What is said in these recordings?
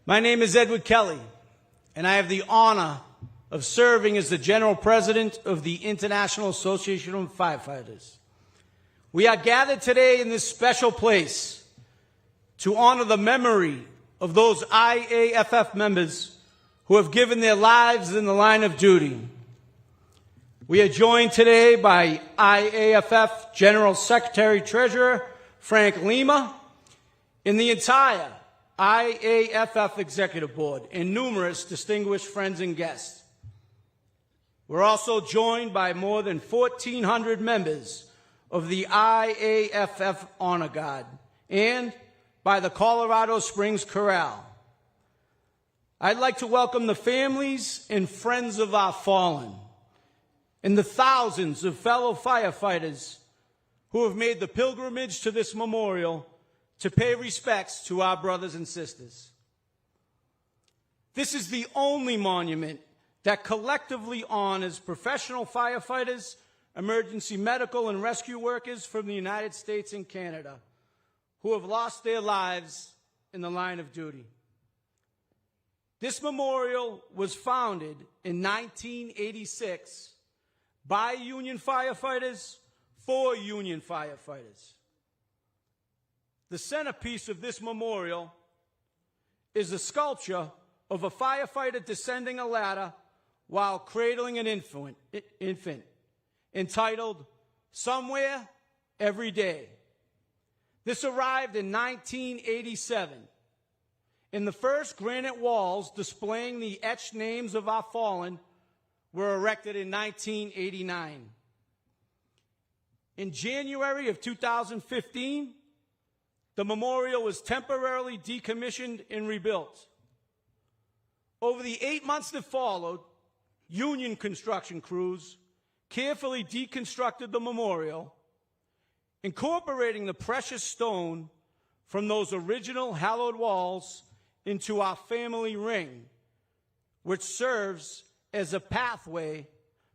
My name is Edward Kelly, and I have the honor of serving as the General President of the International Association of Firefighters. We are gathered today in this special place to honor the memory of those IAFF members who have given their lives in the line of duty. We are joined today by IAFF General Secretary Treasurer Frank Lima and the entire IAFF Executive Board and numerous distinguished friends and guests. We're also joined by more than 1,400 members of the IAFF Honor Guard and by the Colorado Springs Chorale. I'd like to welcome the families and friends of our fallen and the thousands of fellow firefighters who have made the pilgrimage to this memorial to pay respects to our brothers and sisters. This is the only monument that collectively honors professional firefighters, emergency medical and rescue workers from the United States and Canada who have lost their lives in the line of duty. This memorial was founded in 1986 by Union firefighters for Union firefighters. The centerpiece of this memorial is a sculpture of a firefighter descending a ladder while cradling an infant entitled Somewhere Every Day. This arrived in 1987, and the first granite walls displaying the etched names of our fallen were erected in 1989. In January of 2015, the memorial was temporarily decommissioned and rebuilt. Over the 8 months that followed, Union construction crews carefully deconstructed the memorial, incorporating the precious stone from those original hallowed walls into our family ring, which serves as a pathway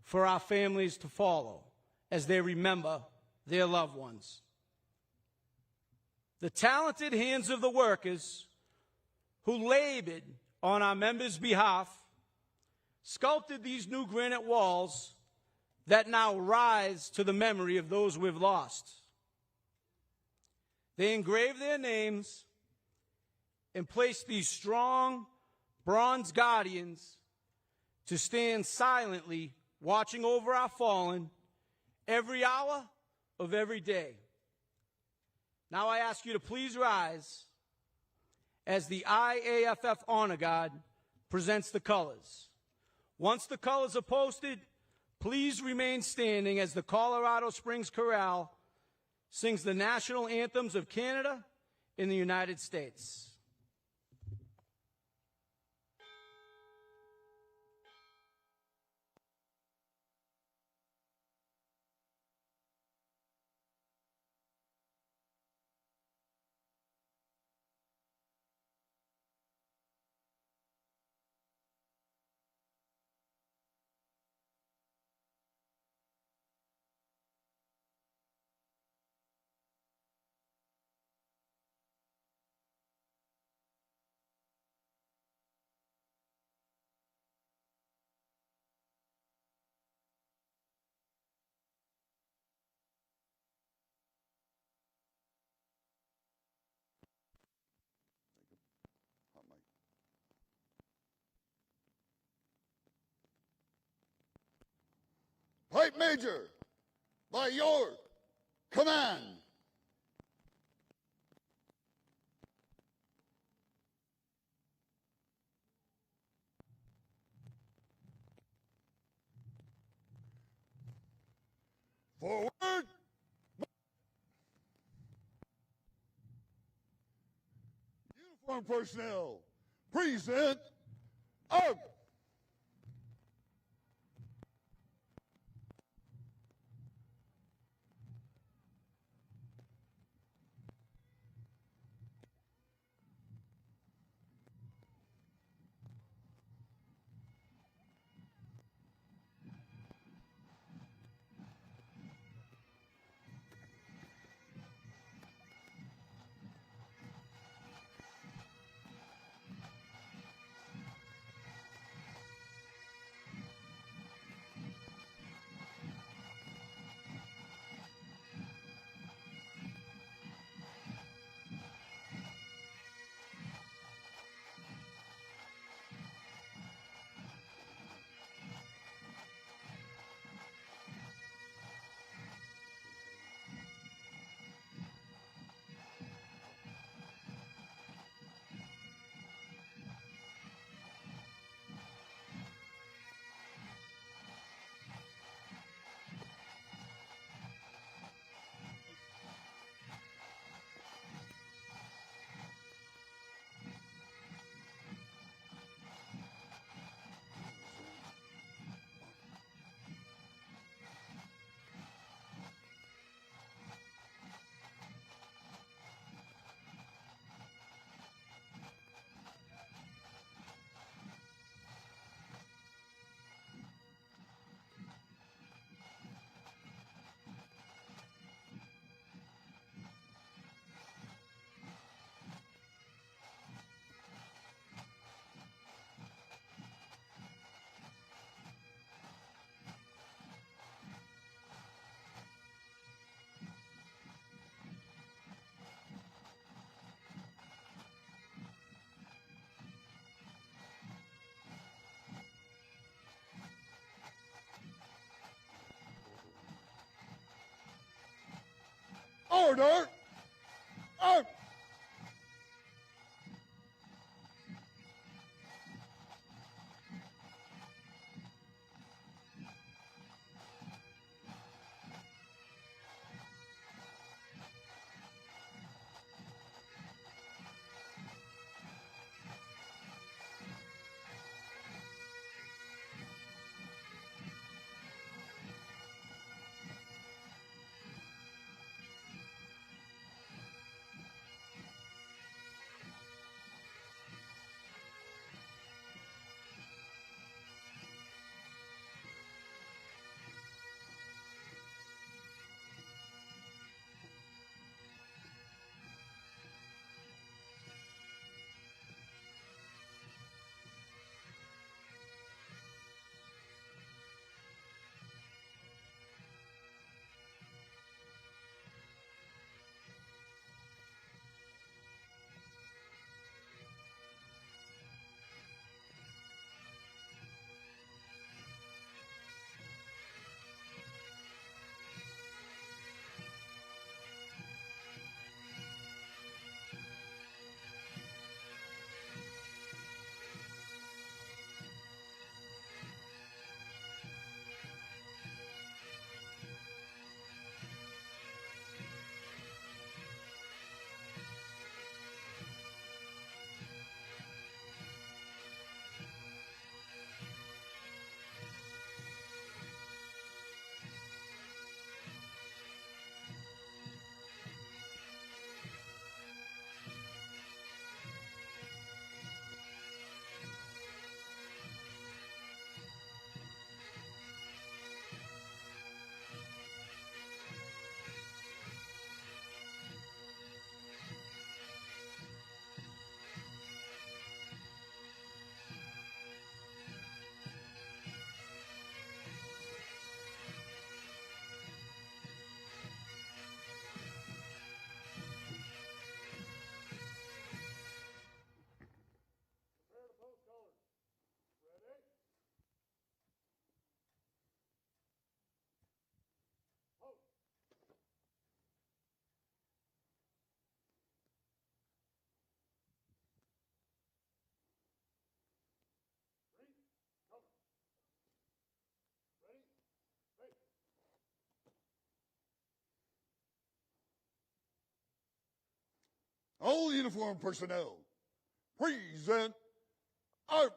for our families to follow as they remember their loved ones. The talented hands of the workers who labored on our members' behalf sculpted these new granite walls that now rise to the memory of those we've lost. They engraved their names and placed these strong bronze guardians to stand silently watching over our fallen every hour of every day. Now I ask you to please rise as the IAFF Honor Guard presents the colors. Once the colors are posted, please remain standing as the Colorado Springs Chorale sings the national anthems of Canada and the United States. Pipe Major, by your command. Forward. Uniform personnel, present up. Order! Out! All uniformed personnel, present out.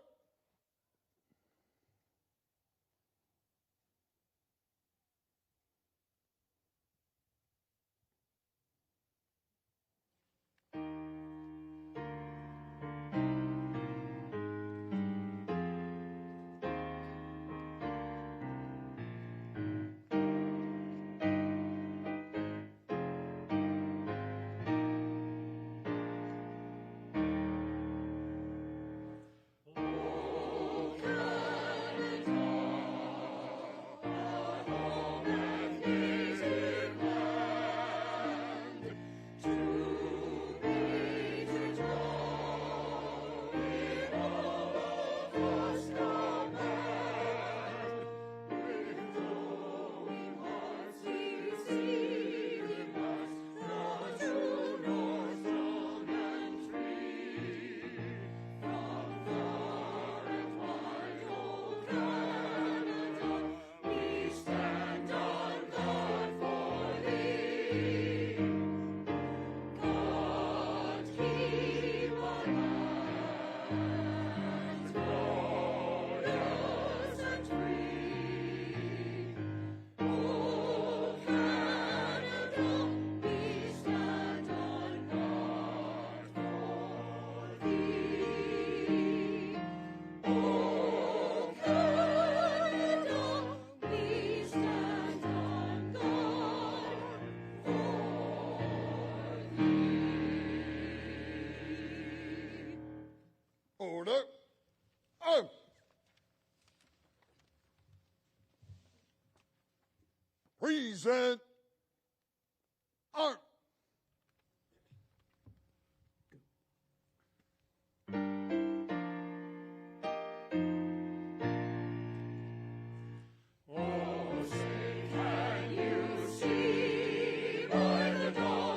Order. Out. Present. Out. Oh, say, can you see by the dawn's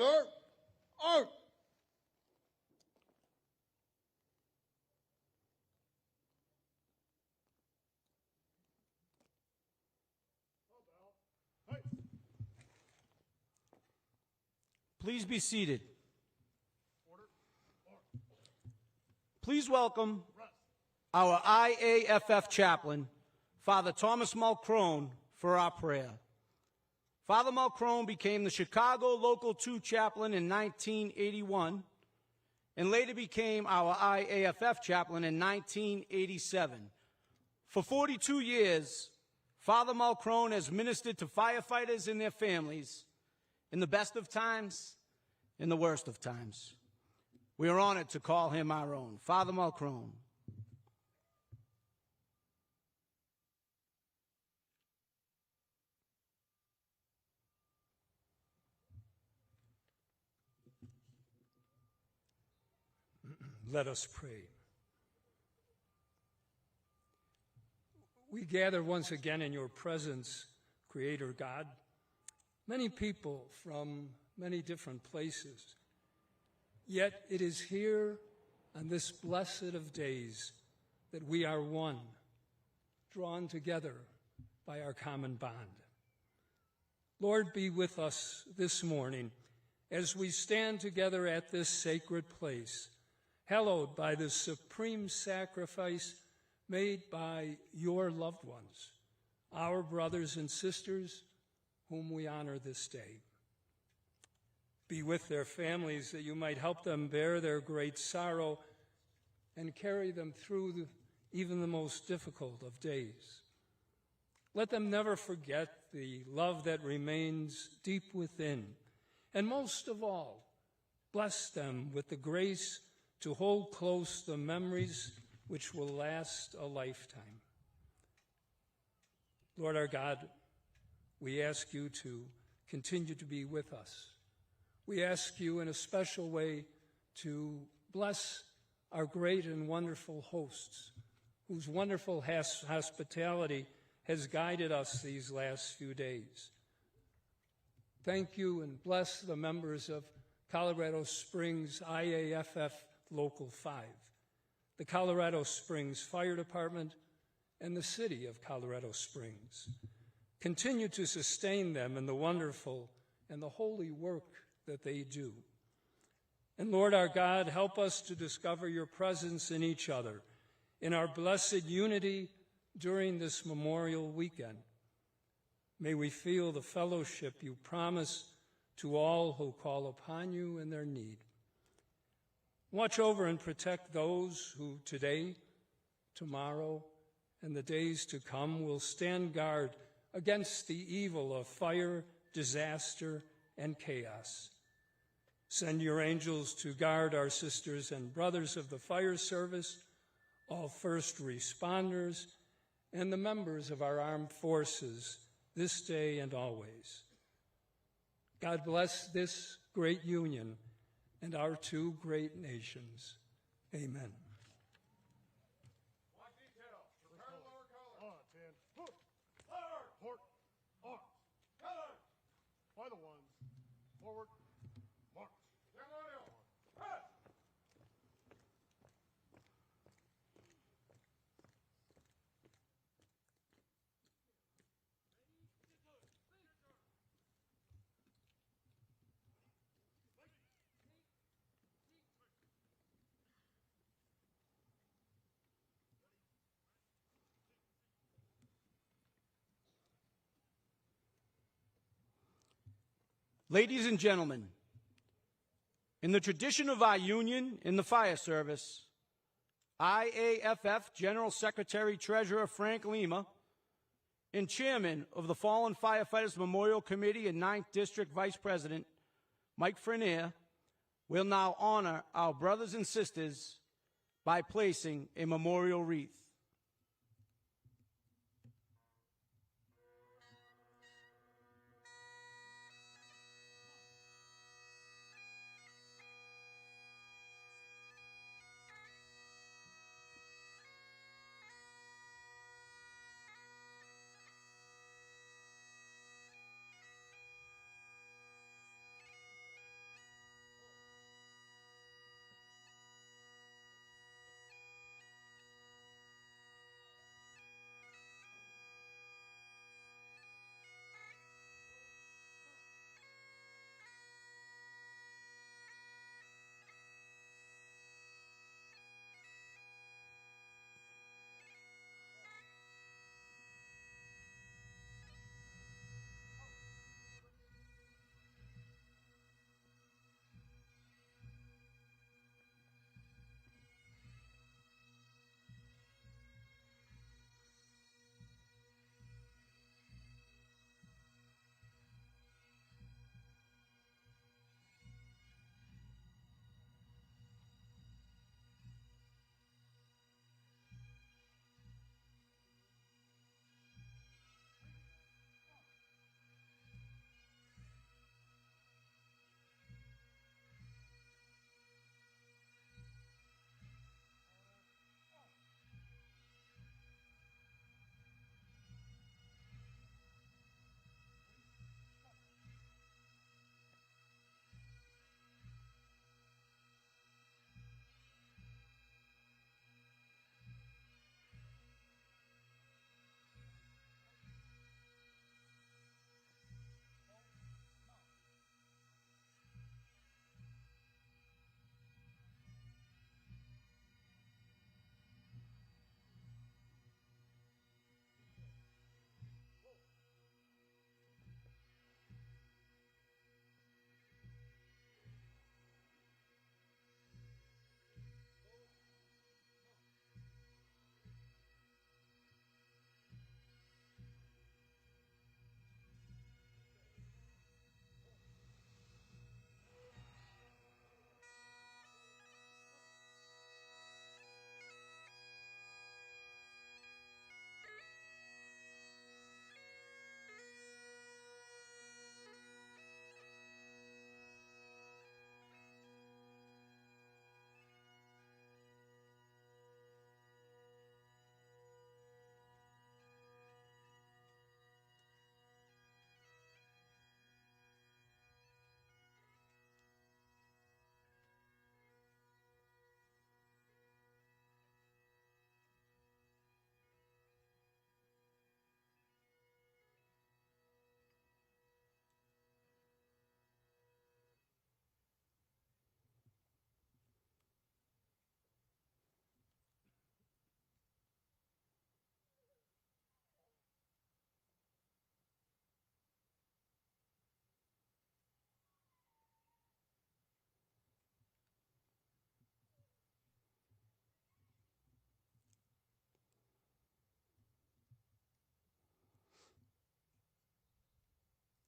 Order! Art! Please be seated. Please welcome our IAFF chaplain, Father Thomas Mulcrone, for our prayer. Father Mulcrone became the Chicago Local 2 chaplain in 1981 and later became our IAFF chaplain in 1987. For 42 years, Father Mulcrone has ministered to firefighters and their families in the best of times, in the worst of times. We are honored to call him our own. Father Mulcrone. Let us pray. We gather once again in your presence, Creator God. Many people from many different places. Yet it is here on this blessed of days that we are one, drawn together by our common bond. Lord, be with us this morning as we stand together at this sacred place, hallowed by the supreme sacrifice made by your loved ones, our brothers and sisters, whom we honor this day. Be with their families that you might help them bear their great sorrow and carry them through even the most difficult of days. Let them never forget the love that remains deep within. And most of all, bless them with the grace to hold close the memories which will last a lifetime. Lord our God, we ask you to continue to be with us. We ask you in a special way to bless our great and wonderful hosts, whose wonderful hospitality has guided us these last few days. Thank you and bless the members of Colorado Springs IAFF Local 5, the Colorado Springs Fire Department, and the city of Colorado Springs. Continue to sustain them in the wonderful and the holy work that they do. And Lord our God, help us to discover your presence in each other, in our blessed unity during this Memorial Weekend. May we feel the fellowship you promise to all who call upon you in their need. Watch over and protect those who today, tomorrow, and the days to come will stand guard against the evil of fire, disaster, and chaos. Send your angels to guard our sisters and brothers of the fire service, all first responders, and the members of our armed forces this day and always. God bless this great union and our two great nations. Amen. By the ones, forward, march. Ladies and gentlemen, in the tradition of our union in the fire service, IAFF General Secretary Treasurer Frank Lima and Chairman of the Fallen Firefighters Memorial Committee and 9th District Vice President Mike Frenier will now honor our brothers and sisters by placing a memorial wreath.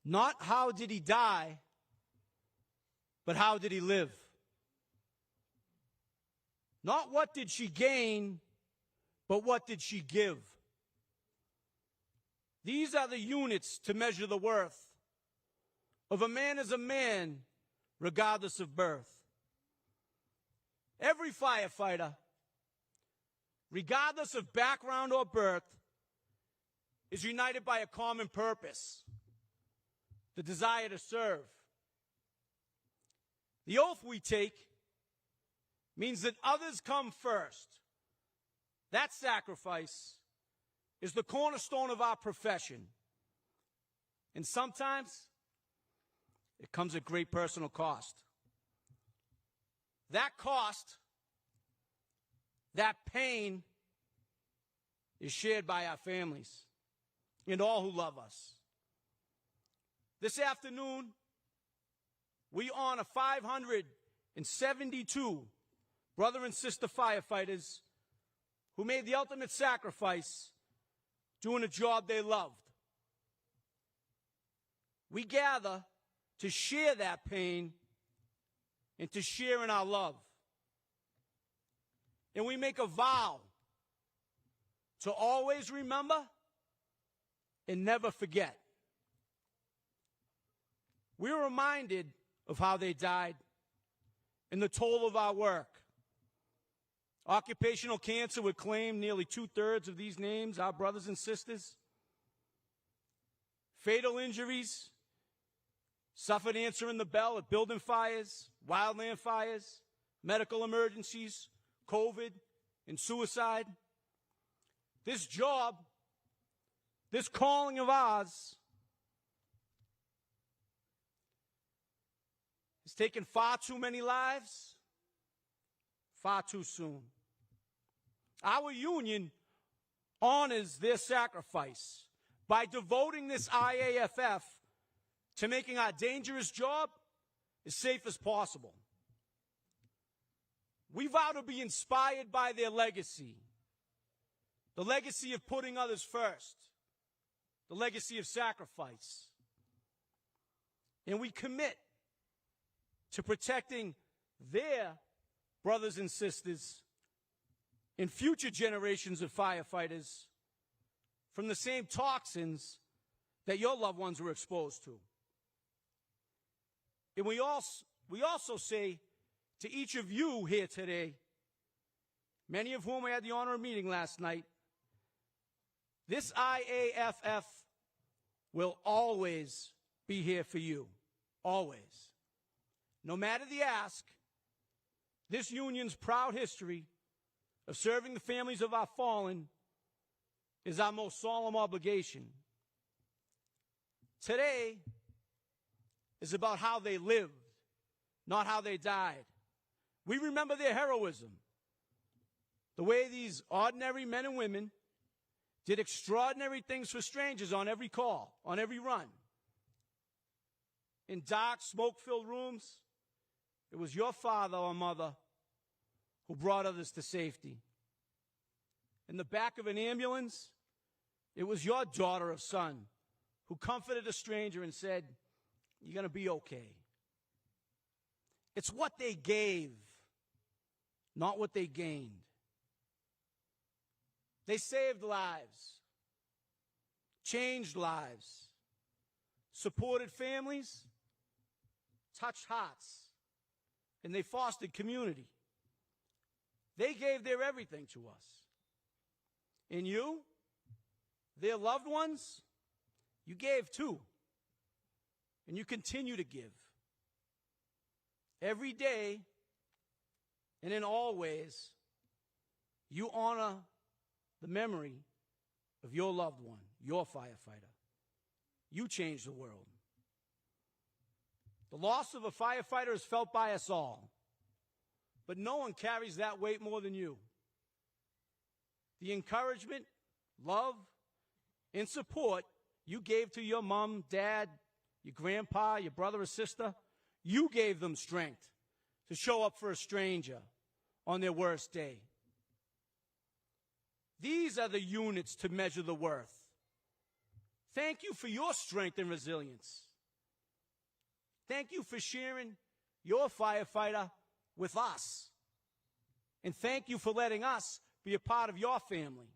Not how did he die, but how did he live? Not what did she gain, but what did she give? These are the units to measure the worth of a man as a man, regardless of birth. Every firefighter, regardless of background or birth, is united by a common purpose, the desire to serve. The oath we take means that others come first. That sacrifice is the cornerstone of our profession. And sometimes it comes at great personal cost. That cost, that pain, is shared by our families and all who love us. This afternoon, we honor 572 brother and sister firefighters who made the ultimate sacrifice doing a job they loved. We gather to share that pain and to share in our love. And we make a vow to always remember and never forget. We're reminded of how they died and the toll of our work. Occupational cancer would claim nearly 2/3 of these names, our brothers and sisters. Fatal injuries suffered answering the bell at building fires, wildland fires, medical emergencies, COVID, and suicide. This job, this calling of ours, has taken far too many lives, far too soon. Our union honors their sacrifice by devoting this IAFF to making our dangerous job as safe as possible. We vow to be inspired by their legacy, the legacy of putting others first, the legacy of sacrifice. And we commit to protecting their brothers and sisters and future generations of firefighters from the same toxins that your loved ones were exposed to. And we also say to each of you here today, many of whom I had the honor of meeting last night, this IAFF will always be here for you. Always. No matter the ask, this union's proud history of serving the families of our fallen is our most solemn obligation. Today is about how they lived, not how they died. We remember their heroism, the way these ordinary men and women did extraordinary things for strangers on every call, on every run. In dark, smoke-filled rooms, it was your father or mother who brought others to safety. In the back of an ambulance, it was your daughter or son who comforted a stranger and said, "You're going to be okay." It's what they gave, not what they gained. They saved lives, changed lives, supported families, touched hearts, and they fostered community. They gave their everything to us. And you, their loved ones, you gave too. And you continue to give. Every day and in all ways, you honor the memory of your loved one, your firefighter. You changed the world. The loss of a firefighter is felt by us all. But no one carries that weight more than you. The encouragement, love, and support you gave to your mom, dad, your grandpa, your brother or sister, you gave them strength to show up for a stranger on their worst day. These are the units to measure the worth. Thank you for your strength and resilience. Thank you for sharing your firefighter with us. And thank you for letting us be a part of your family.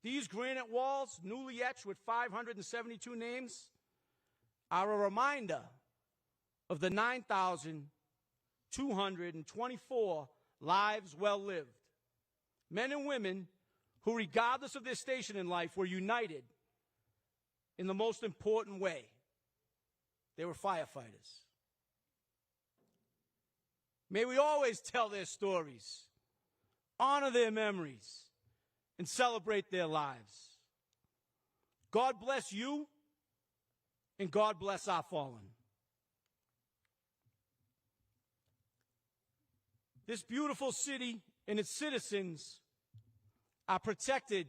These granite walls, newly etched with 572 names, are a reminder of the 9,224 lives well lived. Men and women who, regardless of their station in life, were united in the most important way. They were firefighters. May we always tell their stories, honor their memories, and celebrate their lives. God bless you, and God bless our fallen. This beautiful city and its citizens are protected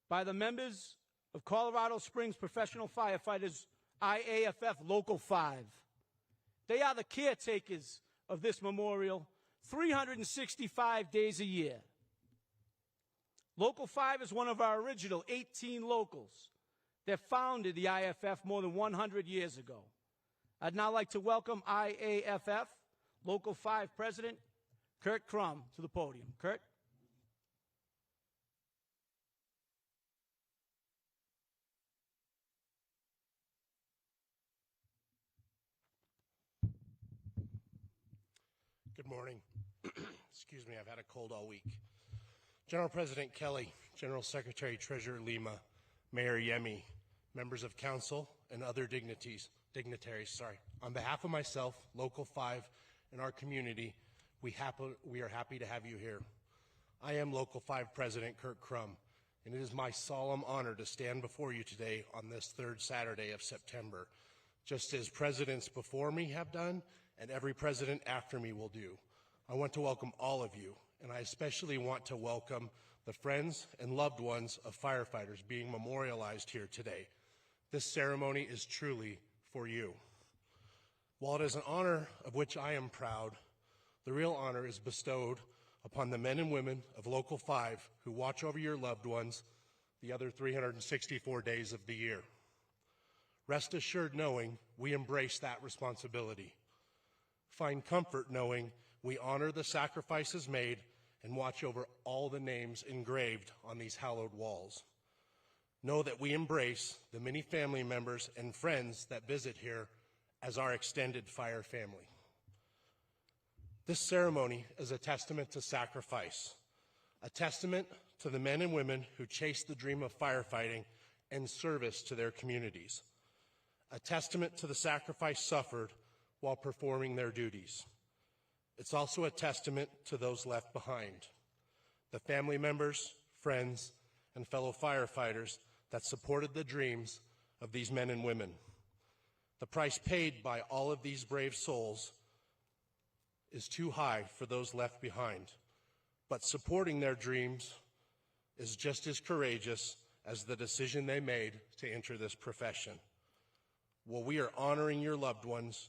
by the members of Colorado Springs Professional Firefighters, IAFF Local 5. They are the caretakers of this memorial 365 days a year. Local 5 is one of our original 18 locals that founded the IAFF more than 100 years ago. I'd now like to welcome IAFF Local 5 President Kurt Crum to the podium. Kurt? Good morning. Excuse me, I've had a cold all week. General President Kelly, General Secretary Treasurer Lima, Mayor Yemi, members of council, and other dignitaries, on behalf of myself, Local 5, and our community, we are happy to have you here. I am Local 5 President Kurt Crum, and it is my solemn honor to stand before you today on this third Saturday of September, just as presidents before me have done, and every president after me will do. I want to welcome all of you, and I especially want to welcome the friends and loved ones of firefighters being memorialized here today. This ceremony is truly for you. While it is an honor of which I am proud, the real honor is bestowed upon the men and women of Local 5 who watch over your loved ones the other 364 days of the year. Rest assured knowing we embrace that responsibility. Find comfort knowing we honor the sacrifices made and watch over all the names engraved on these hallowed walls. Know that we embrace the many family members and friends that visit here as our extended fire family. This ceremony is a testament to sacrifice, a testament to the men and women who chase the dream of firefighting and service to their communities, a testament to the sacrifice suffered while performing their duties. It's also a testament to those left behind, the family members, friends, and fellow firefighters that supported the dreams of these men and women. The price paid by all of these brave souls is too high for those left behind, but supporting their dreams is just as courageous as the decision they made to enter this profession. While we are honoring your loved ones,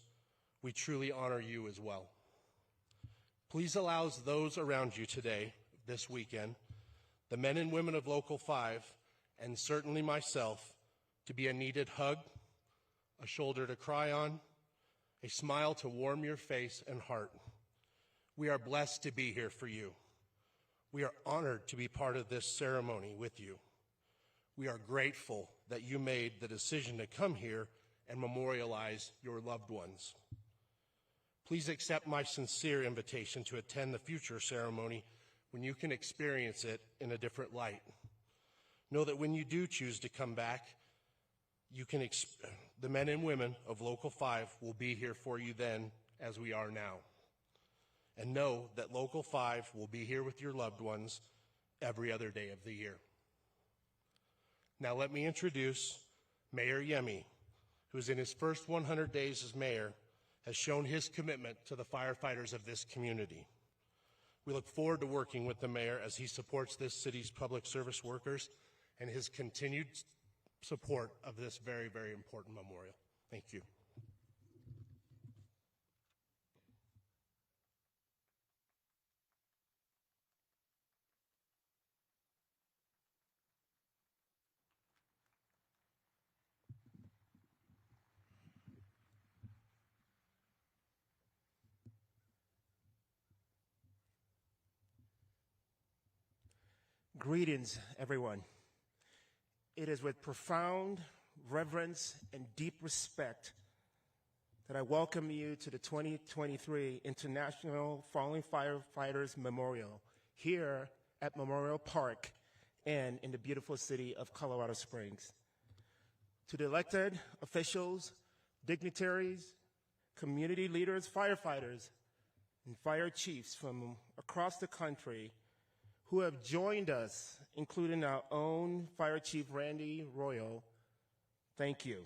we truly honor you as well. Please allow those around you today, this weekend, the men and women of Local 5, and certainly myself, to be a needed hug, a shoulder to cry on, a smile to warm your face and heart. We are blessed to be here for you. We are honored to be part of this ceremony with you. We are grateful that you made the decision to come here and memorialize your loved ones. Please accept my sincere invitation to attend the future ceremony when you can experience it in a different light. Know that when you do choose to come back, the men and women of Local 5 will be here for you then as we are now. And know that Local 5 will be here with your loved ones every other day of the year. Now let me introduce Mayor Yemi, who's in his first 100 days as mayor, has shown his commitment to the firefighters of this community. We look forward to working with the mayor as he supports this city's public service workers and his continued support of this very, very important memorial. Thank you. Greetings, everyone. It is with profound reverence and deep respect that I welcome you to the 2023 International Fallen Firefighters Memorial here at Memorial Park and in the beautiful city of Colorado Springs. To the elected officials, dignitaries, community leaders, firefighters, and fire chiefs from across the country who have joined us, including our own Fire Chief Randy Royal, thank you.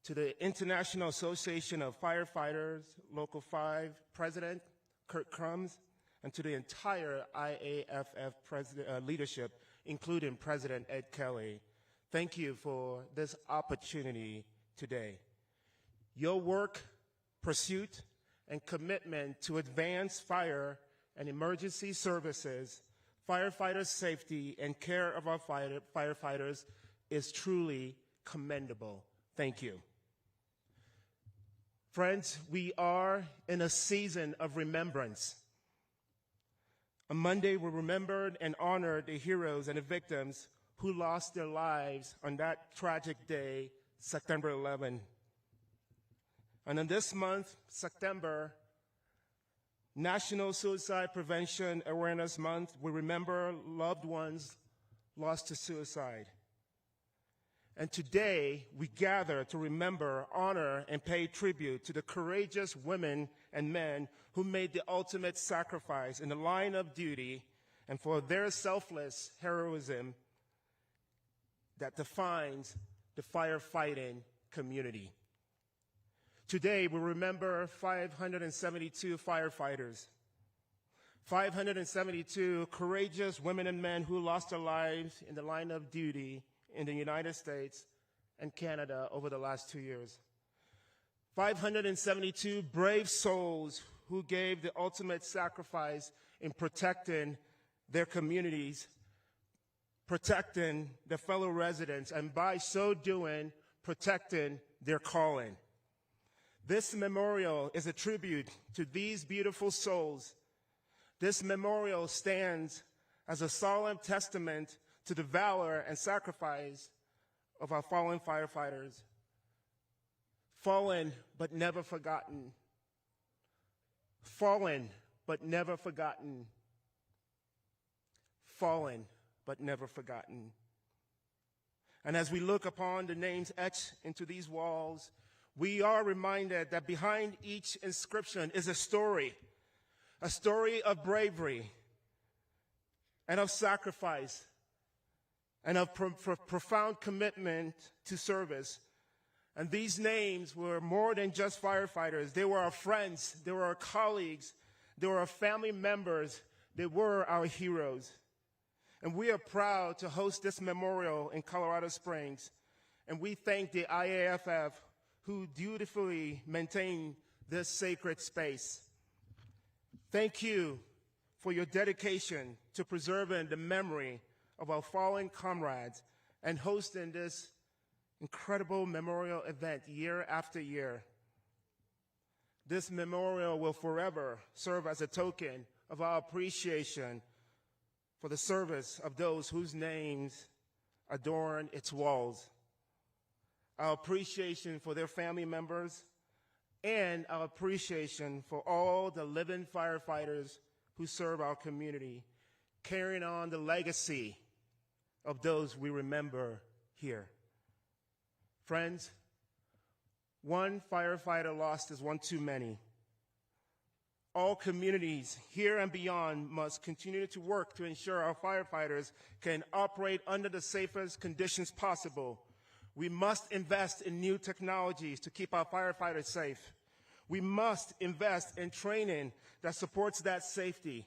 To the International Association of Firefighters, Local 5 President Kurt Crumbs, and to the entire IAFF leadership, including President Ed Kelly, thank you for this opportunity today. Your work, pursuit, and commitment to advance fire and emergency services, firefighter safety, and care of our firefighters is truly commendable. Thank you. Friends, we are in a season of remembrance. On Monday, we remembered and honored the heroes and the victims who lost their lives on that tragic day, September 11. And in this month, September, National Suicide Prevention Awareness Month, we remember loved ones lost to suicide. And today, we gather to remember, honor, and pay tribute to the courageous women and men who made the ultimate sacrifice in the line of duty and for their selfless heroism that defines the firefighting community. Today, we remember 572 firefighters, 572 courageous women and men who lost their lives in the line of duty in the United States and Canada over the last 2 years. 572 brave souls who gave the ultimate sacrifice in protecting their communities, protecting their fellow residents, and by so doing, protecting their calling. This memorial is a tribute to these beautiful souls. This memorial stands as a solemn testament to the valor and sacrifice of our fallen firefighters. Fallen but never forgotten. Fallen but never forgotten. Fallen but never forgotten. And as we look upon the names etched into these walls, we are reminded that behind each inscription is a story of bravery and of sacrifice and of profound commitment to service. And these names were more than just firefighters. They were our friends, they were our colleagues, they were our family members, they were our heroes. And we are proud to host this memorial in Colorado Springs. And we thank the IAFF who dutifully maintain this sacred space. Thank you for your dedication to preserving the memory of our fallen comrades and hosting this incredible memorial event year after year. This memorial will forever serve as a token of our appreciation for the service of those whose names adorn its walls, our appreciation for their family members, and our appreciation for all the living firefighters who serve our community, carrying on the legacy of those we remember here. Friends, one firefighter lost is one too many. All communities here and beyond must continue to work to ensure our firefighters can operate under the safest conditions possible. We must invest in new technologies to keep our firefighters safe. We must invest in training that supports that safety.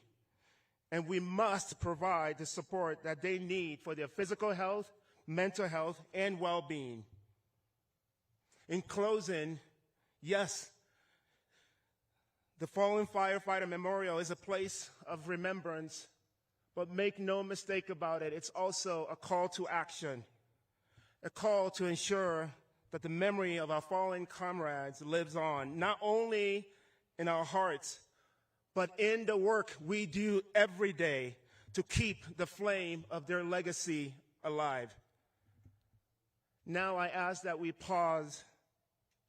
And we must provide the support that they need for their physical health, mental health, and well-being. In closing, yes, the Fallen Firefighter Memorial is a place of remembrance, but make no mistake about it, it's also a call to action, a call to ensure that the memory of our fallen comrades lives on, not only in our hearts, but in the work we do every day to keep the flame of their legacy alive. Now I ask that we pause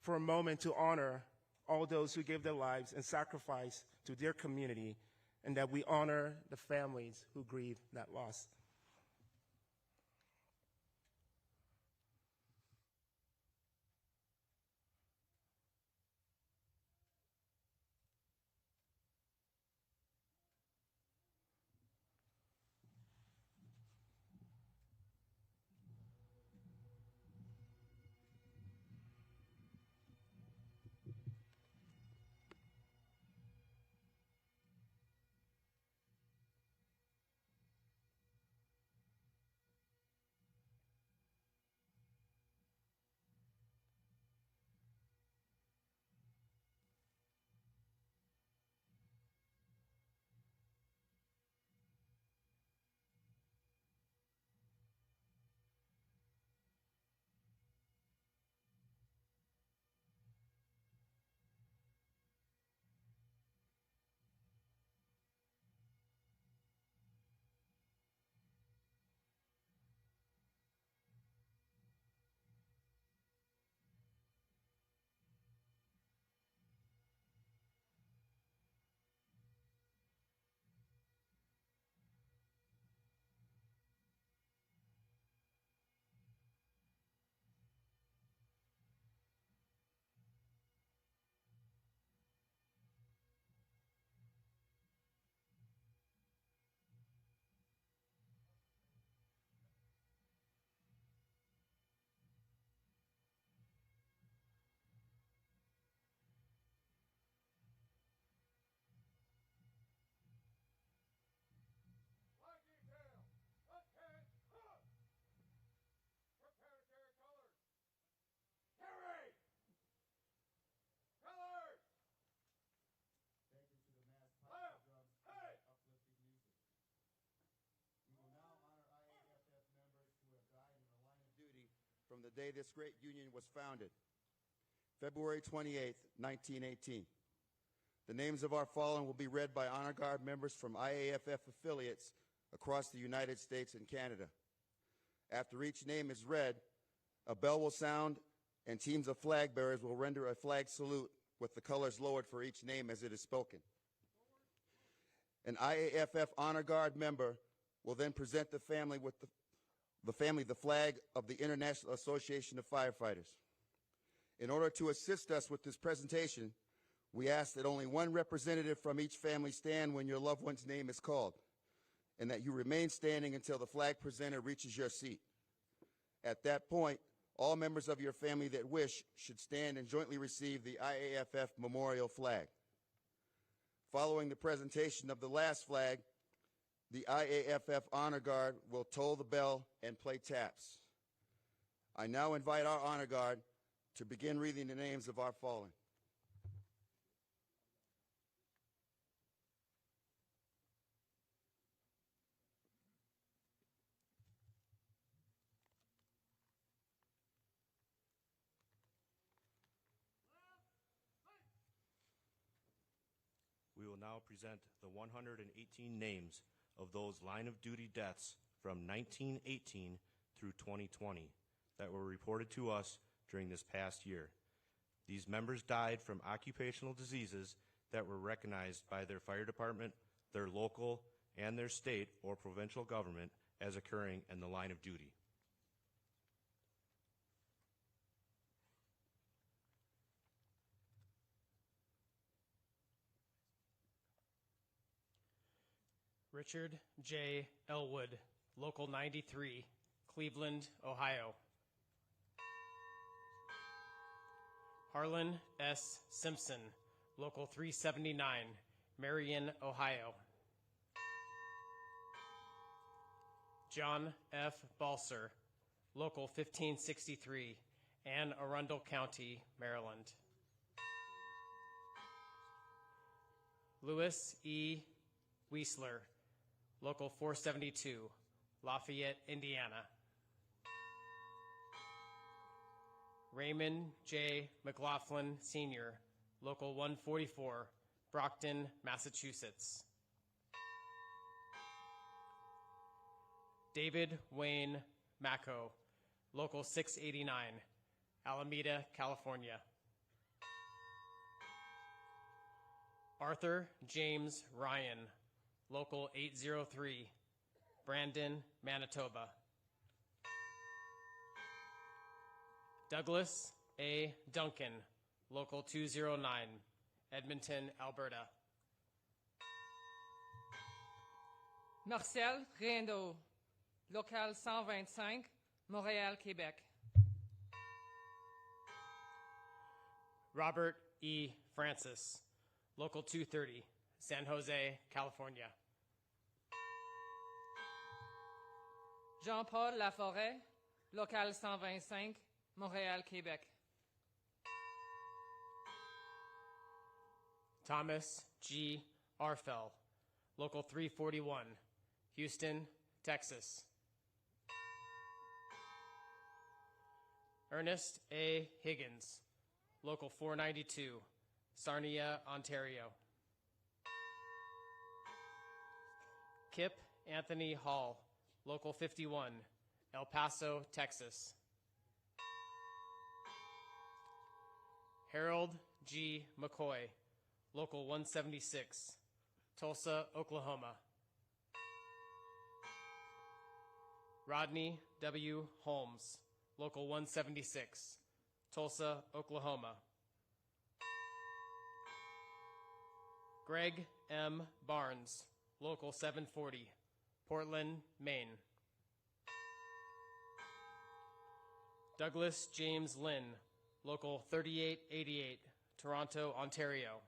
for a moment to honor all those who gave their lives and sacrifice to their community, and that we honor the families who grieve that loss. From the day this great union was founded, February 28, 1918. The names of our fallen will be read by Honor Guard members from IAFF affiliates across the United States and Canada. After each name is read, a bell will sound and teams of flag bearers will render a flag salute with the colors lowered for each name as it is spoken. An IAFF Honor Guard member will then present the family the flag of the International Association of Firefighters. In order to assist us with this presentation, we ask that only one representative from each family stand when your loved one's name is called, and that you remain standing until the flag presenter reaches your seat. At that point, all members of your family that wish should stand and jointly receive the IAFF memorial flag. Following the presentation of the last flag, the IAFF Honor Guard will toll the bell and play taps. I now invite our Honor Guard to begin reading the names of our fallen. We will now present the 118 names of those line of duty deaths from 1918 through 2020 that were reported to us during this past year. These members died from occupational diseases that were recognized by their fire department, their local, and their state or provincial government as occurring in the line of duty. Richard J. Elwood, Local 93, Cleveland, Ohio. Harlan S. Simpson, Local 379, Marion, Ohio. John F. Balser, Local 1563, Anne Arundel County, Maryland. Louis E. Wiesler, Local 472, Lafayette, Indiana. Raymond J. McLaughlin, Sr., Local 144, Brockton, Massachusetts. David Wayne Macco, Local 689, Alameda, California. Arthur James Ryan, Local 803, Brandon, Manitoba. Douglas A. Duncan, Local 209, Edmonton, Alberta. Marcel Riendo, Local 125, Montréal, Québec. Robert E. Francis, Local 230, San Jose, California. Jean-Paul Laforêt, Local 125, Montréal, Québec. Thomas G. Arfel, Local 341, Houston, Texas. Ernest A. Higgins, Local 492, Sarnia, Ontario. Kip Anthony Hall, Local 51, El Paso, Texas. Harold G. McCoy, Local 176, Tulsa, Oklahoma. Rodney W. Holmes, Local 176, Tulsa, Oklahoma. Greg M. Barnes, Local 740, Portland, Maine. Douglas James Lynn, Local 3888, Toronto, Ontario.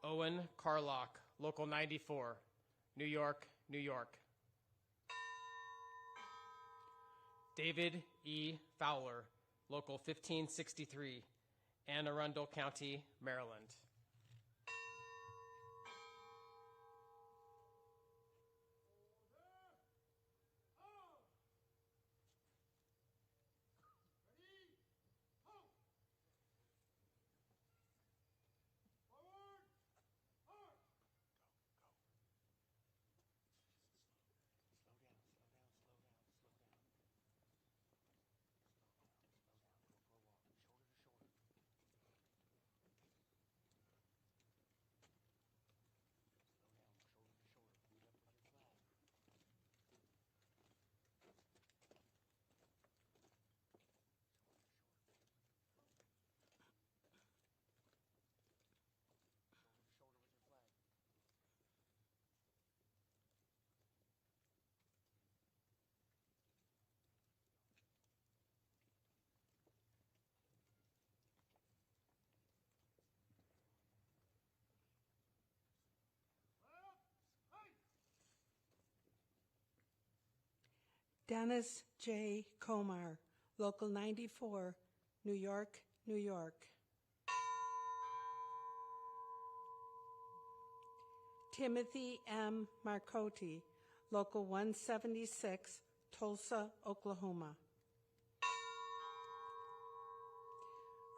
Owen Carlock, Local 94, New York, New York. David E. Fowler, Local 1563, Anne Arundel County, Maryland. Dennis J. Komar, Local 94, New York, New York. Timothy M. Marcotti, Local 176, Tulsa, Oklahoma.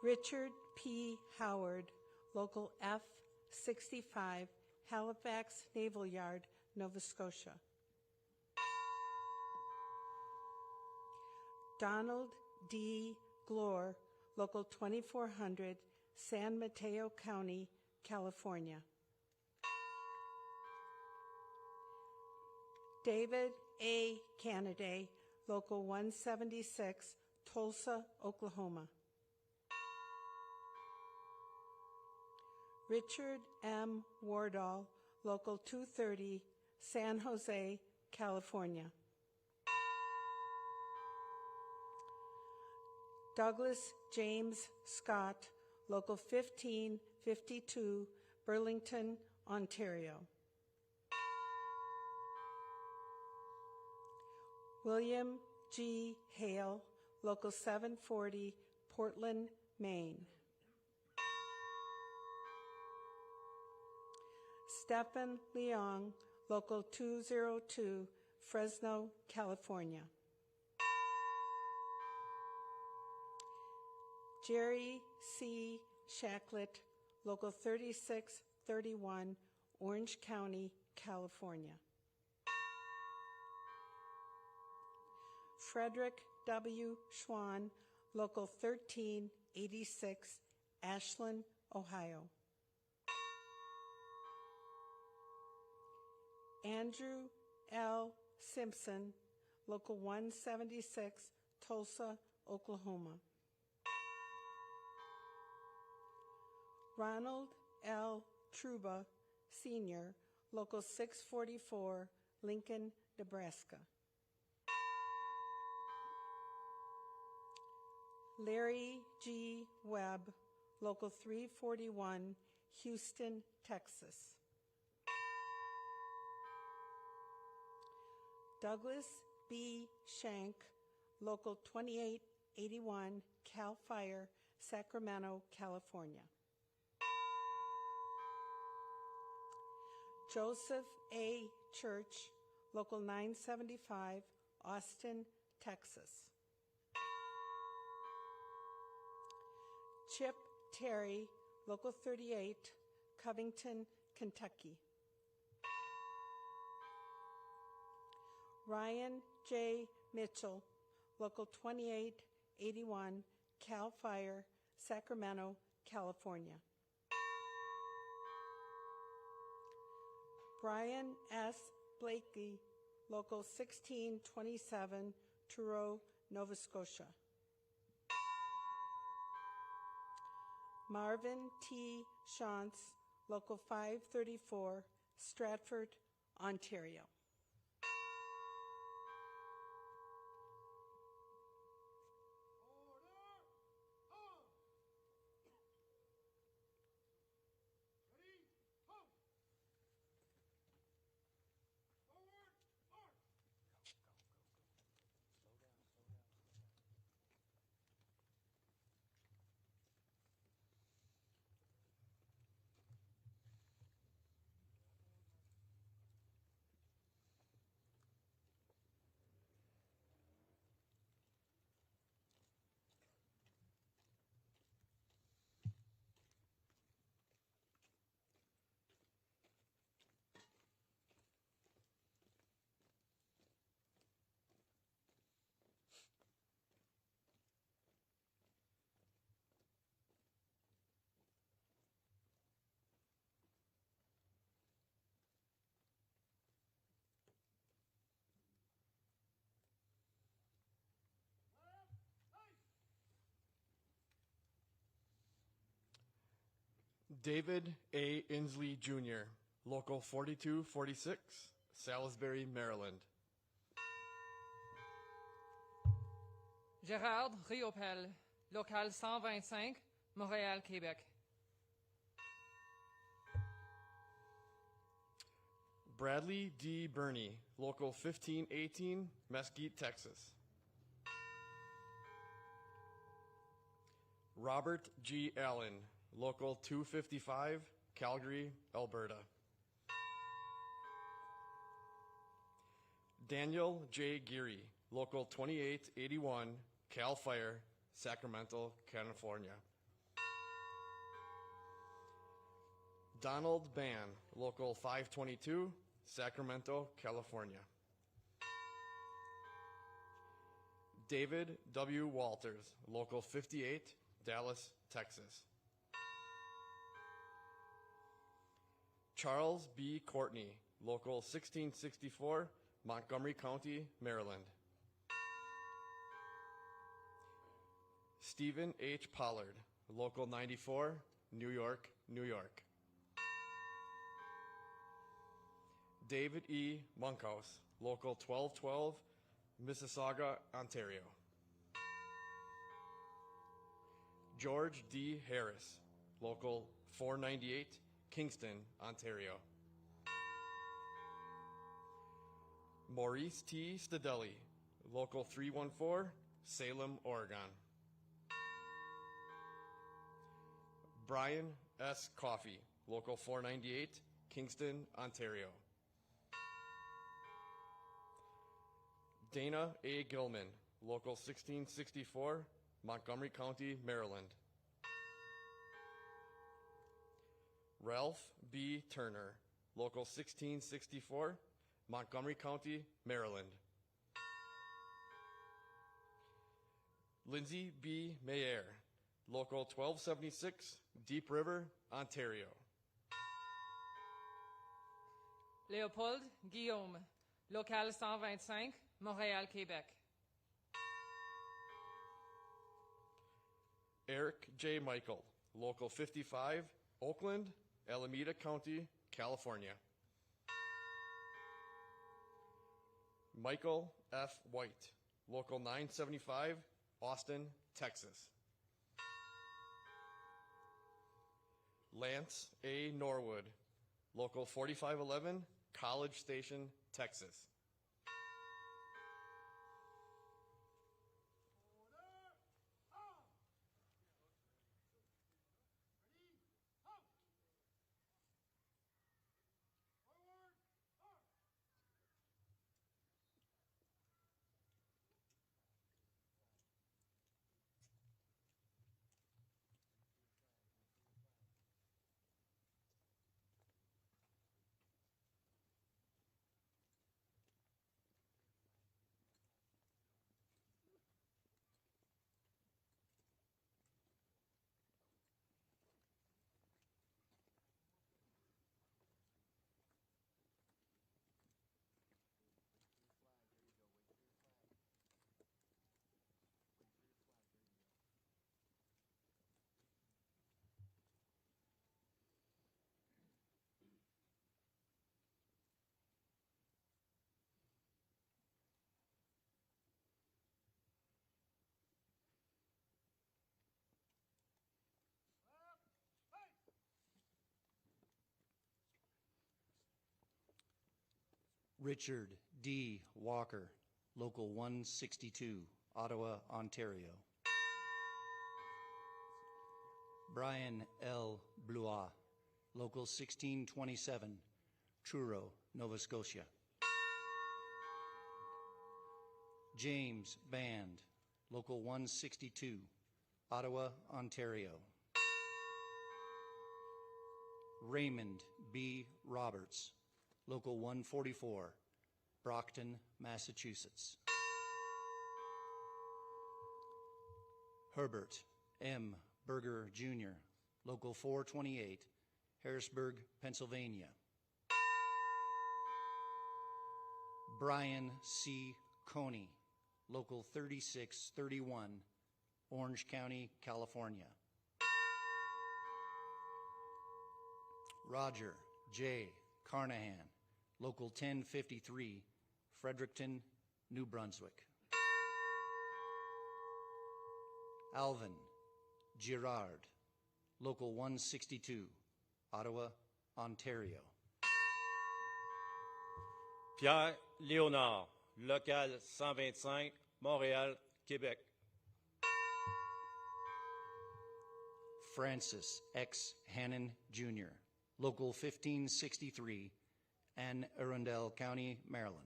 Richard P. Howard, Local F65, Halifax Naval Yard, Nova Scotia. Donald D. Glore, Local 2400, San Mateo County, California. David A. Canaday, Local 176, Tulsa, Oklahoma. Richard M. Wardall, Local 230, San Jose, California. Douglas James Scott, Local 1552, Burlington, Ontario. William G. Hale, Local 740, Portland, Maine. Stephen Leong, Local 202, Fresno, California. Jerry C. Shacklett, Local 3631, Orange County, California. Frederick W. Schwann, Local 1386, Ashland, Ohio. Andrew L. Simpson, Local 176, Tulsa, Oklahoma. Ronald L. Truba, Sr., Local 644, Lincoln, Nebraska. Larry G. Webb, Local 341, Houston, Texas. Douglas B. Shank, Local 2881, CAL FIRE, Sacramento, California. Joseph A. Church, Local 975, Austin, Texas. Chip Terry, Local 38, Covington, Kentucky. Ryan J. Mitchell, Local 2881, CAL FIRE, Sacramento, California. Brian S. Blakey, Local 1627, Truro, Nova Scotia. Marvin T. Shantz, Local 534, Stratford, Ontario. David A. Inslee, Jr., Local 4246, Salisbury, Maryland. Gérard Riopel, Local 125, Montréal, Québec. Bradley D. Burney, Local 1518, Mesquite, Texas. Robert G. Allen, Local 255, Calgary, Alberta. Daniel J. Geary, Local 2881, CAL FIRE, Sacramento, California. Donald Ban, Local 522, Sacramento, California. David W. Walters, Local 58, Dallas, Texas. Charles B. Courtney, Local 1664, Montgomery County, Maryland. Stephen H. Pollard, Local 94, New York, New York. David E. Monkhouse, Local 1212, Mississauga, Ontario. George D. Harris, Local 498, Kingston, Ontario. Maurice T. Stadelli, Local 314, Salem, Oregon. Brian S. Coffey, Local 498, Kingston, Ontario. Dana A. Gilman, Local 1664, Montgomery County, Maryland. Ralph B. Turner, Local 1664, Montgomery County, Maryland. Lindsay B. Mayer, Local 1276, Deep River, Ontario. Léopold Guillaume, local 125, Montréal, Québec. Eric J. Michael, Local 55, Oakland, Alameda County, California. Michael F. White, Local 975, Austin, Texas. Lance A. Norwood, Local 4511, College Station, Texas. Richard D. Walker, Local 162, Ottawa, Ontario. Brian L. Blois, Local 1627, Truro, Nova Scotia. James Band, Local 162, Ottawa, Ontario. Raymond B. Roberts, Local 144, Brockton, Massachusetts. Herbert M. Berger, Jr., Local 428, Harrisburg, Pennsylvania. Brian C. Coney, Local 3631, Orange County, California. Roger J. Carnahan, Local 1053, Fredericton, New Brunswick. Alvin Girard, Local 162, Ottawa, Ontario. Pierre Léonard, Local 125, Montréal, Québec. Francis X. Hannon, Jr., Local 1563, Anne Arundel County, Maryland.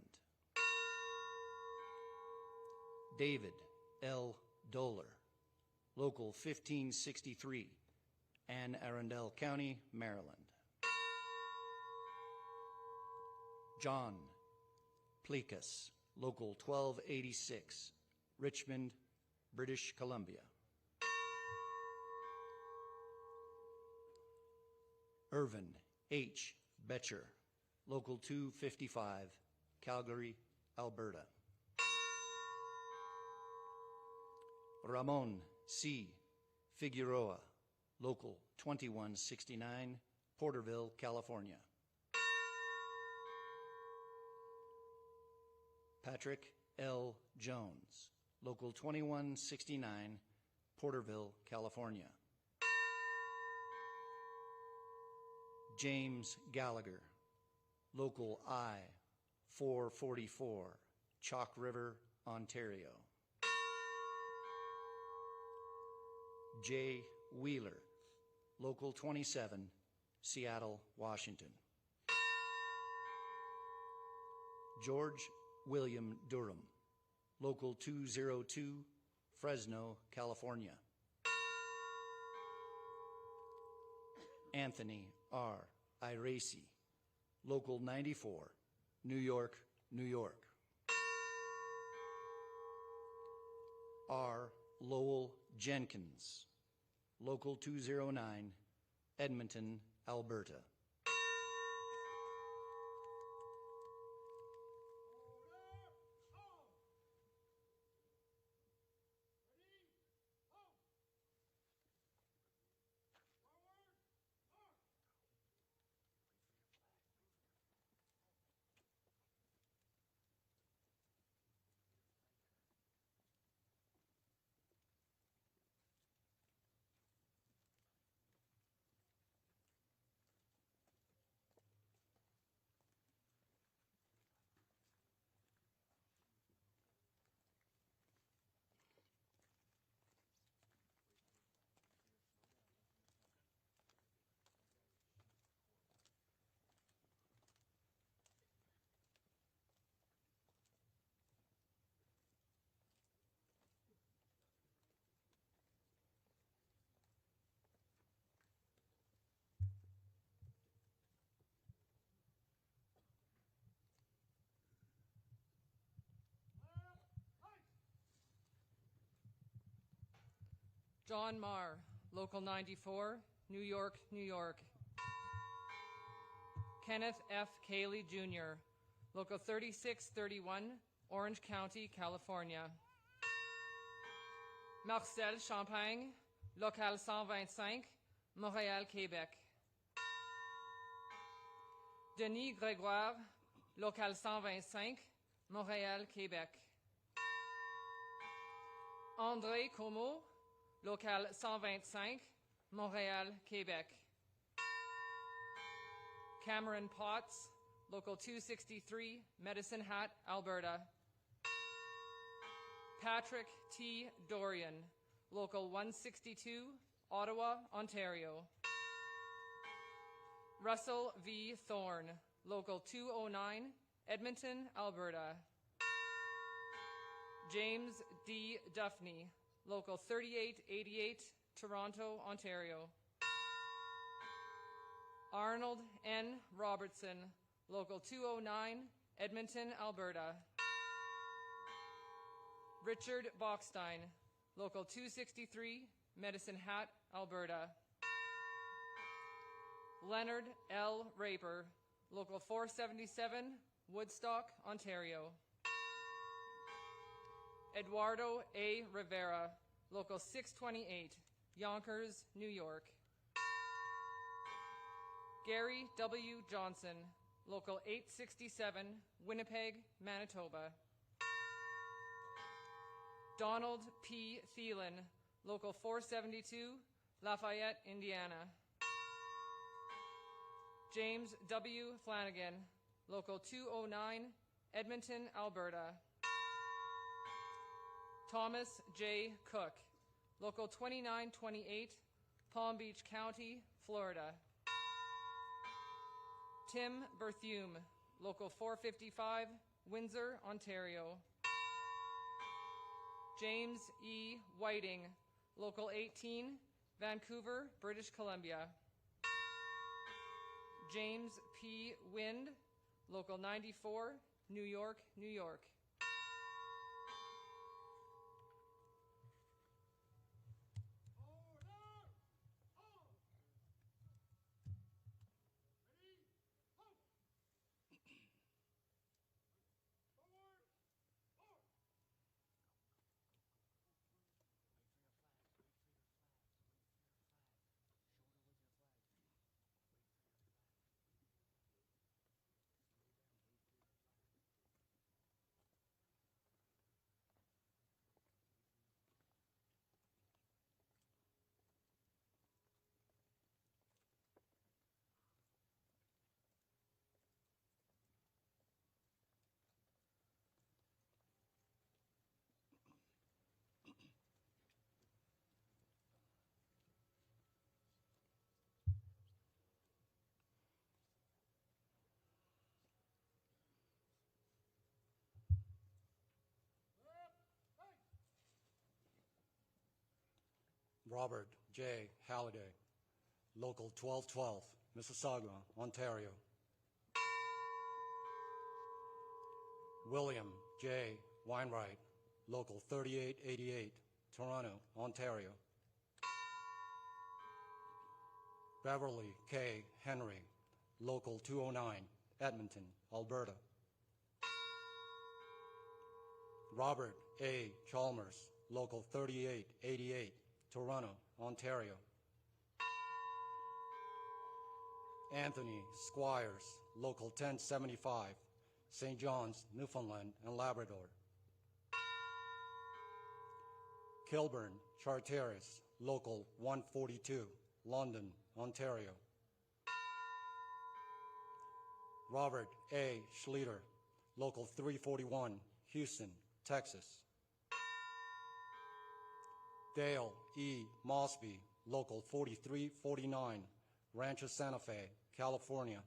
David L. Doler, Local 1563, Anne Arundel County, Maryland. John Plikas, Local 1286, Richmond, British Columbia. Irvin H. Betcher, Local 255, Calgary, Alberta. Ramon C. Figueroa, Local 2169, Porterville, California. Patrick L. Jones, Local 2169, Porterville, California. James Gallagher, Local I-444, Chalk River, Ontario. Jay Wheeler, Local 27, Seattle, Washington. George William Durham, Local 202, Fresno, California. Anthony R. Iracy, Local 94, New York, New York. R. Lowell Jenkins, Local 209, Edmonton, Alberta. John Marr, Local 94, New York, New York. Kenneth F. Cayley, Jr., Local 3631, Orange County, California. Marcel Champagne, Local 125, Montréal, Québec. Denis Grégoire, Local 125, Montréal, Québec. André Como, Local 125, Montréal, Québec. Cameron Potts, Local 263, Medicine Hat, Alberta. Patrick T. Dorian, Local 162, Ottawa, Ontario. Russell V. Thorne, Local 209, Edmonton, Alberta. James D. Duffney, Local 3888, Toronto, Ontario. Arnold N. Robertson, Local 209, Edmonton, Alberta. Richard Bockstein, Local 263, Medicine Hat, Alberta. Leonard L. Raper, Local 477, Woodstock, Ontario. Eduardo A. Rivera, Local 628, Yonkers, New York. Gary W. Johnson, Local 867, Winnipeg, Manitoba. Donald P. Thielen, Local 472, Lafayette, Indiana. James W. Flanagan, Local 209, Edmonton, Alberta. Thomas J. Cook, Local 2928, Palm Beach County, Florida. Tim Berthume, Local 455, Windsor, Ontario. James E. Whiting, Local 18, Vancouver, British Columbia. James P. Wind, Local 94, New York, New York. Robert J. Halliday, Local 1212, Mississauga, Ontario. William J. Weinwright, Local 3888, Toronto, Ontario. Beverly K. Henry, Local 209, Edmonton, Alberta. Robert A. Chalmers, Local 3888, Toronto, Ontario. Anthony Squires, Local 1075, St. John's, Newfoundland and Labrador. Kilburn Charteris, Local 142, London, Ontario. Robert A. Schleter, Local 341, Houston, Texas. Dale E. Mosby, Local 4349, Rancho Santa Fe, California.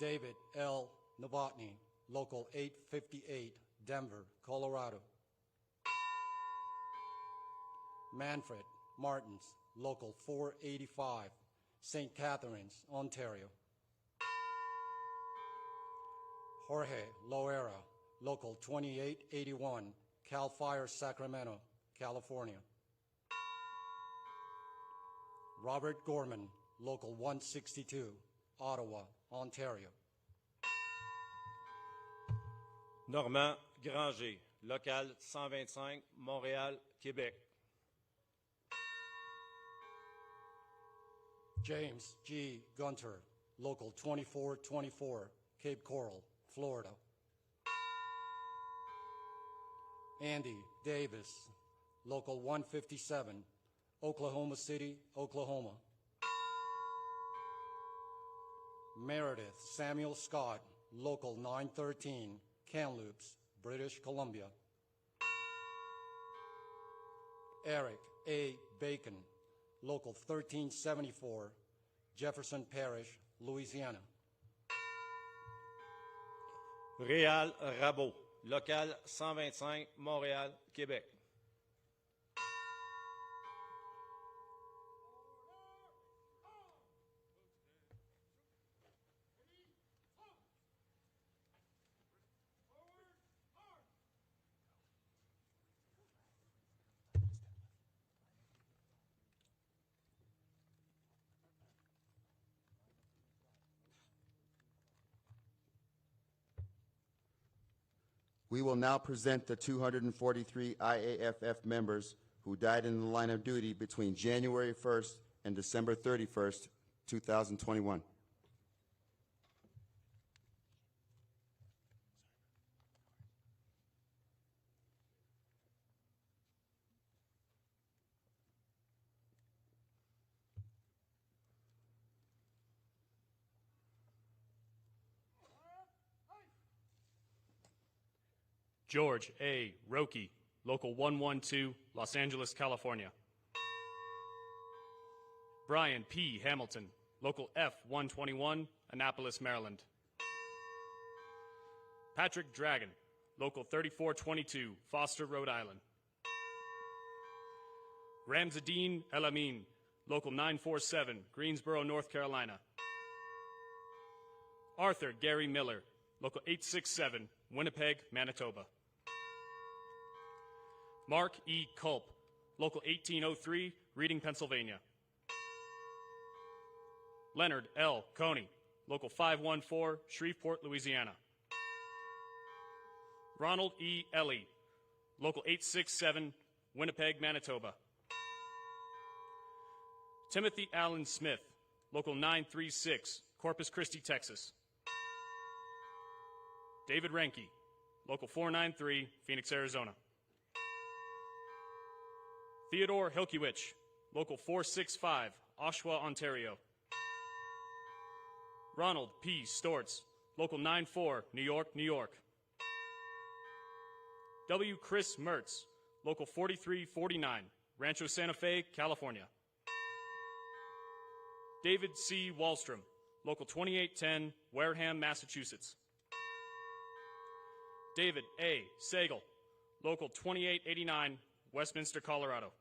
David L. Novotny, Local 858, Denver, Colorado. Manfred Martins, Local 485, St. Catharines, Ontario. Jorge Loera, Local 2881, Cal Fire, Sacramento, California. Robert Gorman, Local 162, Ottawa, Ontario. Normand Granger, Local 125, Montréal, Québec. James G. Gunter, Local 2424, Cape Coral, Florida. Andy Davis, Local 157, Oklahoma City, Oklahoma. Meredith Samuel Scott, Local 913, Kamloops, British Columbia. Eric A. Bacon, Local 1374, Jefferson Parish, Louisiana. Réal Rabot, Local 125, Montréal, Québec. We will now present the 243 IAFF members who died in the line of duty between January 1st and December 31st, 2021. George A. Roki, Local 112, Los Angeles, California. Brian P. Hamilton, Local F-121, Annapolis, Maryland. Patrick Dragon, Local 3422, Foster, Rhode Island. Ramzadeen El Amin, Local 947, Greensboro, North Carolina. Arthur Gary Miller, Local 867, Winnipeg, Manitoba. Mark E. Culp, Local 1803, Reading, Pennsylvania. Leonard L. Coney, Local 514, Shreveport, Louisiana. Ronald E. Ellie, Local 867, Winnipeg, Manitoba. Timothy Allen Smith, Local 936, Corpus Christi, Texas. David Renke, Local 493, Phoenix, Arizona. Theodore Hilkiewicz, Local 465, Oshawa, Ontario. Ronald P. Stortz, Local 94, New York, New York. W. Chris Mertz, Local 4349, Rancho Santa Fe, California. David C. Wallstrom, Local 2810, Wareham, Massachusetts. David A. Sagal, Local 2889, Westminster, Colorado.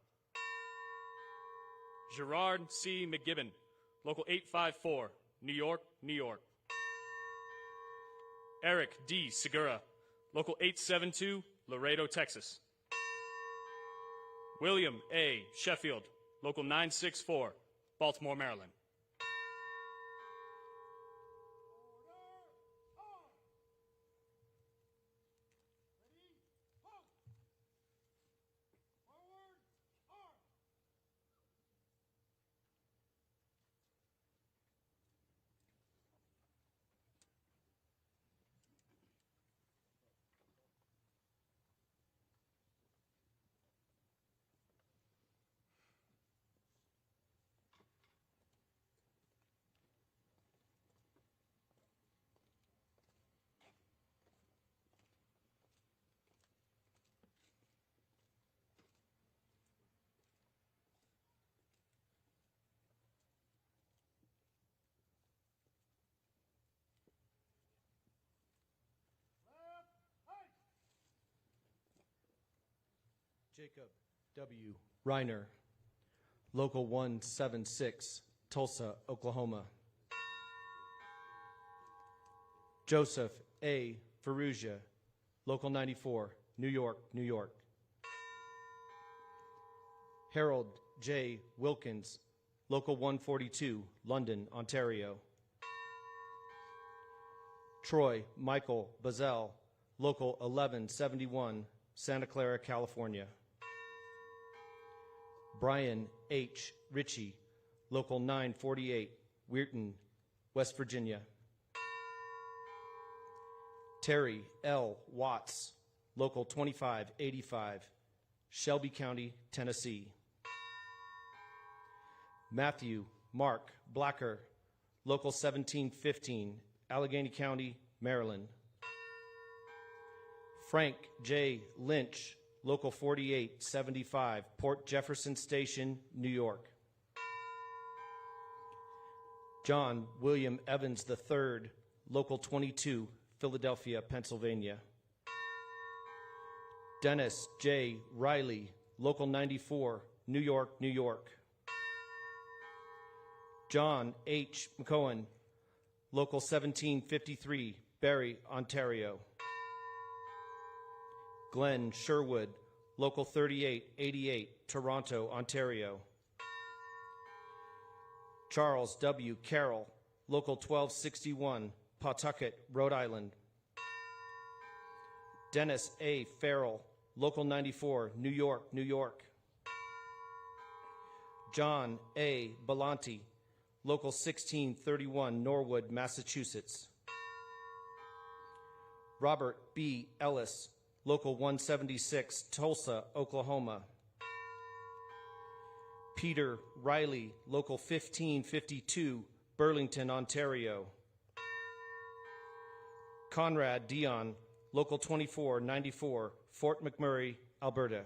Gerard C. McGibbon, Local 854, New York, New York. Eric D. Segura, Local 872, Laredo, Texas. William A. Sheffield, Local 964, Baltimore, Maryland. Jacob W. Reiner, Local 176, Tulsa, Oklahoma. Joseph A. Ferrugia, Local 94, New York, New York. Harold J. Wilkins, Local 142, London, Ontario. Troy Michael Bazell, Local 1171, Santa Clara, California. Brian H. Ritchie, Local 948, Weirton, West Virginia. Terry L. Watts, Local 2585, Shelby County, Tennessee. Matthew Mark Blacker, Local 1715, Allegheny County, Maryland. Frank J. Lynch, Local 4875, Port Jefferson Station, New York. John William Evans III, Local 22, Philadelphia, Pennsylvania. Dennis J. Riley, Local 94, New York, New York. John H. McCohen, Local 1753, Barrie, Ontario. Glenn Sherwood, Local 3888, Toronto, Ontario. Charles W. Carroll, Local 1261, Pawtucket, Rhode Island. Dennis A. Farrell, Local 94, New York, New York. John A. Belanti, Local 1631, Norwood, Massachusetts. Robert B. Ellis, Local 176, Tulsa, Oklahoma. Peter Riley, Local 1552, Burlington, Ontario. Conrad Dion, Local 2494, Fort McMurray, Alberta.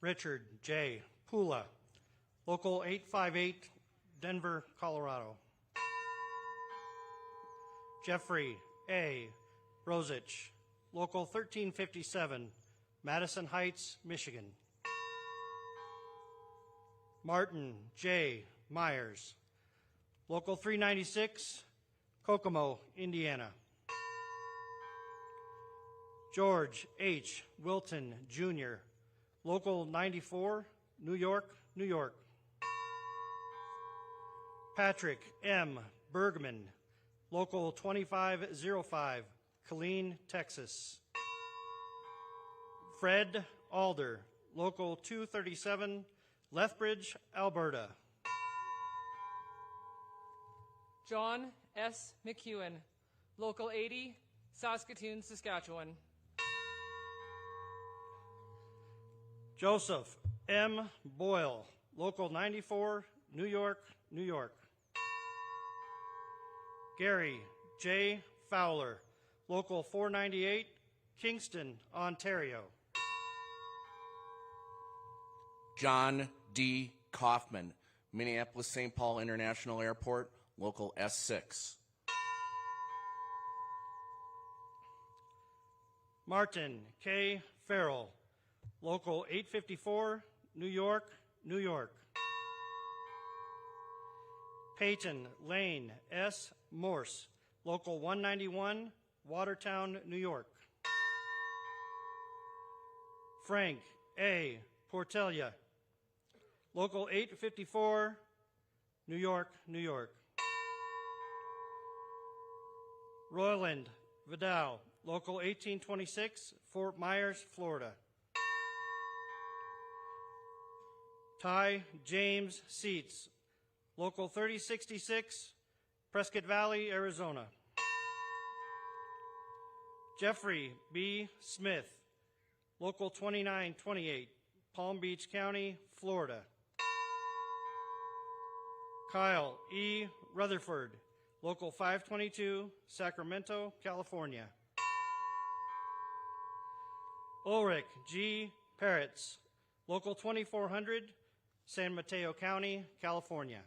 Richard J. Pula, Local 858, Denver, Colorado. Jeffrey A. Rosich, Local 1357, Madison Heights, Michigan. Martin J. Myers, Local 396, Kokomo, Indiana. George H. Wilton, Jr., Local 94, New York, New York. Patrick M. Bergman, Local 2505, Killeen, Texas. Fred Alder, Local 237, Lethbridge, Alberta. John S. McEwen, Local 80, Saskatoon, Saskatchewan. Joseph M. Boyle, Local 94, New York, New York. Gary J. Fowler, Local 498, Kingston, Ontario. John D. Kaufman, Minneapolis-St. Paul International Airport, Local S6. Martin K. Farrell, Local 854, New York, New York. Peyton Lane S. Morse, Local 191, Watertown, New York. Frank A. Portelia, Local 854, New York, New York. Royland Vidal, Local 1826, Fort Myers, Florida. Ty James Seats, Local 3066, Prescott Valley, Arizona. Jeffrey B. Smith, Local 2928, Palm Beach County, Florida. Kyle E. Rutherford, Local 522, Sacramento, California. Ulrich G. Peretz, Local 2400, San Mateo County, California.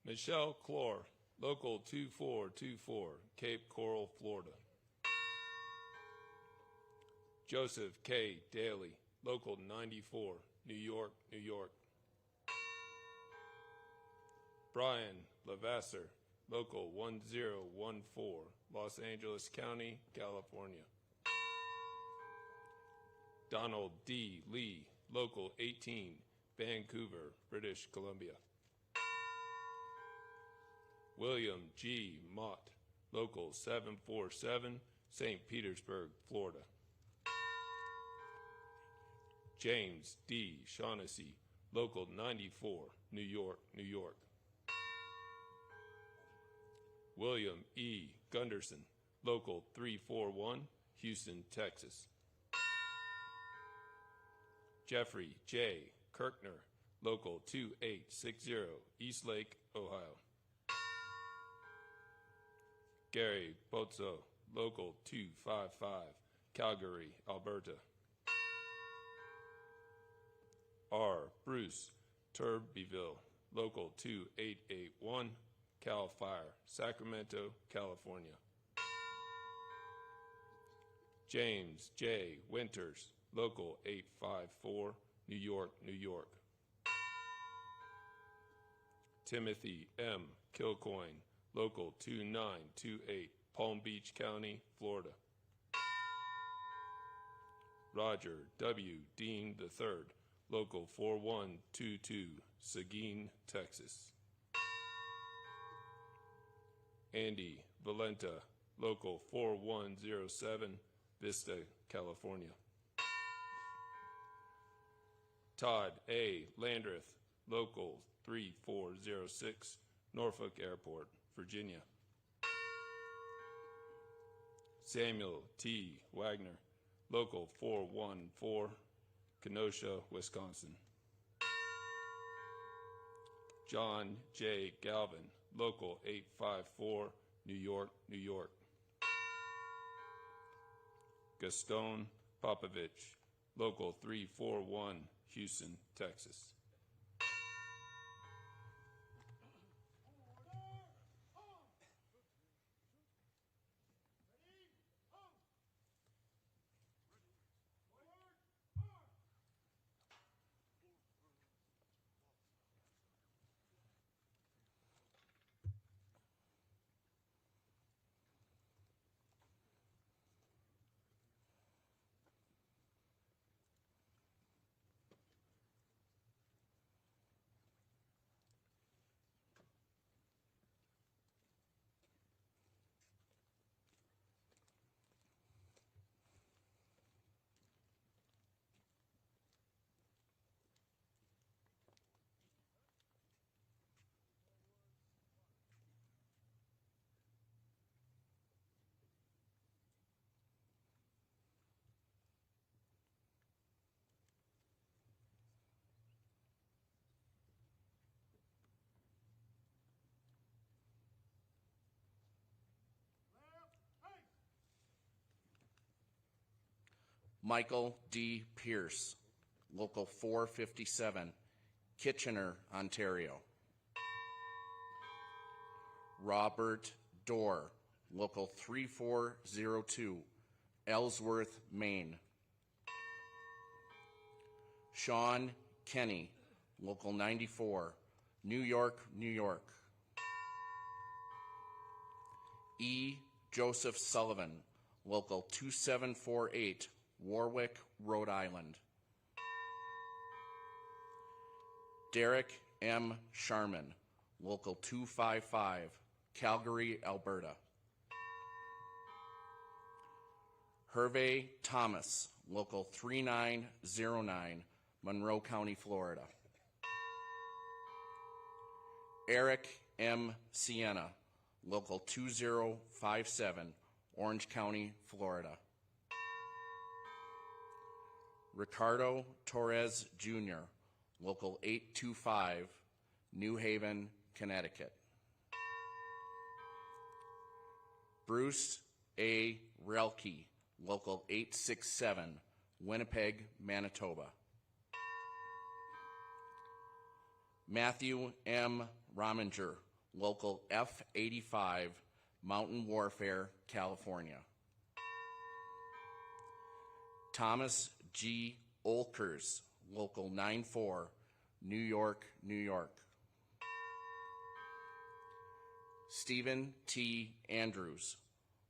Michelle Clore, Local 2424, Cape Coral, Florida. Joseph K. Daly, Local 94, New York, New York. Brian Lavasser, Local 1014, Los Angeles County, California. Donald D. Lee, Local 18, Vancouver, British Columbia. William G. Mott, Local 747, St. Petersburg, Florida. James D. Shaughnessy, Local 94, New York, New York. William E. Gunderson, Local 341, Houston, Texas. Jeffrey J. Kirkner, Local 2860, Eastlake, Ohio. Gary Bozzo, Local 255, Calgary, Alberta. R. Bruce Turbeville, Local 2881, Cal Fire, Sacramento, California. James J. Winters, Local 854, New York, New York. Timothy M. Kilcoyne, Local 2928, Palm Beach County, Florida. Roger W. Dean III, Local 4122, Seguin, Texas. Andy Valenta, Local 4107, Vista, California. Todd A. Landreth, Local 3406, Norfolk Airport, Virginia. Samuel T. Wagner, Local 414, Kenosha, Wisconsin. John J. Galvin, Local 854, New York, New York. Gaston Popovich, Local 341, Houston, Texas. Michael D. Pierce, Local 457, Kitchener, Ontario. Robert Dorr, Local 3402, Ellsworth, Maine. Sean Kenny, Local 94, New York, New York. E. Joseph Sullivan, Local 2748, Warwick, Rhode Island. Derek M. Sharman, Local 255, Calgary, Alberta. Hervé Thomas, Local 3909, Monroe County, Florida. Eric M. Sienna, Local 2057, Orange County, Florida. Ricardo Torres Jr., Local 825, New Haven, Connecticut. Bruce A. Relke, Local 867, Winnipeg, Manitoba. Matthew M. Rominger, Local F85, Mountain Warfare, California. Thomas G. Olkers, Local 94, New York, New York. Stephen T. Andrews,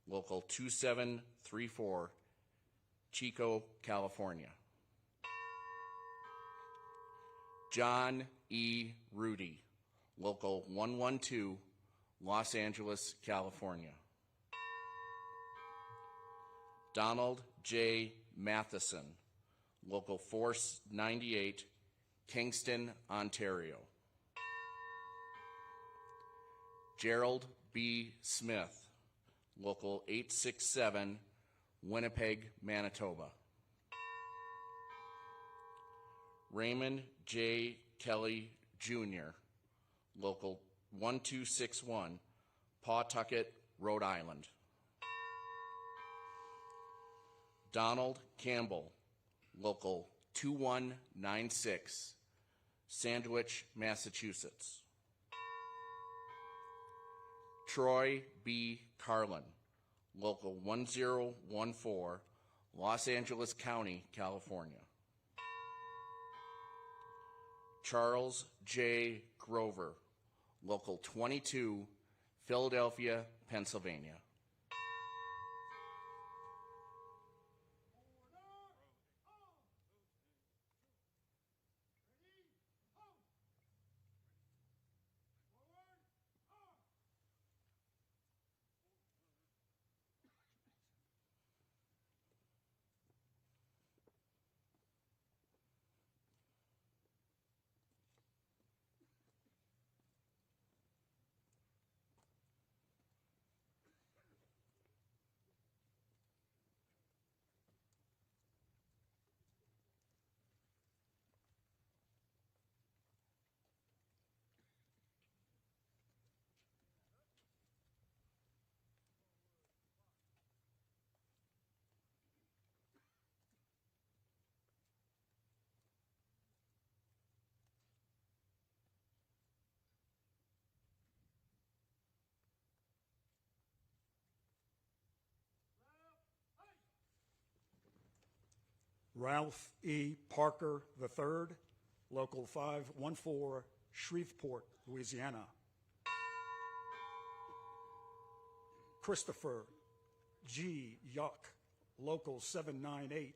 Local 2734, Chico, California. John E. Rudy, Local 112, Los Angeles, California. Donald J. Matheson, Local 498, Kingston, Ontario. Gerald B. Smith, Local 867, Winnipeg, Manitoba. Raymond J. Kelly, Jr., Local 1261, Pawtucket, Rhode Island. Donald Campbell, Local 2196, Sandwich, Massachusetts. Troy B. Carlin, Local 1014, Los Angeles County, California. Charles J. Grover, Local 22, Philadelphia, Pennsylvania. Ralph E. Parker III, Local 514, Shreveport, Louisiana. Christopher G. Yock, Local 798,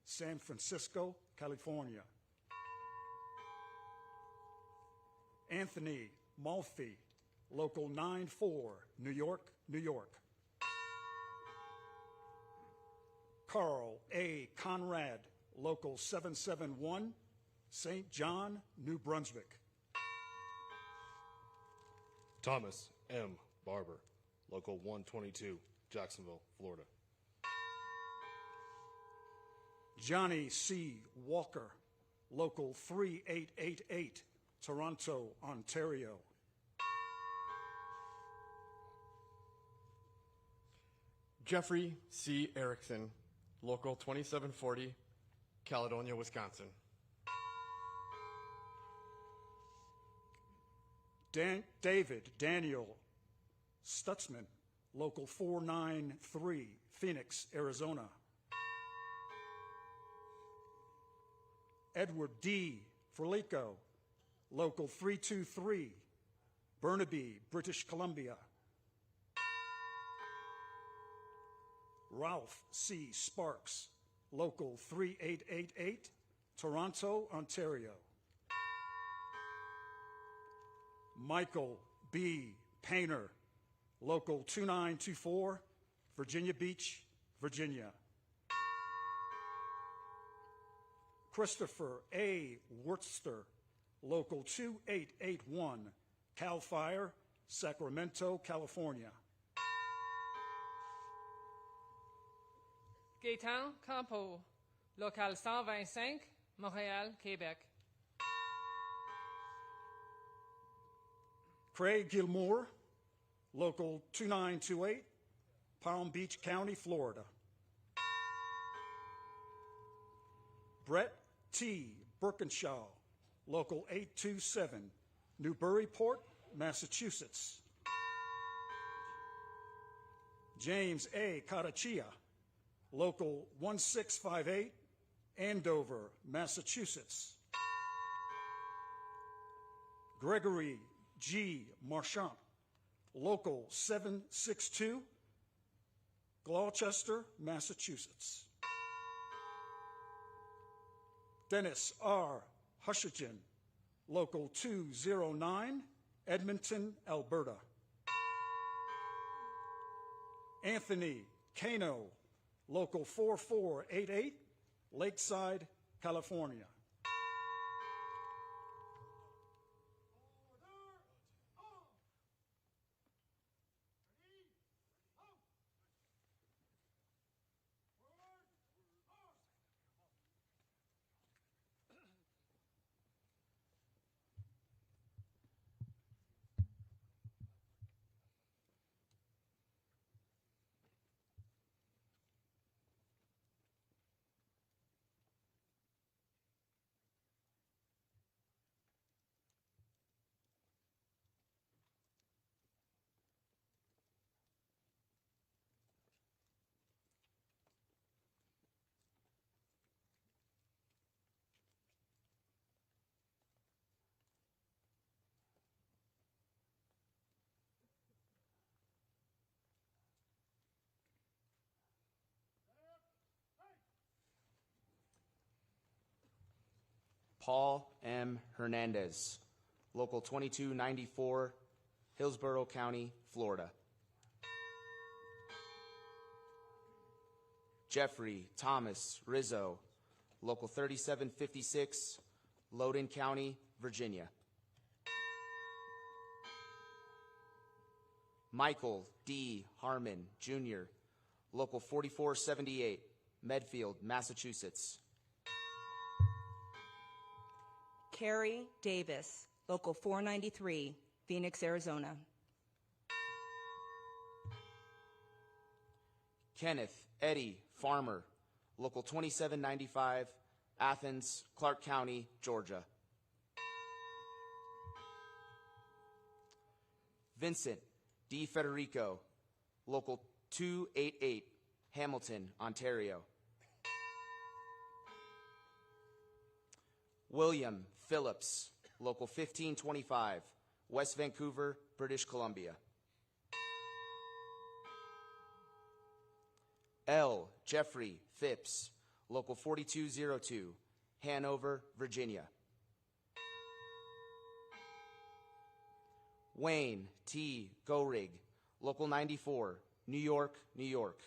San Francisco, California. Anthony Malfi, Local 94, New York, New York. Carl A. Conrad, Local 771, St. John, New Brunswick. Thomas M. Barber, Local 122, Jacksonville, Florida. Johnny C. Walker, Local 3888, Toronto, Ontario. Jeffrey C. Erickson, Local 2740, Caledonia, Wisconsin. David Daniel Stutzman, Local 493, Phoenix, Arizona. Edward D. Frelico, Local 323, Burnaby, British Columbia. Ralph C. Sparks, Local 3888, Toronto, Ontario. Michael B. Painter, Local 2924, Virginia Beach, Virginia. Christopher A. Wurtster, Local 2881, Cal Fire, Sacramento, California. Gaétan Campo, Local 125, Montréal, Québec. Craig Gilmore, Local 2928, Palm Beach County, Florida. Brett T. Birkinshaw, Local 827, Newburyport, Massachusetts. James A. Carachia, Local 1658, Andover, Massachusetts. Gregory G. Marchant, Local 762, Gloucester, Massachusetts. Dennis R. Hushagen, Local 209, Edmonton, Alberta. Anthony Cano, Local 4488, Lakeside, California. Paul M. Hernandez, Local 2294, Hillsborough County, Florida. Jeffrey Thomas Rizzo, Local 3756, Loudoun County, Virginia. Michael D. Harmon, Jr., Local 4478, Medfield, Massachusetts. Carrie Davis, Local 493, Phoenix, Arizona. Kenneth Eddie Farmer, Local 2795, Athens, Clark County, Georgia. Vincent D. Federico, Local 288, Hamilton, Ontario. William Phillips, Local 1525, West Vancouver, British Columbia. L. Jeffrey Phipps, Local 4202, Hanover, Virginia. Wayne T. Gorig, Local 94, New York, New York.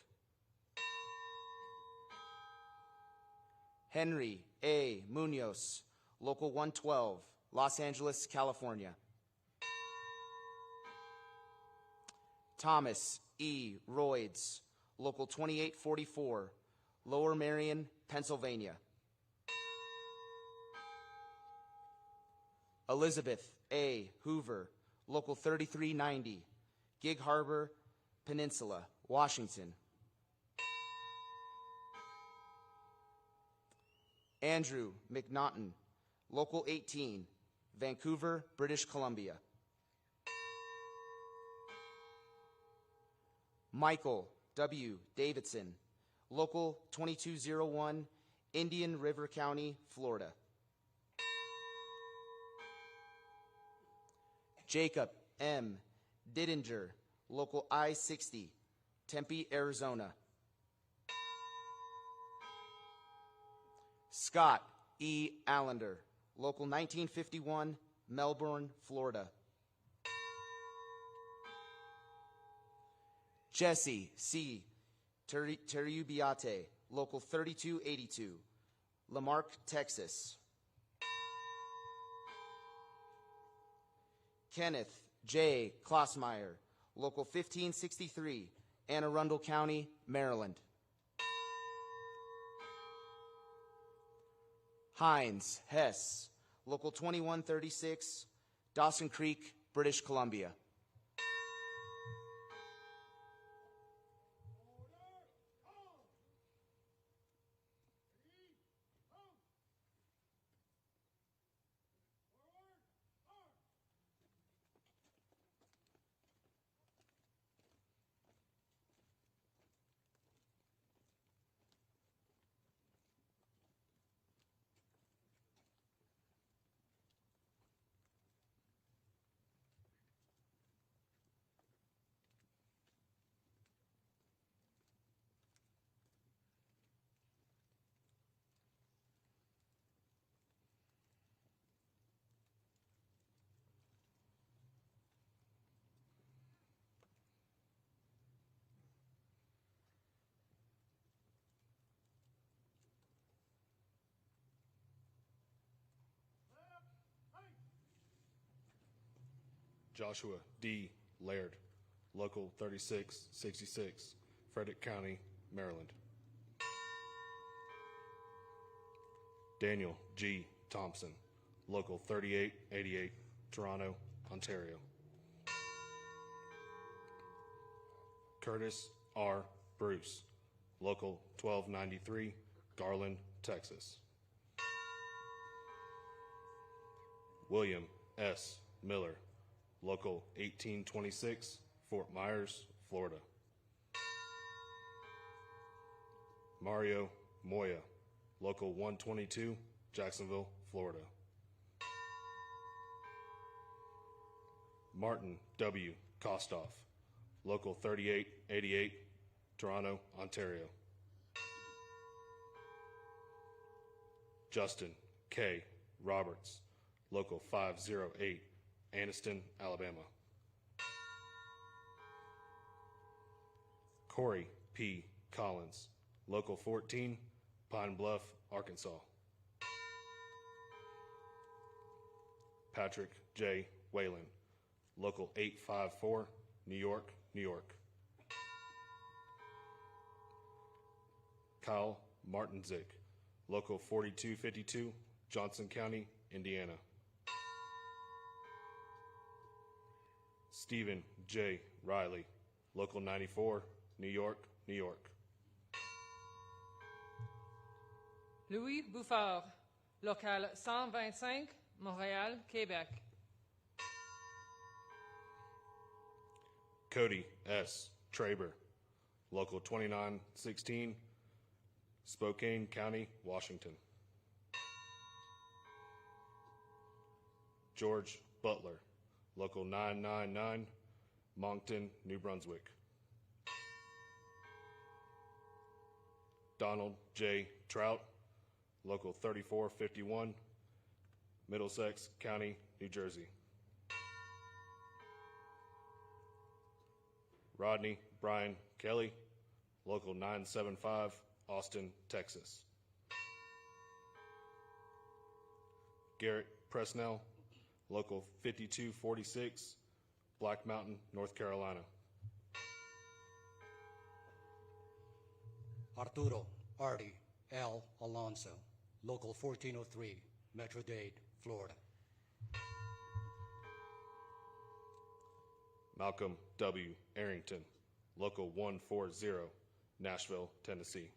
Henry A. Munoz, Local 112, Los Angeles, California. Thomas E. Royds, Local 2844, Lower Merion, Pennsylvania. Elizabeth A. Hoover, Local 3390, Gig Harbor Peninsula, Washington. Andrew McNaughton, Local 18, Vancouver, British Columbia. Michael W. Davidson, Local 2201, Indian River County, Florida. Jacob M. Didinger, Local I-60, Tempe, Arizona. Scott E. Allender, Local 1951, Melbourne, Florida. Jesse C. Terubiate, Local 3282, Lamarck, Texas. Kenneth J. Klossmeyer, Local 1563, Anne Arundel County, Maryland. Heinz Hess, Local 2136, Dawson Creek, British Columbia. Joshua D. Laird, Local 3666, Frederick County, Maryland. Daniel G. Thompson, Local 3888, Toronto, Ontario. Curtis R. Bruce, Local 1293, Garland, Texas. William S. Miller, Local 1826, Fort Myers, Florida. Mario Moya, Local 122, Jacksonville, Florida. Martin W. Kostoff, Local 3888, Toronto, Ontario. Justin K. Roberts, Local 508, Anniston, Alabama. Corey P. Collins, Local 14, Pine Bluff, Arkansas. Patrick J. Whalen, Local 854, New York, New York. Kyle Martinzik, Local 4252, Johnson County, Indiana. Stephen J. Riley, Local 94, New York, New York. Louis Bouffard, Local 125, Montréal, Québec. Cody S. Traber, Local 2916, Spokane County, Washington. George Butler, Local 999, Moncton, New Brunswick. Donald J. Trout, Local 3451, Middlesex County, New Jersey. Rodney Brian Kelly, Local 975, Austin, Texas. Garrett Presnell, Local 5246, Black Mountain, North Carolina. Arturo Artie L. Alonso, Local 1403, Metro-Dade, Florida. Malcolm W. Arrington, Local 140, Nashville, Tennessee.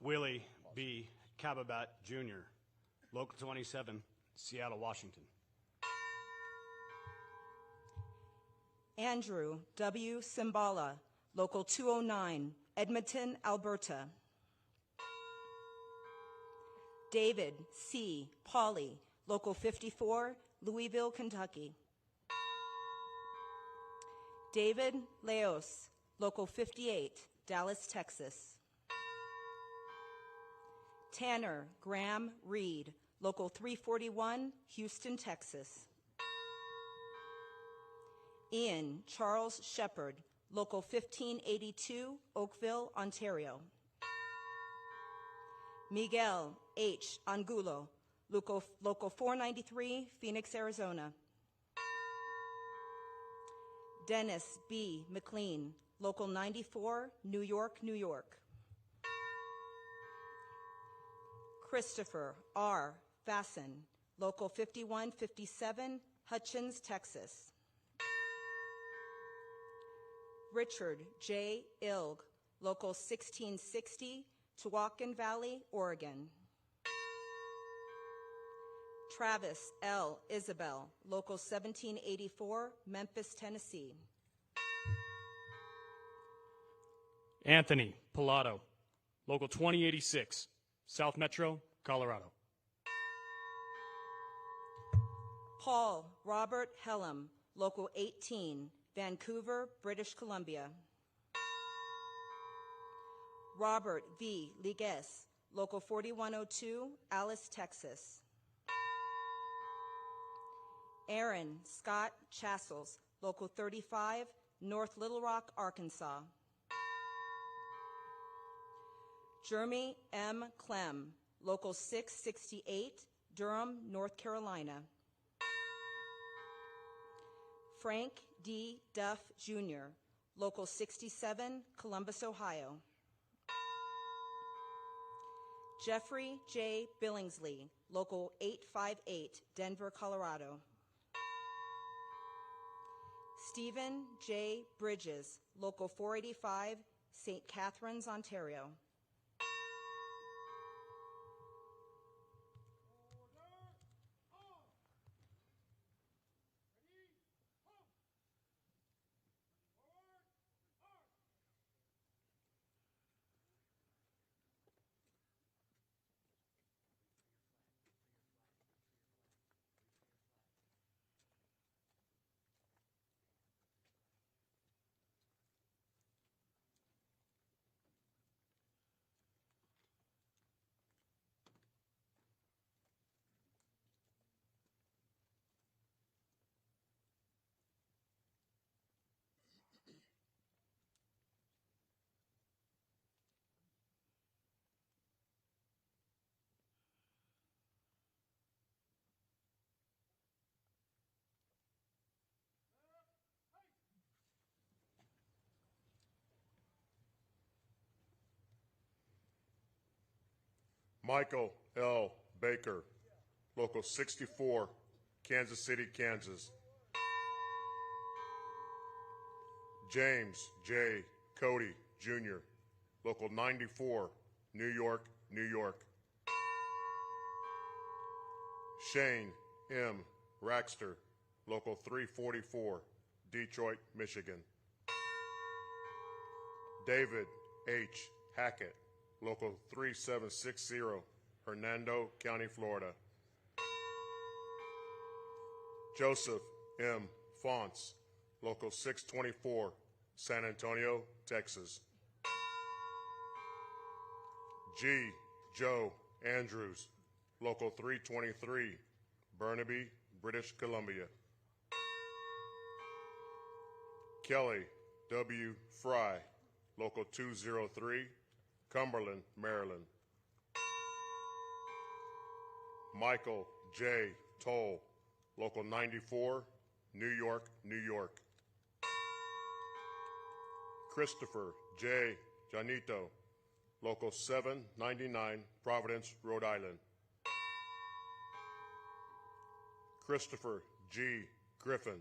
Willie B. Cababat, Jr., Local 27, Seattle, Washington. Andrew W. Simbala, Local 209, Edmonton, Alberta. David C. Pauley, Local 54, Louisville, Kentucky. David Leos, Local 58, Dallas, Texas. Tanner Graham Reed, Local 341, Houston, Texas. Ian Charles Shepard, Local 1582, Oakville, Ontario. Miguel H. Angulo, Local 493, Phoenix, Arizona. Dennis B. McLean, Local 94, New York, New York. Christopher R. Fassen, Local 5157, Hutchins, Texas. Richard J. Ilg, Local 1660, Tewakan Valley, Oregon. Travis L. Isabel, Local 1784, Memphis, Tennessee. Anthony Pilato, Local 2086, South Metro, Colorado. Paul Robert Hellam, Local 18, Vancouver, British Columbia. Robert V. Ligues, Local 4102, Alice, Texas. Aaron Scott Chassels, Local 35, North Little Rock, Arkansas. Jeremy M. Clem, Local 668, Durham, North Carolina. Frank D. Duff, Jr., Local 67, Columbus, Ohio. Jeffrey J. Billingsley, Local 858, Denver, Colorado. Stephen J. Bridges, Local 485, St. Catharines, Ontario. Michael L. Baker, Local 64, Kansas City, Kansas. James J. Cody, Jr., Local 94, New York, New York. Shane M. Raxter, Local 344, Detroit, Michigan. David H. Hackett, Local 3760, Hernando County, Florida. Joseph M. Fonts, Local 624, San Antonio, Texas. G. Joe Andrews, Local 323, Burnaby, British Columbia. Kelly W. Fry, Local 203, Cumberland, Maryland. Michael J. Toll, Local 94, New York, New York. Christopher J. Janito, Local 799, Providence, Rhode Island. Christopher G. Griffin,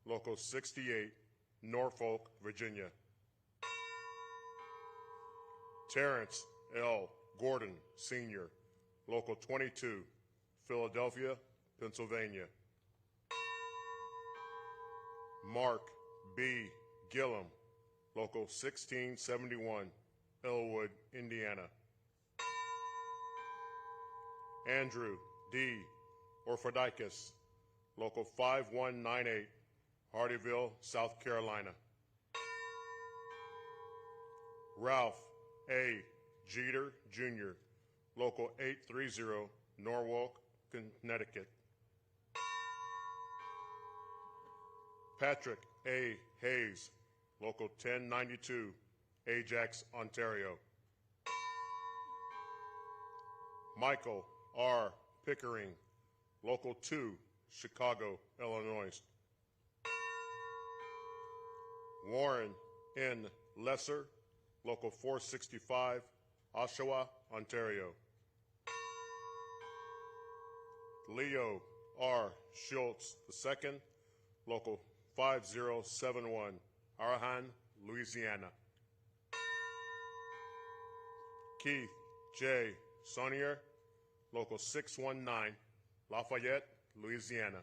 Local 68, Norfolk, Virginia. Terrence L. Gordon, Sr., Local 22, Philadelphia, Pennsylvania. Mark B. Gillum, Local 1671, Elwood, Indiana. Andrew D. Orphodikis, Local 5198, Hardyville, South Carolina. Ralph A. Jeter, Jr., Local 830, Norwalk, Connecticut. Patrick A. Hayes, Local 1092, Ajax, Ontario. Michael R. Pickering, Local 2, Chicago, Illinois. Warren N. Lesser, Local 465, Oshawa, Ontario. Leo R. Schultz II, Local 5071, Arahan, Louisiana. Keith J. Sonnier, Local 619, Lafayette, Louisiana.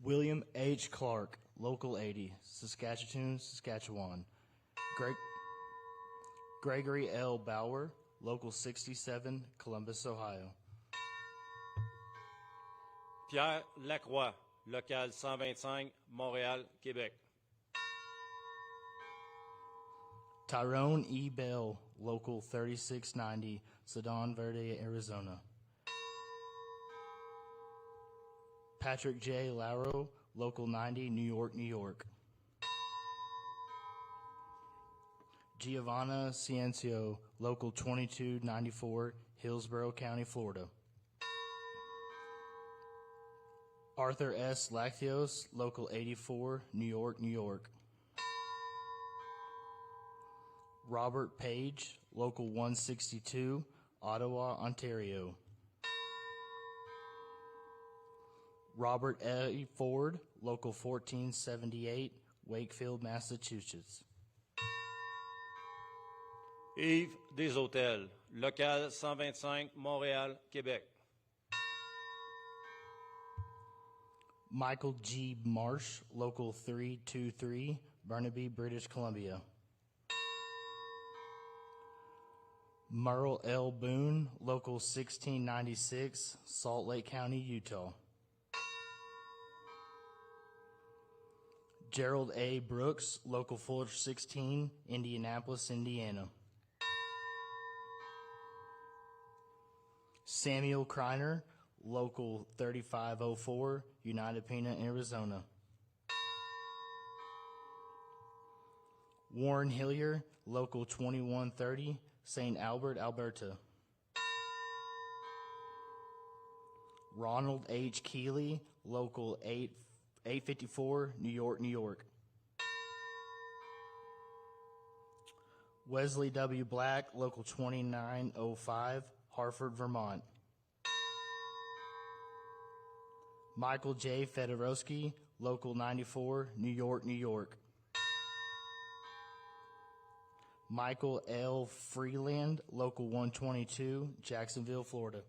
William H. Clark, Local 80, Saskatchewan, Saskatchewan. Gregory L. Bauer, Local 67, Columbus, Ohio. Pierre Lacroix, Local 125, Montréal, Québec. Tyrone E. Bell, Local 3690, Sedon Verde, Arizona. Patrick J. Lauro, Local 90, New York, New York. Giovanna Ciencio, Local 2294, Hillsborough County, Florida. Arthur S. Lactios, Local 84, New York, New York. Robert Page, Local 162, Ottawa, Ontario. Robert A. Ford, Local 1478, Wakefield, Massachusetts. Yves Deshôtels, local 125, Montréal, Québec. Michael G. Marsh, local 323, Burnaby, British Columbia. Merle L. Boone, local 1696, Salt Lake County, Utah. Gerald A. Brooks, local 416, Indianapolis, Indiana. Samuel Kreiner, local 3504, United Pena, Arizona. Warren Hillier, local 2130, St. Albert, Alberta. Ronald H. Keeley, local 854, New York, New York. Wesley W. Black, local 2905, Hartford, Vermont. Michael J. Fedorowski, local 94, New York, New York. Michael L. Freeland, local 122, Jacksonville, Florida.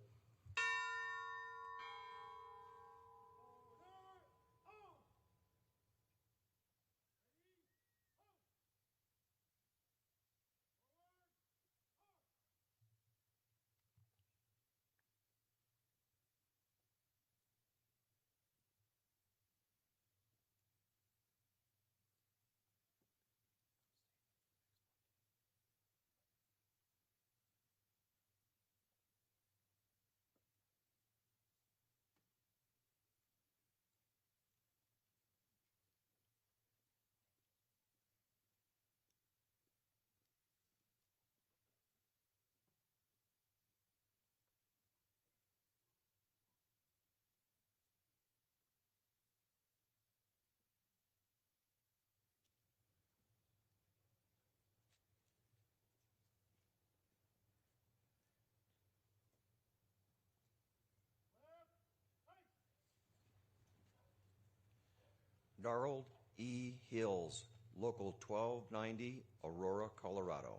Darrell E. Hills, local 1290, Aurora, Colorado.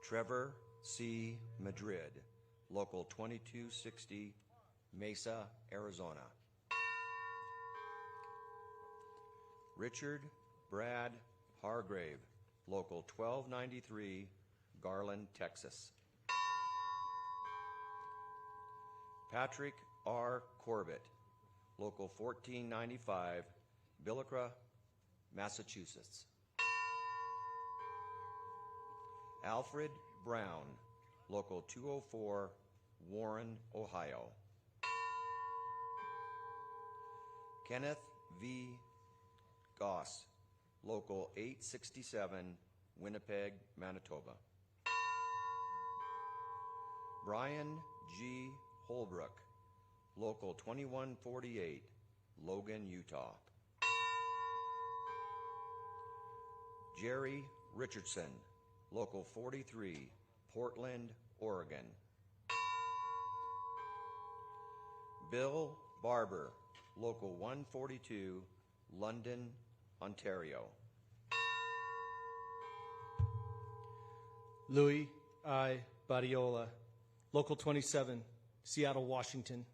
Trevor C. Madrid, local 2260, Mesa, Arizona. Richard Brad Hargrave, local 1293, Garland, Texas. Patrick R. Corbett, local 1495, Billerica, Massachusetts. Alfred Brown, local 204, Warren, Ohio. Kenneth V. Goss, local 867, Winnipeg, Manitoba. Brian G. Holbrook, local 2148, Logan, Utah. Jerry Richardson, local 43, Portland, Oregon. Bill Barber, local 142, London, Ontario. Louis I. Badiola, local 27, Seattle, Washington.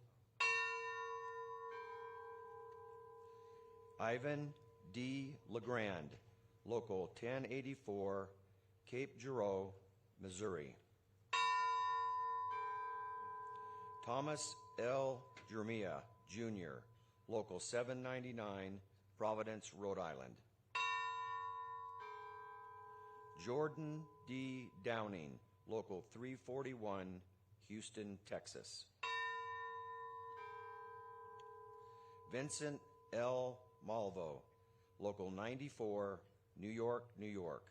Ivan D. Legrand, local 1084, Cape Girardeau, Missouri. Thomas L. Jermia, Jr., local 799, Providence, Rhode Island. Jordan D. Downing, local 341, Houston, Texas. Vincent L. Malvo, local 94, New York, New York.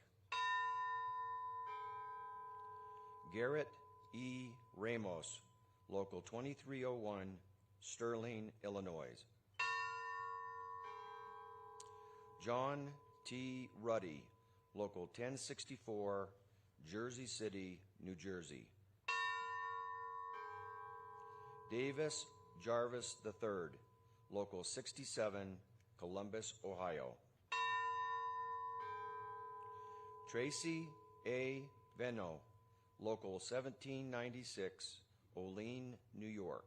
Garrett E. Ramos, local 2301, Sterling, Illinois. John T. Ruddy, local 1064, Jersey City, New Jersey. Davis Jarvis III, local 67, Columbus, Ohio. Tracy A. Venno, Local 1796, Olean, New York.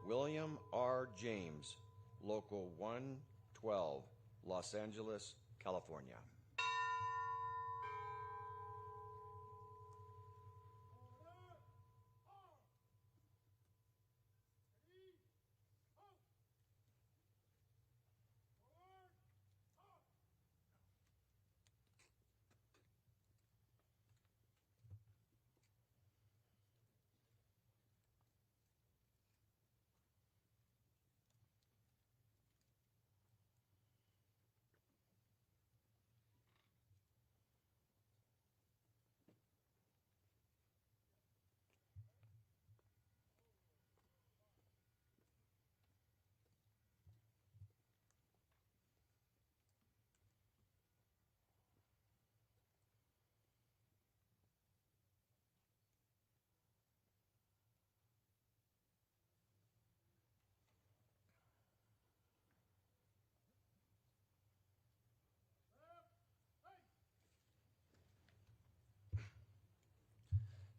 William R. James, Local 112, Los Angeles, California.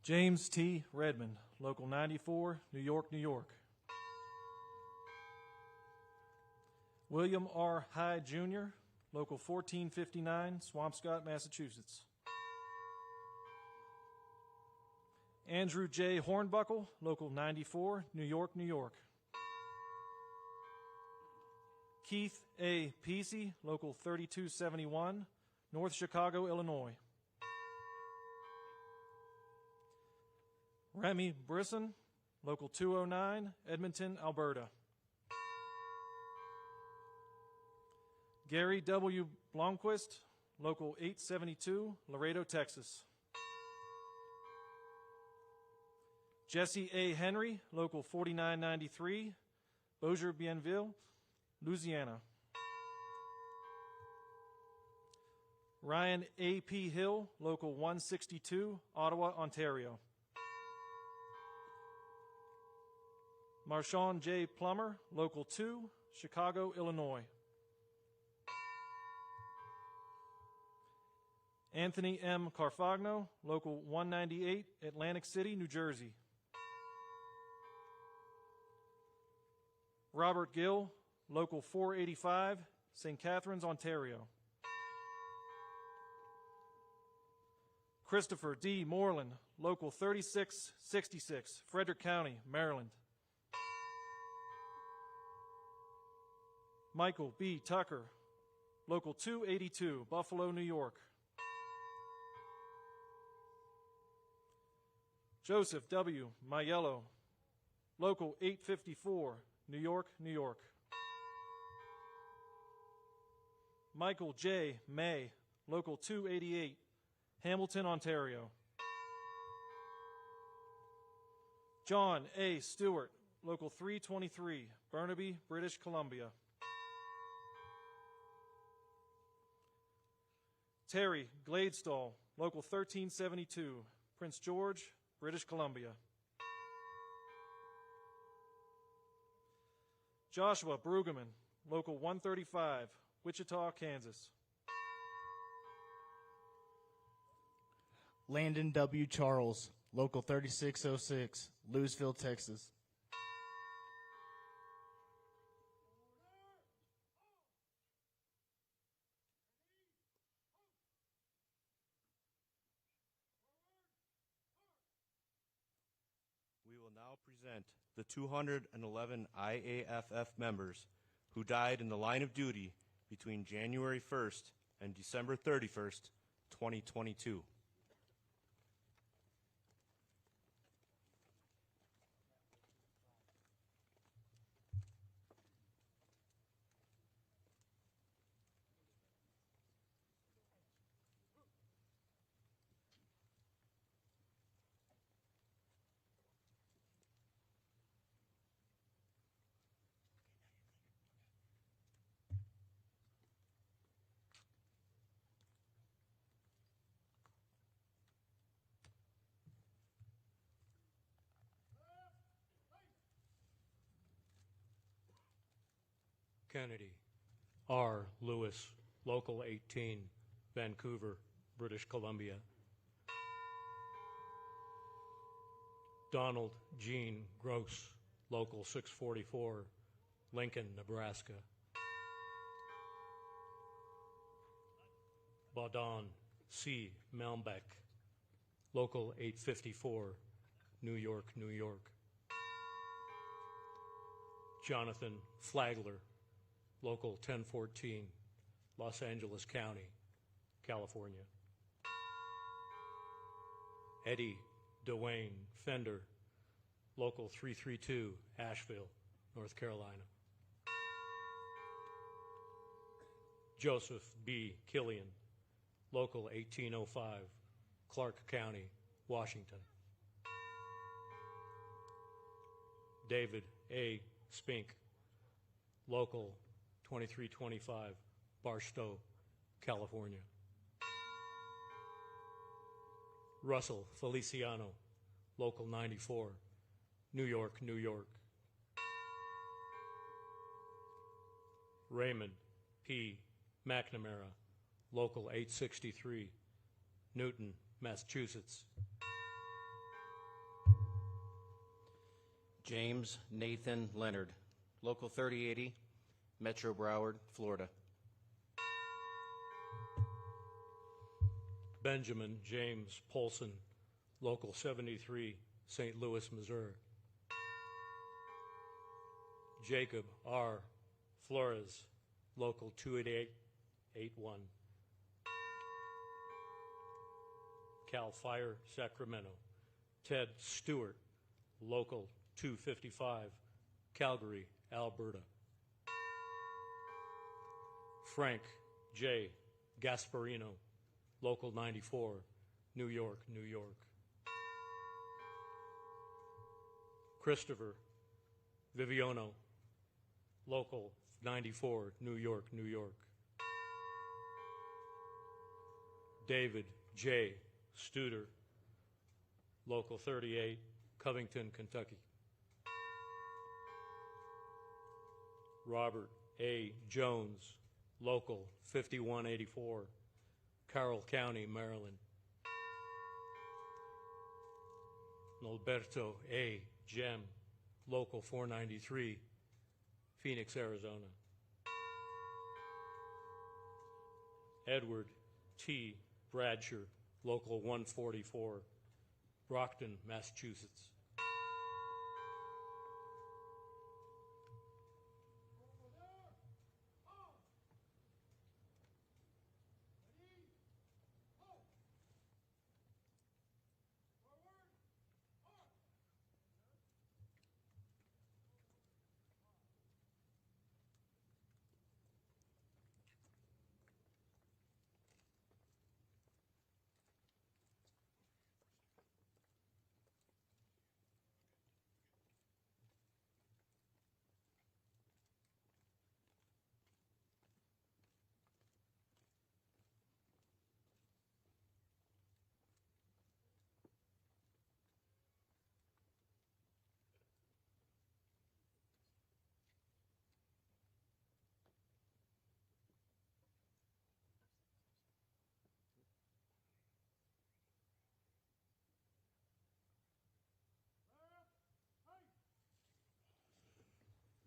James T. Redmond, Local 94, New York, New York. William R. Hyde, Jr., Local 1459, Swampscott, Massachusetts. Andrew J. Hornbuckle, Local 94, New York, New York. Keith A. Pesey, Local 3271, North Chicago, Illinois. Remy Brisson, Local 209, Edmonton, Alberta. Gary W. Blomquist, Local 872, Laredo, Texas. Jesse A. Henry, Local 4993, Bossier Bienville, Louisiana. Ryan A. P. Hill, Local 162, Ottawa, Ontario. Marshawn J. Plummer, Local 2, Chicago, Illinois. Anthony M. Carfagno, Local 198, Atlantic City, New Jersey. Robert Gill, Local 485, St. Catharines, Ontario. Christopher D. Moreland, Local 3666, Frederick County, Maryland. Michael B. Tucker, Local 282, Buffalo, New York. Joseph W. Maiello, Local 854, New York, New York. Michael J. May, Local 288, Hamilton, Ontario. John A. Stewart, Local 323, Burnaby, British Columbia. Terry Gladestall, Local 1372, Prince George, British Columbia. Joshua Brueggemann, Local 135, Wichita, Kansas. Landon W. Charles, Local 3606, Louisville, Texas. We will now present the 211 IAFF members who died in the line of duty between January 1st and December 31st, 2022. Kennedy, R. Lewis, Local 18, Vancouver, British Columbia. Donald Gene Gross, Local 644, Lincoln, Nebraska. Baudon C. Malmbeck, Local 854, New York, New York. Jonathan Flagler, Local 1014, Los Angeles County, California. Eddie Dwayne Fender, Local 332, Asheville, North Carolina. Joseph B. Killian, Local 1805, Clark County, Washington. David A. Spink, Local 2325, Barstow, California. Russell Feliciano, Local 94, New York, New York. Raymond P. McNamara, Local 863, Newton, Massachusetts. James Nathan Leonard, Local 3080, Metro Broward, Florida. Benjamin James Polson, Local 73, St. Louis, Missouri. Jacob R. Flores, Local 28881. Cal Fire, Sacramento. Ted Stewart, Local 255, Calgary, Alberta. Frank J. Gasparino, Local 94, New York, New York. Christopher Viviono, Local 94, New York, New York. David J. Studer, Local 38, Covington, Kentucky. Robert A. Jones, Local 5184, Carroll County, Maryland. Norberto A. Gem, Local 493, Phoenix, Arizona. Edward T. Bradsher, Local 144, Brockton, Massachusetts.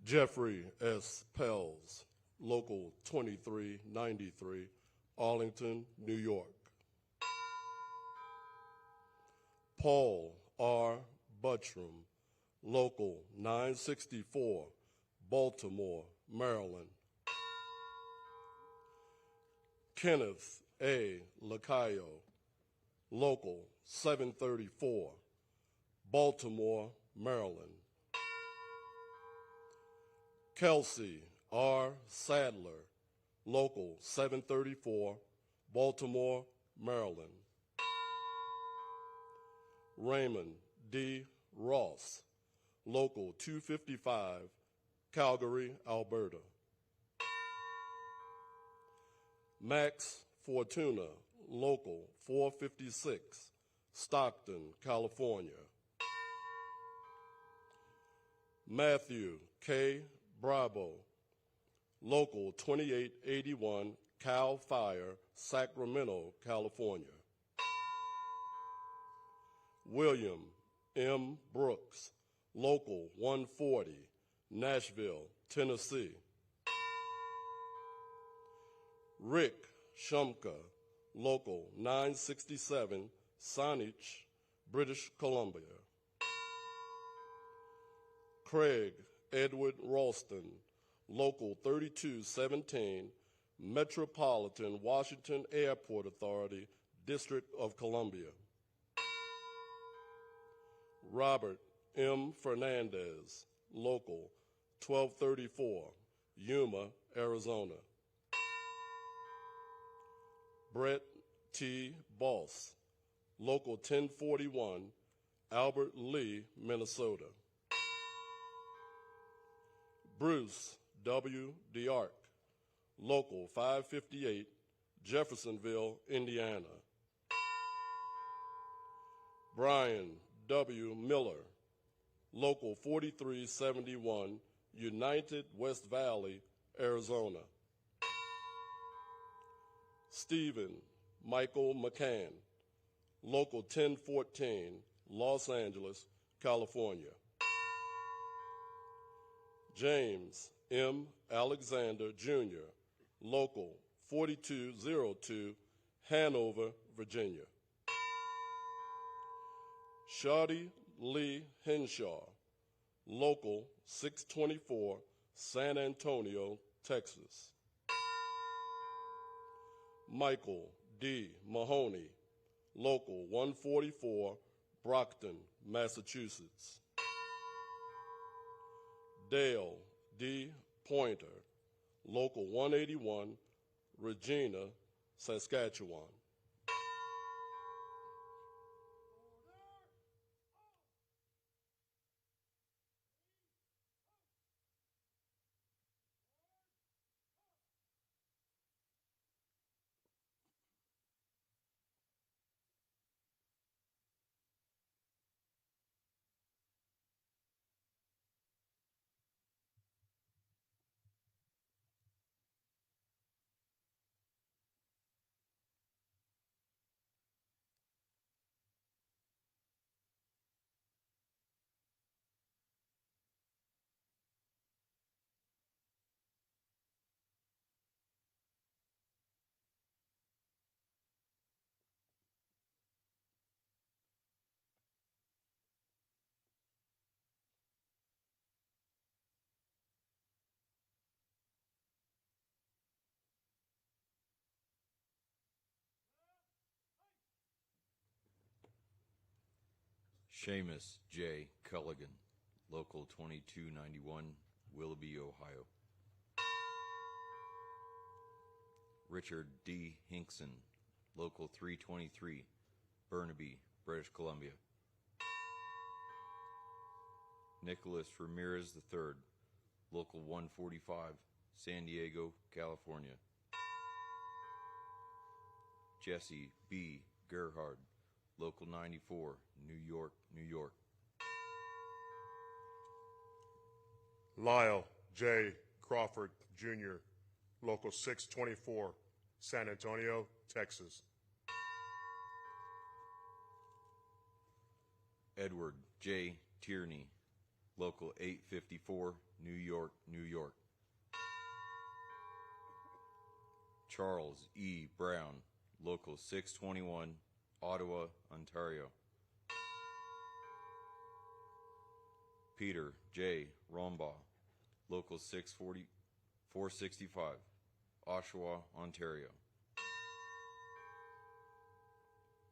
Jeffrey S. Pells, Local 2393, Arlington, New York. Paul R. Buttram, Local 964, Baltimore, Maryland. Kenneth A. Lacayo, Local 734, Baltimore, Maryland. Kelsey R. Sadler, Local 734, Baltimore, Maryland. Raymond D. Ross, Local 255, Calgary, Alberta. Max Fortuna, Local 456, Stockton, California. Matthew K. Bravo, Local 2881, Cal Fire, Sacramento, California. William M. Brooks, Local 140, Nashville, Tennessee. Rick Shumka, Local 967, Saanich, British Columbia. Craig Edward Ralston, Local 3217, Metropolitan Washington Airport Authority, District of Columbia. Robert M. Fernandez, Local 1234, Yuma, Arizona. Brett T. Boss, Local 1041, Albert Lee, Minnesota. Bruce W. DeArc, Local 558, Jeffersonville, Indiana. Brian W. Miller, Local 4371, United West Valley, Arizona. Stephen Michael McCann, Local 1014, Los Angeles, California. James M. Alexander, Jr., Local 4202, Hanover, Virginia. Shawty Lee Henshaw, Local 624, San Antonio, Texas. Michael D. Mahoney, Local 144, Brockton, Massachusetts. Dale D. Pointer, Local 181, Regina, Saskatchewan. Seamus J. Culligan, Local 2291, Willoughby, Ohio. Richard D. Hinkson, Local 323, Burnaby, British Columbia. Nicholas Ramirez III, Local 145, San Diego, California. Jesse B. Gerhard, Local 94, New York, New York. Lyle J. Crawford, Jr., Local 624, San Antonio, Texas. Edward J. Tierney, Local 854, New York, New York. Charles E. Brown, Local 621, Ottawa, Ontario. Peter J. Rombaugh, Local 465, Oshawa, Ontario.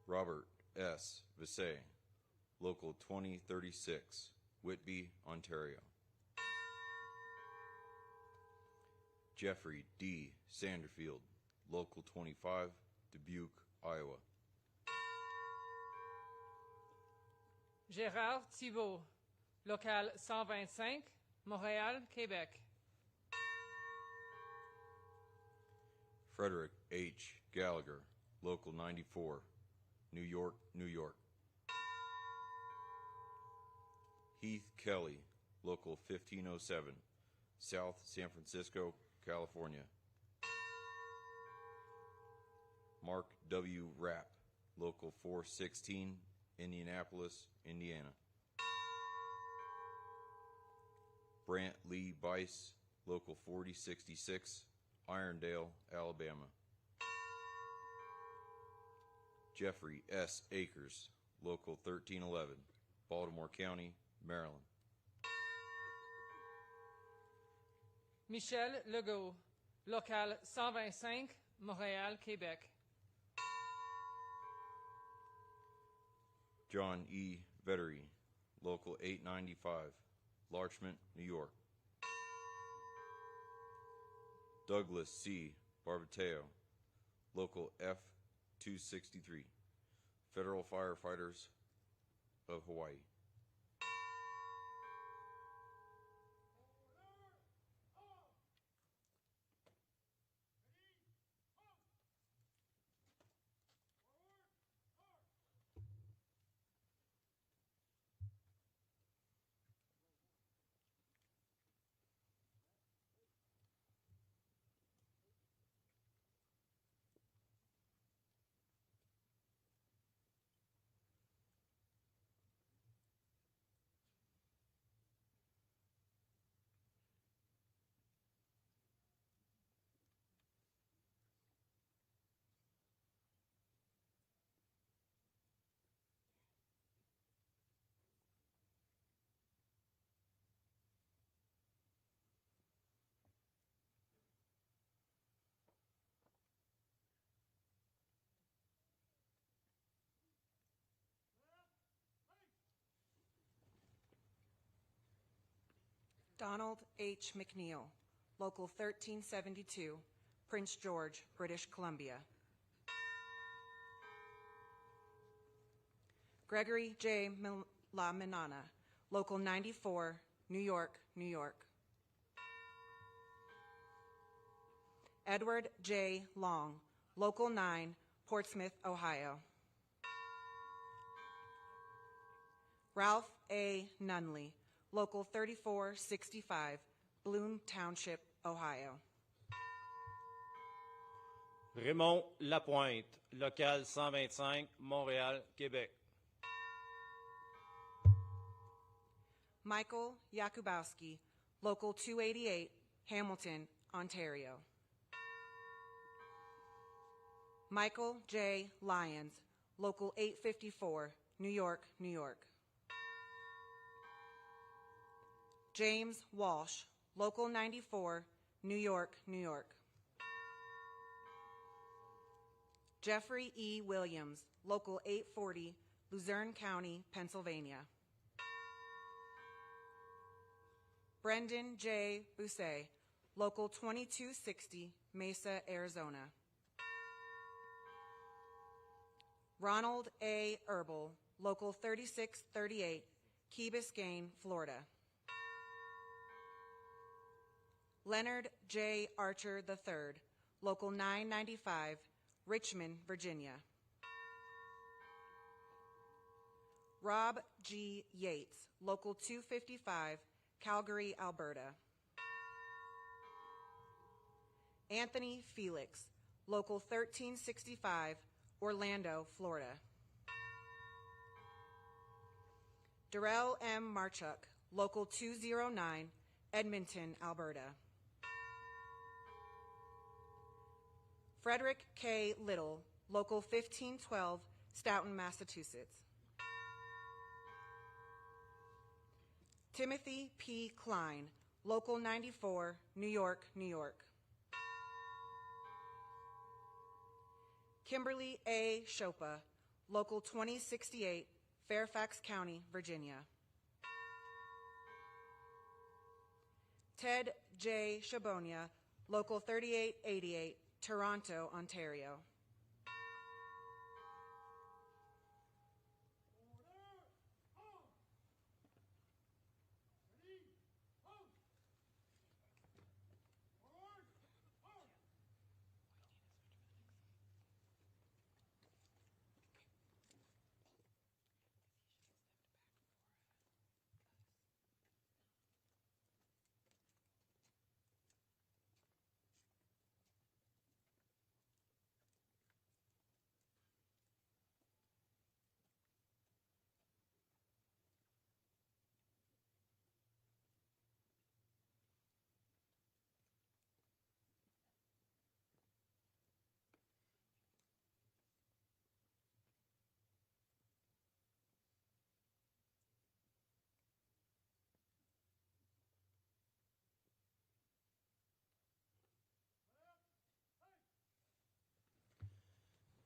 Robert S. Visay, Local 2036, Whitby, Ontario. Jeffrey D. Sanderfield, Local 25, Dubuque, Iowa. Gérard Thibault, Local 125, Montréal, Québec. Frederick H. Gallagher, Local 94, New York, New York. Heath Kelly, Local 1507, South San Francisco, California. Mark W. Rapp, Local 416, Indianapolis, Indiana. Brant Lee Bice, Local 4066, Irondale, Alabama. Jeffrey S. Akers, Local 1311, Baltimore County, Maryland. Michel Legault, Local 125, Montréal, Québec. John E. Vettery, Local 895, Larchmont, New York. Douglas C. Barbateo, Local F-263, Federal Firefighters of Hawaii. Donald H. McNeil, Local 1372, Prince George, British Columbia. Gregory J. La Minana, Local 94, New York, New York. Edward J. Long, Local 9, Portsmouth, Ohio. Ralph A. Nunley, Local 3465, Bloom Township, Ohio. Raymond Lapointe, Local 125, Montréal, Québec. Michael Yakubowski, Local 288, Hamilton, Ontario. Michael J. Lyons, Local 854, New York, New York. James Walsh, Local 94, New York, New York. Jeffrey E. Williams, Local 840, Luzerne County, Pennsylvania. Brendan J. Bousset, Local 2260, Mesa, Arizona. Ronald A. Herbal, Local 3638, Key Biscayne, Florida. Leonard J. Archer III, Local 995, Richmond, Virginia. Rob G. Yates, Local 255, Calgary, Alberta. Anthony Felix, Local 1365, Orlando, Florida. Darrell M. Marchuk, Local 209, Edmonton, Alberta. Frederick K. Little, Local 1512, Stoughton, Massachusetts. Timothy P. Klein, Local 94, New York, New York. Kimberly A. Chopa, Local 2068, Fairfax County, Virginia. Ted J. Shabonia, Local 3888, Toronto, Ontario.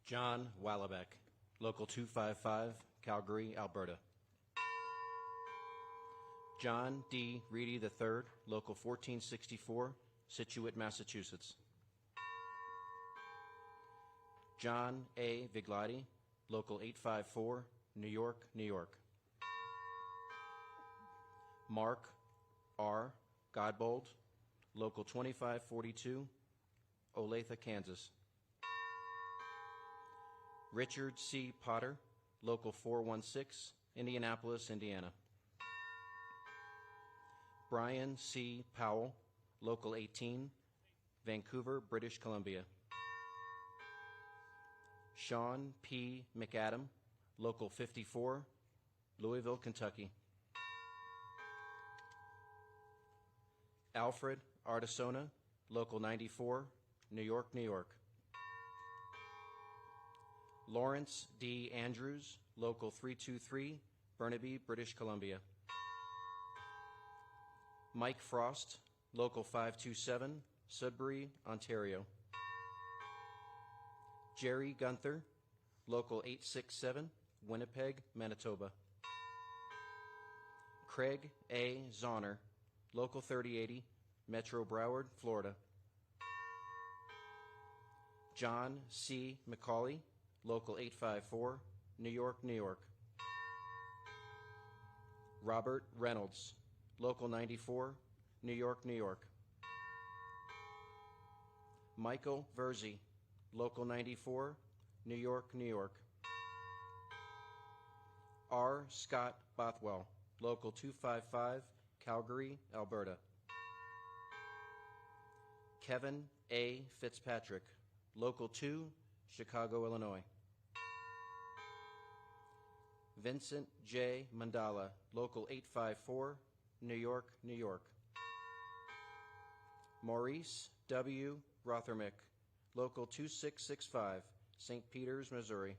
John Wallabeck, Local 255, Calgary, Alberta. John D. Reedy III, Local 1464, Scituate, Massachusetts. John A. Vigliotti, Local 854, New York, New York. Mark R. Godbold, Local 2542, Olathe, Kansas. Richard C. Potter, Local 416, Indianapolis, Indiana. Brian C. Powell, Local 18, Vancouver, British Columbia. Sean P. McAdam, Local 54, Louisville, Kentucky. Alfred Artisona, Local 94, New York, New York. Lawrence D. Andrews, Local 323, Burnaby, British Columbia. Mike Frost, Local 527, Sudbury, Ontario. Jerry Gunther, Local 867, Winnipeg, Manitoba. Craig A. Zahner, Local 3080, Metro Broward, Florida. John C. McCauley, Local 854, New York, New York. Robert Reynolds, Local 94, New York, New York. Michael Verzi, Local 94, New York, New York. R. Scott Bothwell, Local 255, Calgary, Alberta. Kevin A. Fitzpatrick, Local 2, Chicago, Illinois. Vincent J. Mandala, Local 854, New York, New York. Maurice W. Rothermick, Local 2665, St. Peters, Missouri.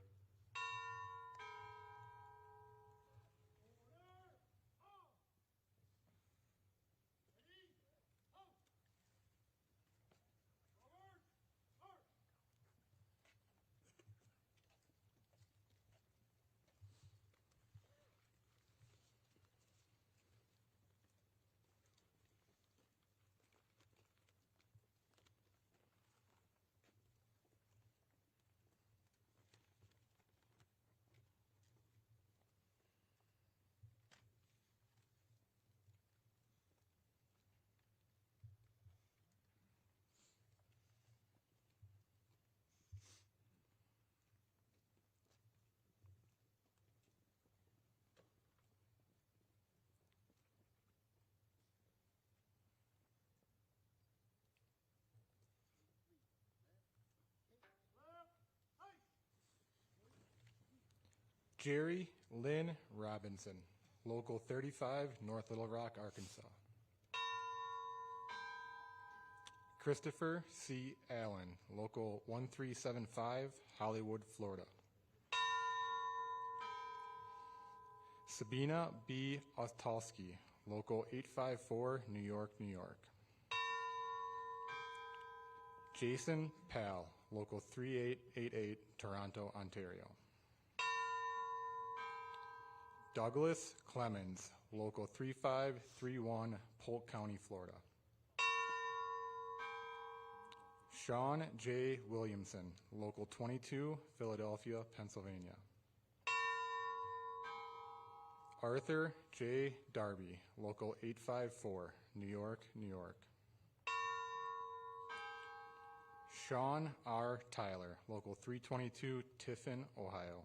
Jerry Lynn Robinson, Local 35, North Little Rock, Arkansas. Christopher C. Allen, Local 1375, Hollywood, Florida. Sabina B. Ostalski, Local 854, New York, New York. Jason Pal, Local 3888, Toronto, Ontario. Douglas Clemens, Local 3531, Polk County, Florida. Sean J. Williamson, Local 22, Philadelphia, Pennsylvania. Arthur J. Darby, Local 854, New York, New York. Sean R. Tyler, Local 322, Tiffin, Ohio.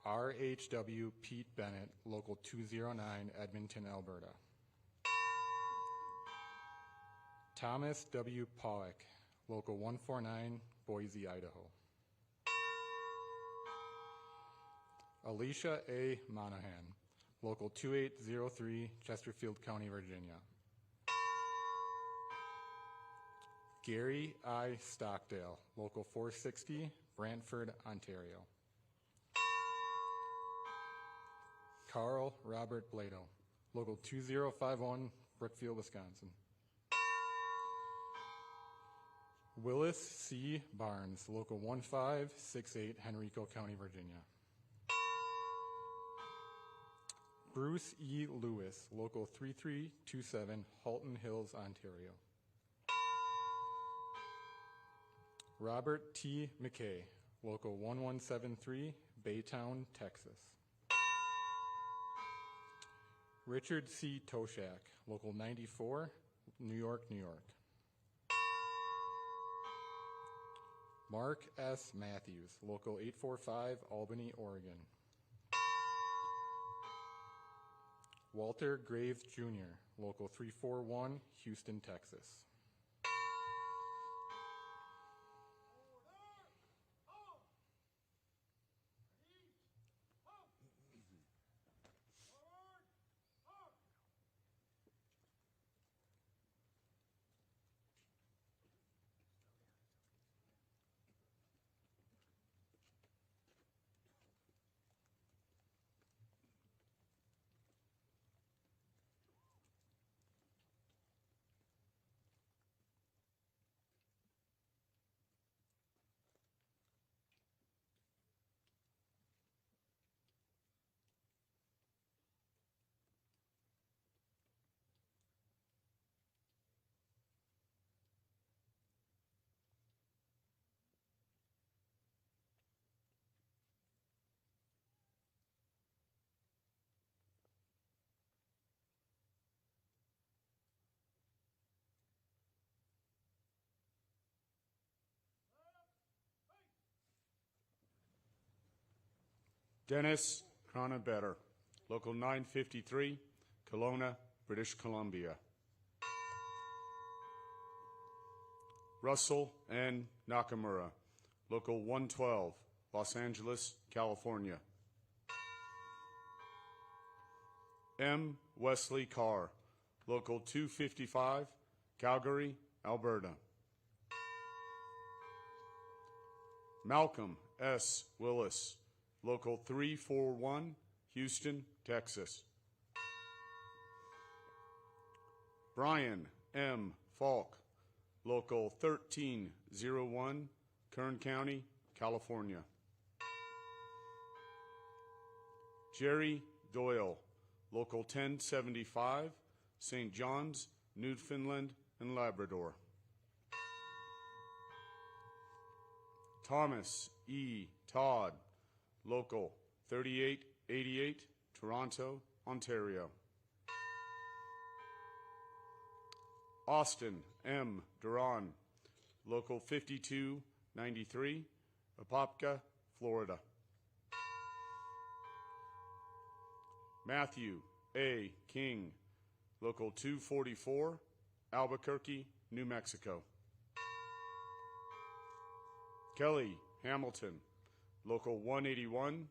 R.H.W. Pete Bennett, Local 209, Edmonton, Alberta. Thomas W. Pollock, Local 149, Boise, Idaho. Alicia A. Monahan, Local 2803, Chesterfield County, Virginia. Gary I. Stockdale, Local 460, Brantford, Ontario. Carl Robert Blado, Local 2051, Brookfield, Wisconsin. Willis C. Barnes, Local 1568, Henrico County, Virginia. Bruce E. Lewis, Local 3327, Halton Hills, Ontario. Robert T. McKay, Local 1173, Baytown, Texas. Richard C. Toshak, Local 94, New York, New York. Mark S. Matthews, Local 845, Albany, Oregon. Walter Graves Jr., Local 341, Houston, Texas. Dennis Cronenbetter, Local 953, Kelowna, British Columbia. Russell N. Nakamura, Local 112, Los Angeles, California. M. Wesley Carr, Local 255, Calgary, Alberta. Malcolm S. Willis, Local 341, Houston, Texas. Brian M. Falk, Local 1301, Kern County, California. Jerry Doyle, Local 1075, St. John's, Newfoundland and Labrador. Thomas E. Todd, Local 3888, Toronto, Ontario. Austin M. Duran, Local 5293, Apopka, Florida. Matthew A. King, Local 244, Albuquerque, New Mexico. Kelly Hamilton, Local 181,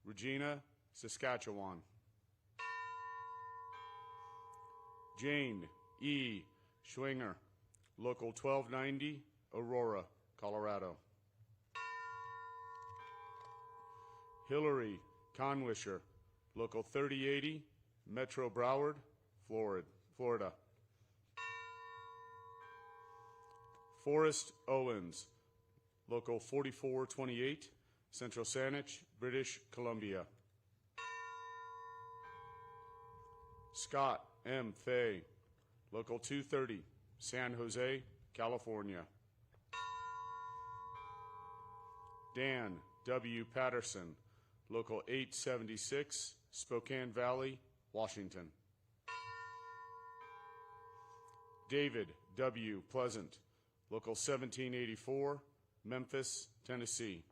Regina, Saskatchewan. Jane E. Schwinger, Local 1290, Aurora, Colorado. Hillary Conwisher, Local 3080, Metro Broward, Florida. Forrest Owens, Local 4428, Central Saanich, British Columbia. Scott M. Fay, Local 230, San Jose, California. Dan W. Patterson, Local 876, Spokane Valley, Washington. David W. Pleasant, Local 1784, Memphis, Tennessee.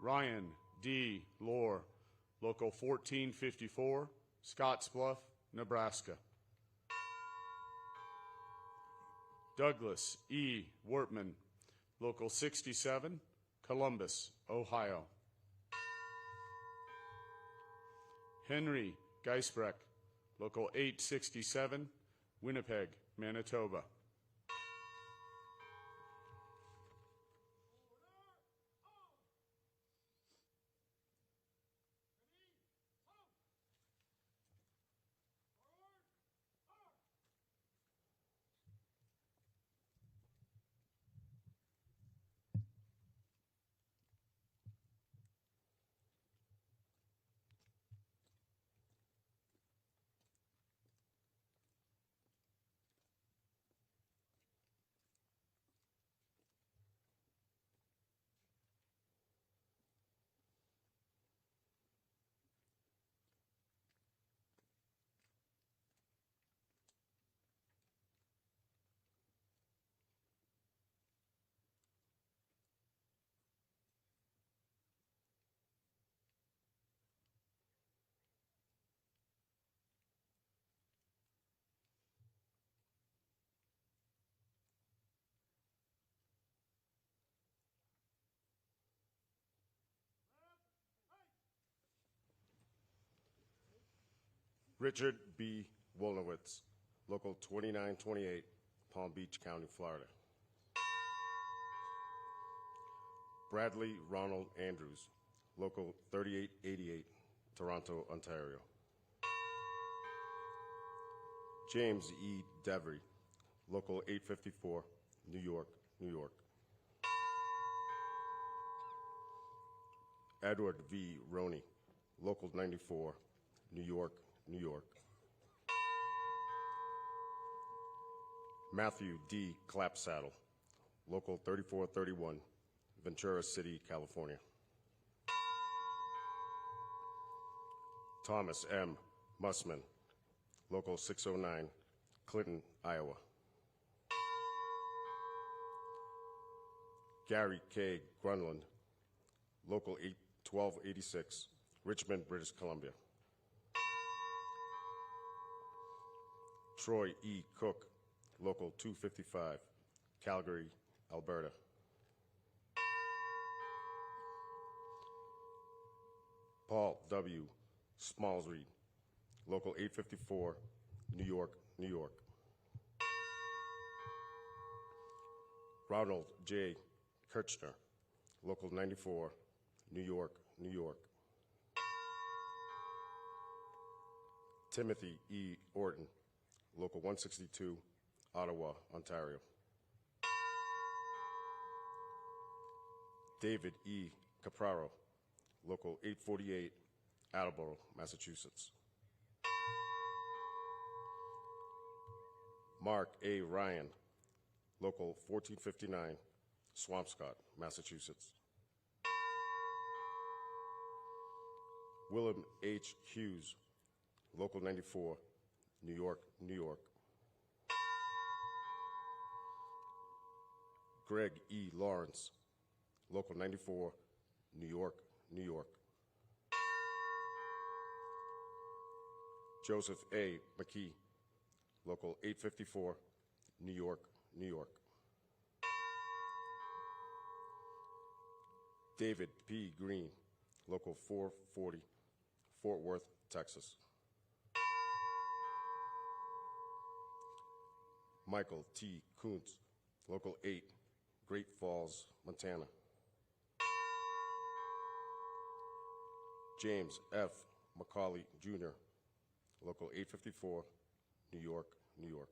Ryan D. Lohr, Local 1454, Scottsbluff, Nebraska. Douglas E. Wortman, Local 67, Columbus, Ohio. Henry Geisbrecht, Local 867, Winnipeg, Manitoba. Richard B. Wolowitz, Local 2928, Palm Beach County, Florida. Bradley Ronald Andrews, Local 3888, Toronto, Ontario. James E. Devery, Local 854, New York, New York. Edward V. Roney, Local 94, New York, New York. Matthew D. Clapsaddle, Local 3431, Ventura City, California. Thomas M. Mussman, Local 609, Clinton, Iowa. Gary K. Grunland, Local 1286, Richmond, British Columbia. Troy E. Cook, Local 255, Calgary, Alberta. Paul W. Smallsreed, Local 854, New York, New York. Ronald J. Kirchner, Local 94, New York, New York. Timothy E. Orton, Local 162, Ottawa, Ontario. David E. Capraro, Local 848, Attleboro, Massachusetts. Mark A. Ryan, Local 1459, Swampscott, Massachusetts. Willem H. Hughes, Local 94, New York, New York. Greg E. Lawrence, Local 94, New York, New York. Joseph A. McKee, Local 854, New York, New York. David P. Green, Local 440, Fort Worth, Texas. Michael T. Kuntz, Local 8, Great Falls, Montana. James F. McCauley, Jr., Local 854, New York, New York.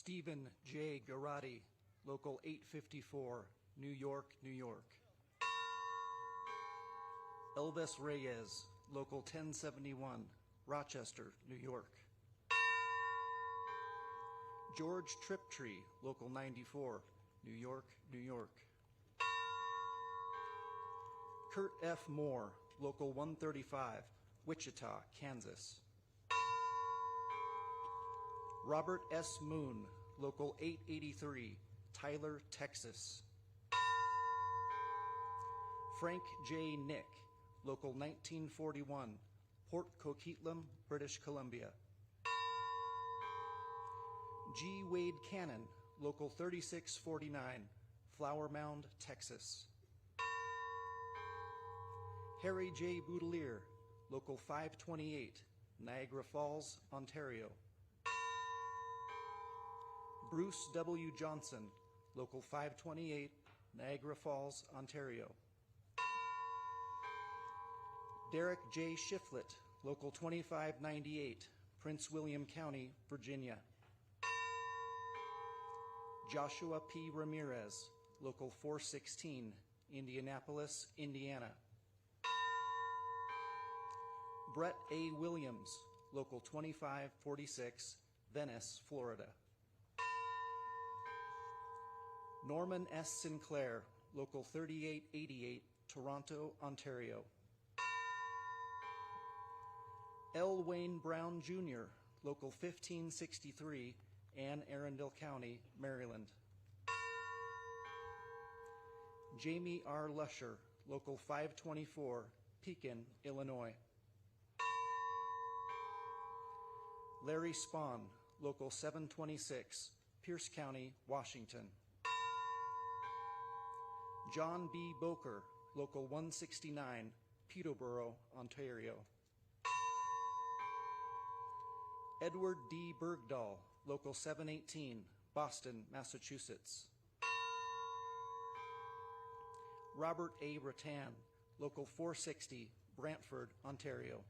Stephen J. Garotti, Local 854, New York, New York. Elvis Reyes, Local 1071, Rochester, New York. George Triptree, Local 94, New York, New York. Kurt F. Moore, Local 135, Wichita, Kansas. Robert S. Moon, Local 883, Tyler, Texas. Frank J. Nick, Local 1941, Port Coquitlam, British Columbia. G. Wade Cannon, Local 3649, Flower Mound, Texas. Harry J. Boudelier, Local 528, Niagara Falls, Ontario. Bruce W. Johnson, Local 528, Niagara Falls, Ontario. Derek J. Shiflett, Local 2598, Prince William County, Virginia. Joshua P. Ramirez, Local 416, Indianapolis, Indiana. Brett A. Williams, Local 2546, Venice, Florida. Norman S. Sinclair, Local 3888, Toronto, Ontario. L. Wayne Brown Jr., Local 1563, Anne Arundel County, Maryland. Jamie R. Lusher, Local 524, Pekin, Illinois. Larry Spahn, Local 726, Pierce County, Washington. John B. Boker, Local 169, Peterborough, Ontario. Edward D. Bergdahl, Local 718, Boston, Massachusetts. Robert A. Rattan, Local 460, Brantford, Ontario.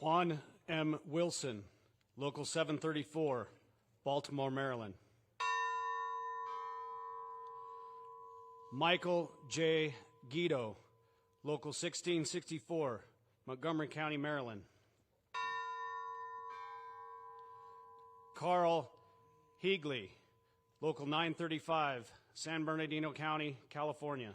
Juan M. Wilson, Local 734, Baltimore, Maryland. Michael J. Guido, Local 1664, Montgomery County, Maryland. Carl Heagley, Local 935, San Bernardino County, California.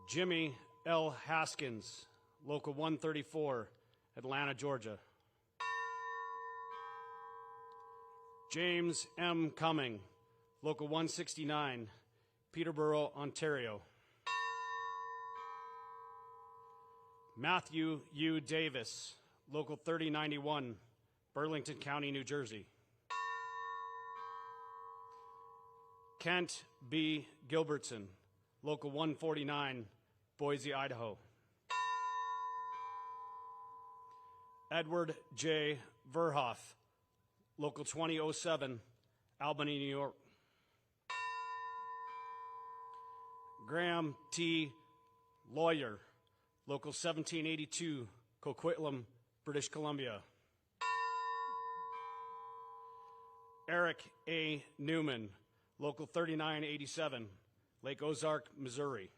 Jimmy L. Haskins, Local 134, Atlanta, Georgia. James M. Cumming, Local 169, Peterborough, Ontario. Matthew U. Davis, Local 3091, Burlington County, New Jersey. Kent B. Gilbertson, Local 149, Boise, Idaho. Edward J. Verhoff, Local 2007, Albany, New York. Graham T. Lawyer, Local 1782, Coquitlam, British Columbia. Eric A. Newman, Local 3987, Lake Ozark, Missouri.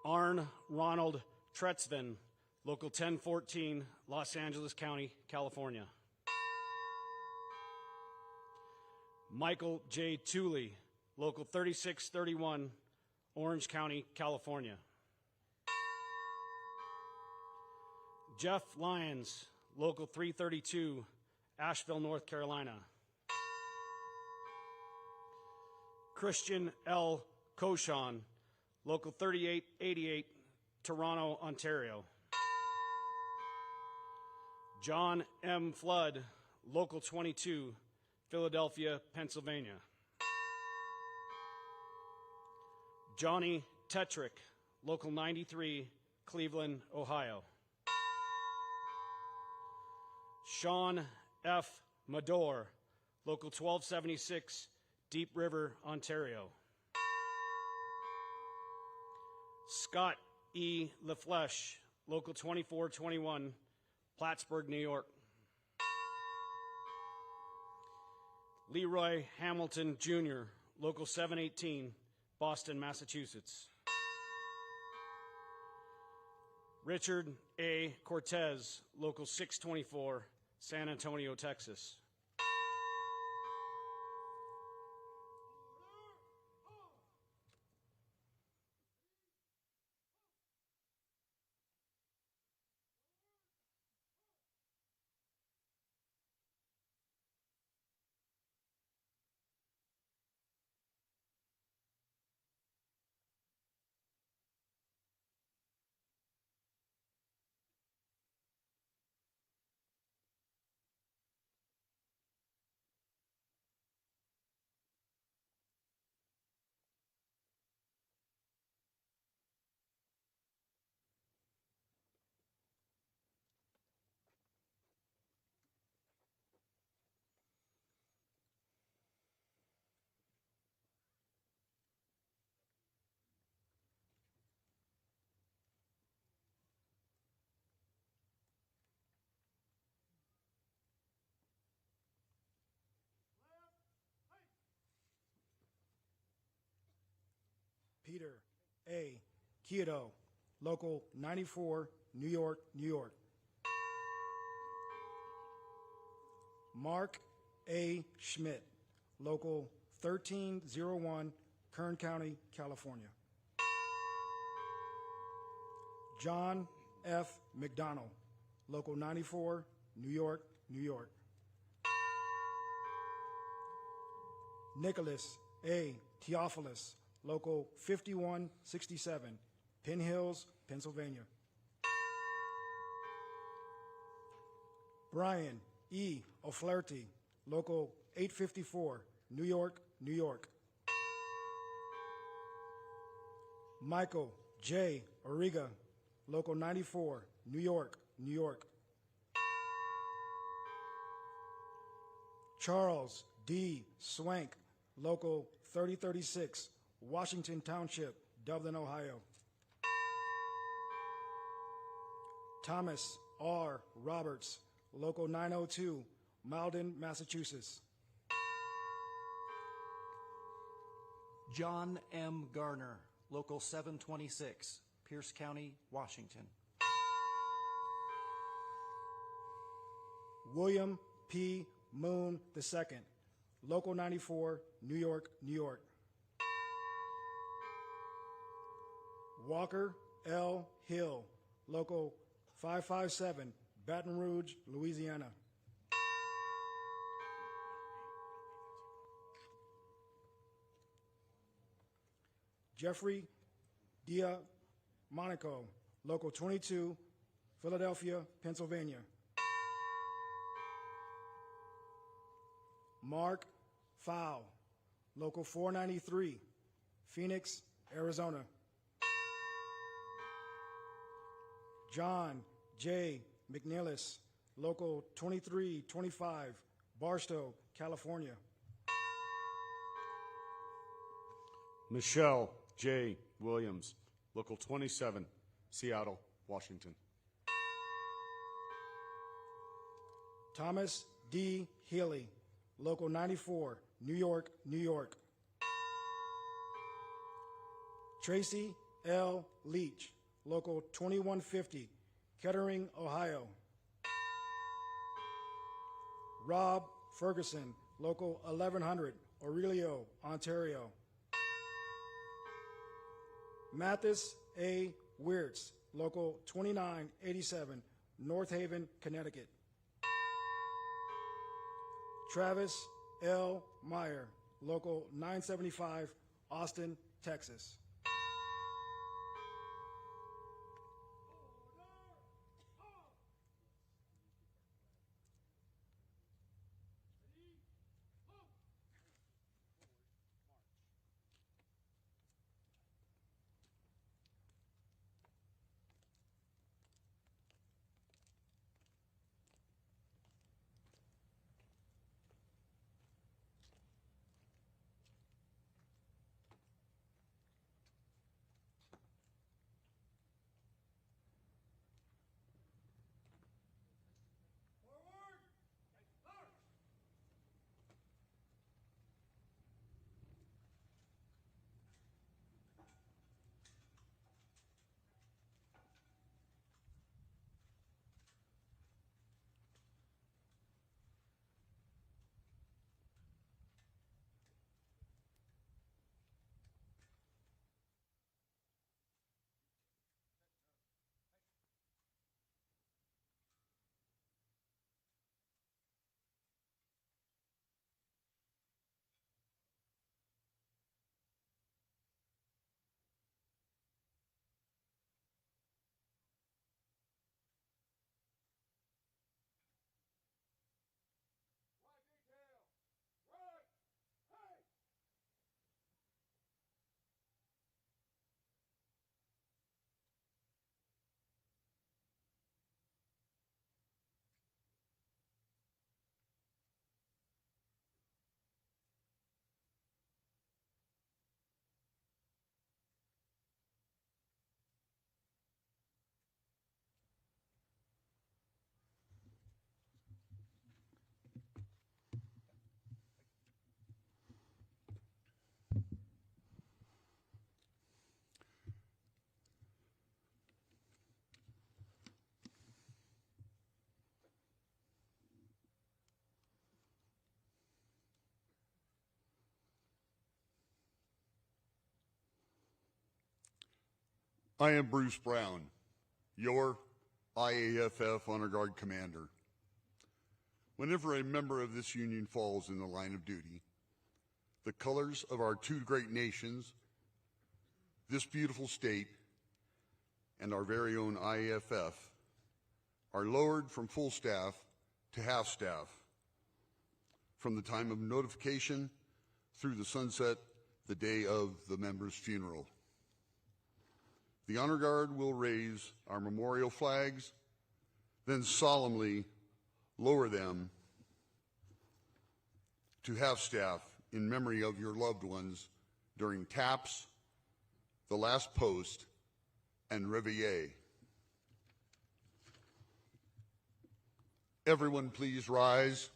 Arn Ronald Tretzvin, Local 1014, Los Angeles County, California. Michael J. Tooley, Local 3631, Orange County, California. Jeff Lyons, Local 332, Asheville, North Carolina. Christian L. Cochon, Local 3888, Toronto, Ontario. John M. Flood, Local 22, Philadelphia, Pennsylvania. Johnny Tetrick, Local 93, Cleveland, Ohio. Sean F. Mador, Local 1276, Deep River, Ontario. Scott E. LaFleche, Local 2421, Plattsburgh, New York. Leroy Hamilton Jr., Local 718, Boston, Massachusetts. Richard A. Cortez, Local 624, San Antonio, Texas. Peter A. Kyoto, Local 94, New York, New York. Mark A. Schmidt, Local 1301, Kern County, California. John F. McDonald, Local 94, New York, New York. Nicholas A. Theophilus, Local 5167, Penn Hills, Pennsylvania. Brian E. O'Flaherty, Local 854, New York, New York. Michael J. Origa, Local 94, New York, New York. Charles D. Swank, Local 3036, Washington Township, Dublin, Ohio. Thomas R. Roberts, Local 902, Malden, Massachusetts. John M. Garner, Local 726, Pierce County, Washington. William P. Moon II, Local 94, New York, New York. Walker L. Hill, Local 557, Baton Rouge, Louisiana. Jeffrey Dia Monaco, Local 22, Philadelphia, Pennsylvania. Mark Fowl, Local 493, Phoenix, Arizona. John J. McNeilis, Local 2325, Barstow, California. Michelle J. Williams, Local 27, Seattle, Washington. Thomas D. Healy, Local 94, New York, New York. Tracy L. Leach, Local 2150, Kettering, Ohio. Rob Ferguson, Local 1100, Aurelio, Ontario. Mathis A. Wirtz, Local 2987, North Haven, Connecticut. Travis L. Meyer, Local 975, Austin, Texas. I am Bruce Brown, your IAFF Honor Guard Commander. Whenever a member of this Union falls in the line of duty, the colors of our two great nations, this beautiful state, and our very own IAFF are lowered from full staff to half staff from the time of notification through the sunset the day of the member's funeral. The Honor Guard will raise our memorial flags, then solemnly lower them to half staff in memory of your loved ones during taps, the last post, and Reveille. Everyone please rise.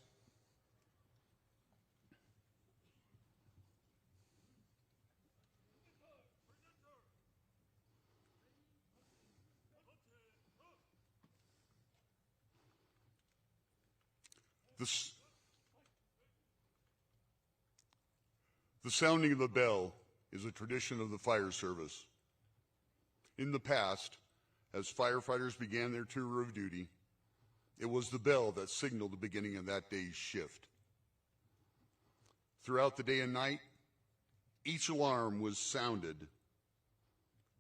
The sounding of the bell is a tradition of the fire service. In the past, as firefighters began their tour of duty, it was the bell that signaled the beginning of that day's shift. Throughout the day and night, each alarm was sounded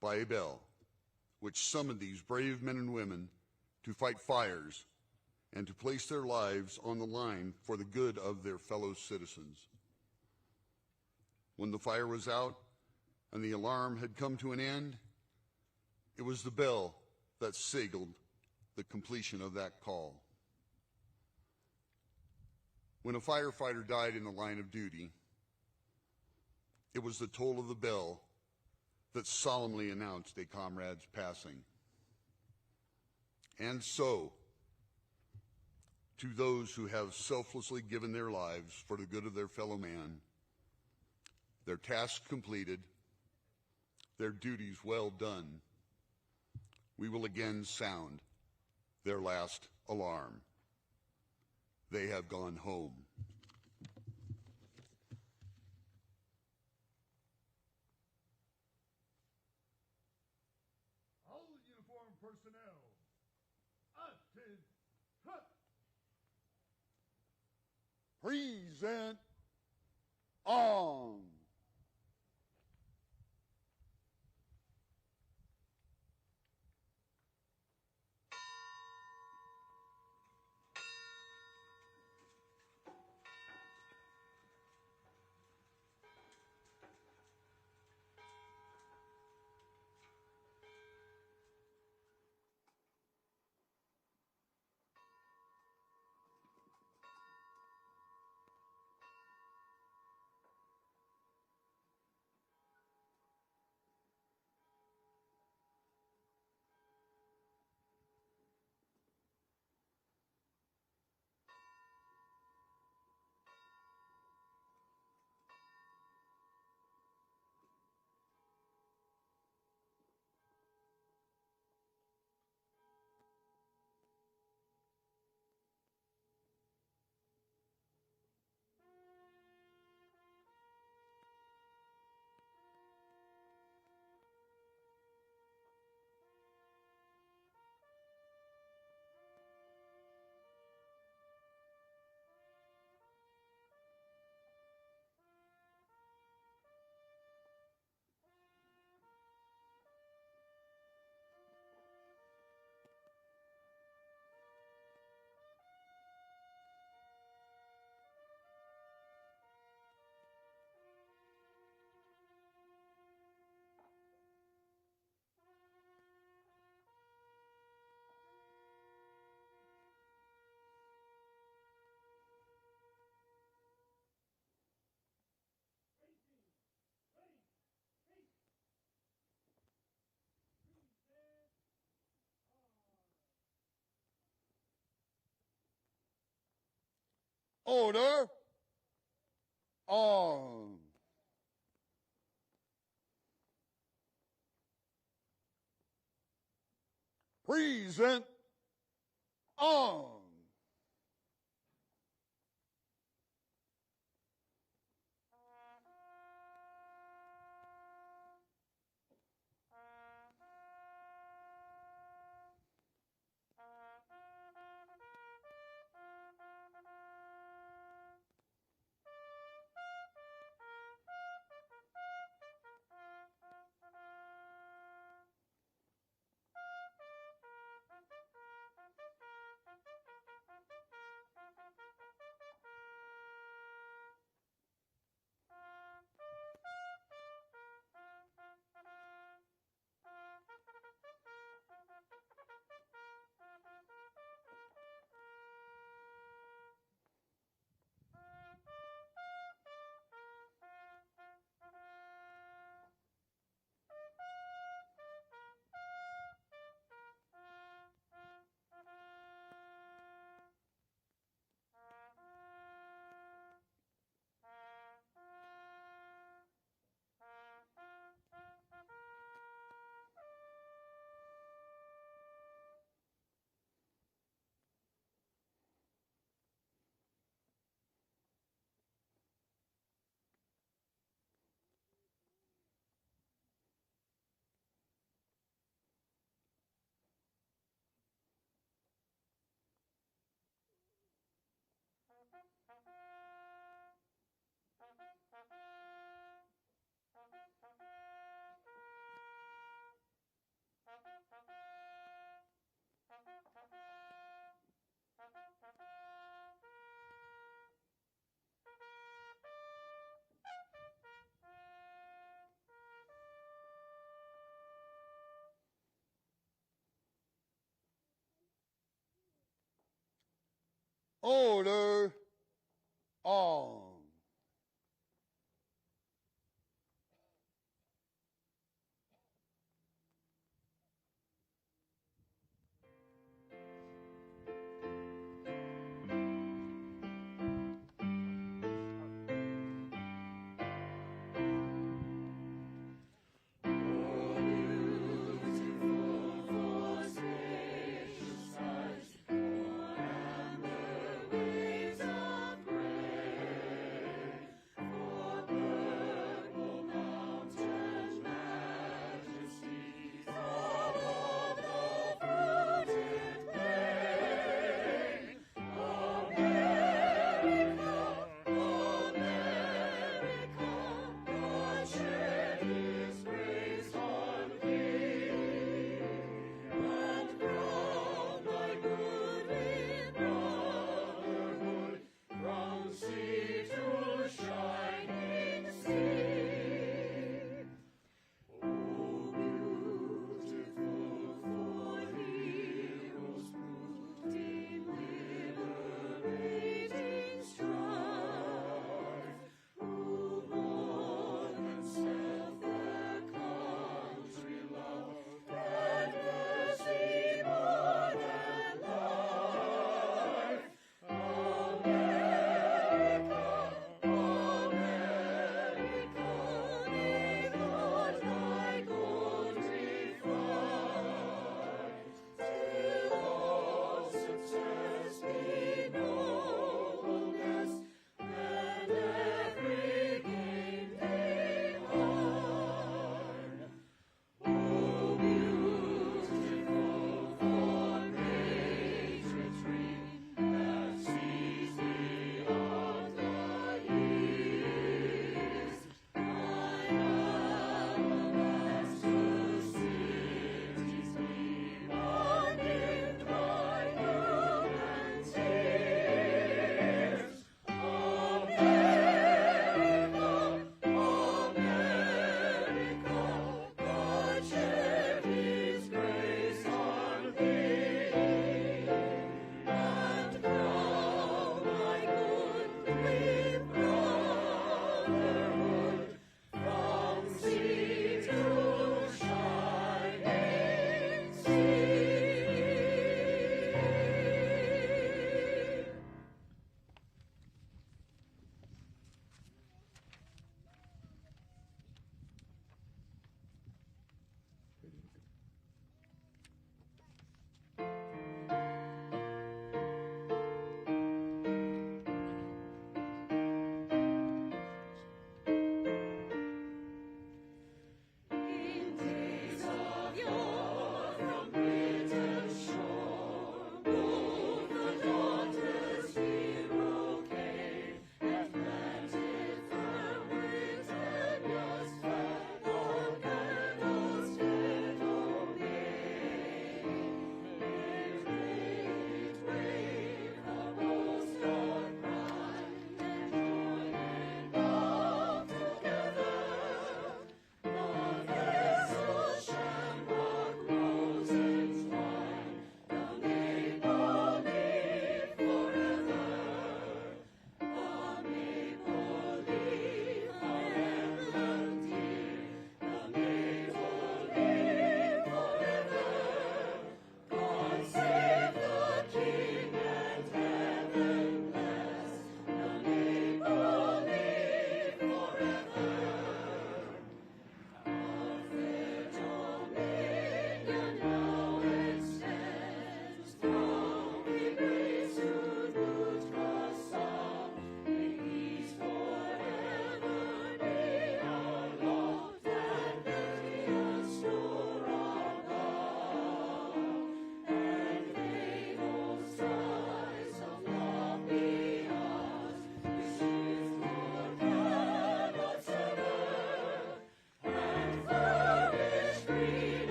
by a bell, which summoned these brave men and women to fight fires and to place their lives on the line for the good of their fellow citizens. When the fire was out and the alarm had come to an end, it was the bell that signaled the completion of that call. When a firefighter died in the line of duty, it was the toll of the bell that solemnly announced a comrade's passing. And so, to those who have selflessly given their lives for the good of their fellow man, their tasks completed, their duties well done, we will again sound their last alarm. They have gone home. All uniformed personnel, Present on. Order on. Present on. Order on. Waves of grace.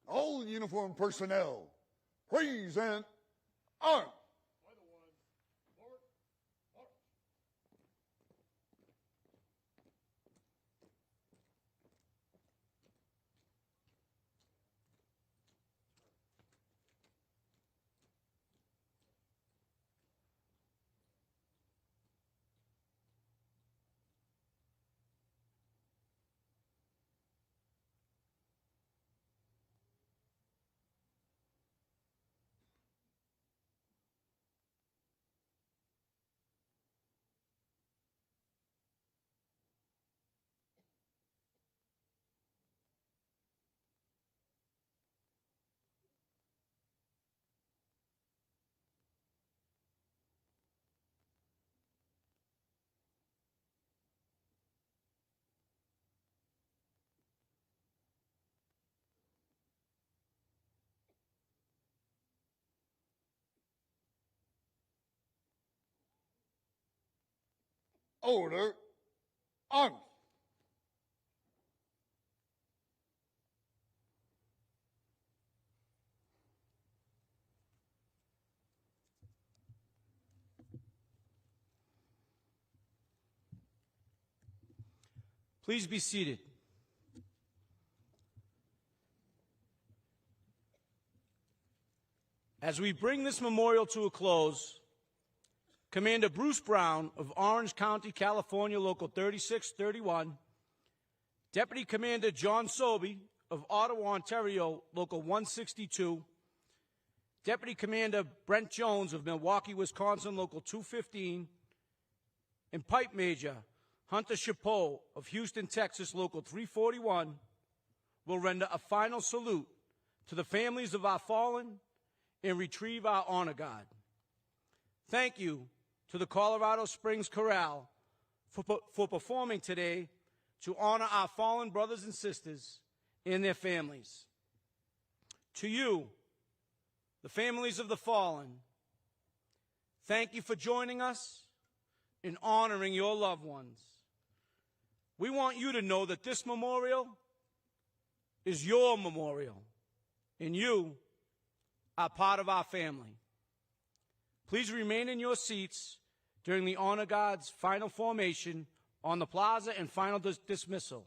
All uniformed personnel, present arms. Order, arms. Please be seated. As we bring this memorial to a close, Commander Bruce Brown of Orange County, California, Local 3631, Deputy Commander John Sobey of Ottawa, Ontario, Local 162, Deputy Commander Brent Jones of Milwaukee, Wisconsin, Local 215, and Pipe Major Hunter Chapeau of Houston, Texas, Local 341, will render a final salute to the families of our fallen and retrieve our honor guard. Thank you to the Colorado Springs Chorale for performing today to honor our fallen brothers and sisters and their families. To you, the families of the fallen, thank you for joining us in honoring your loved ones. We want you to know that this memorial is your memorial, and you are part of our family. Please remain in your seats during the Honor Guard's final formation on the plaza and final dismissal.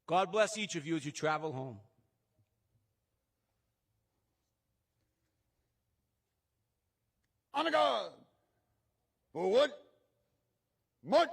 God bless each of you as you travel home. Honor Guard. Forward. March.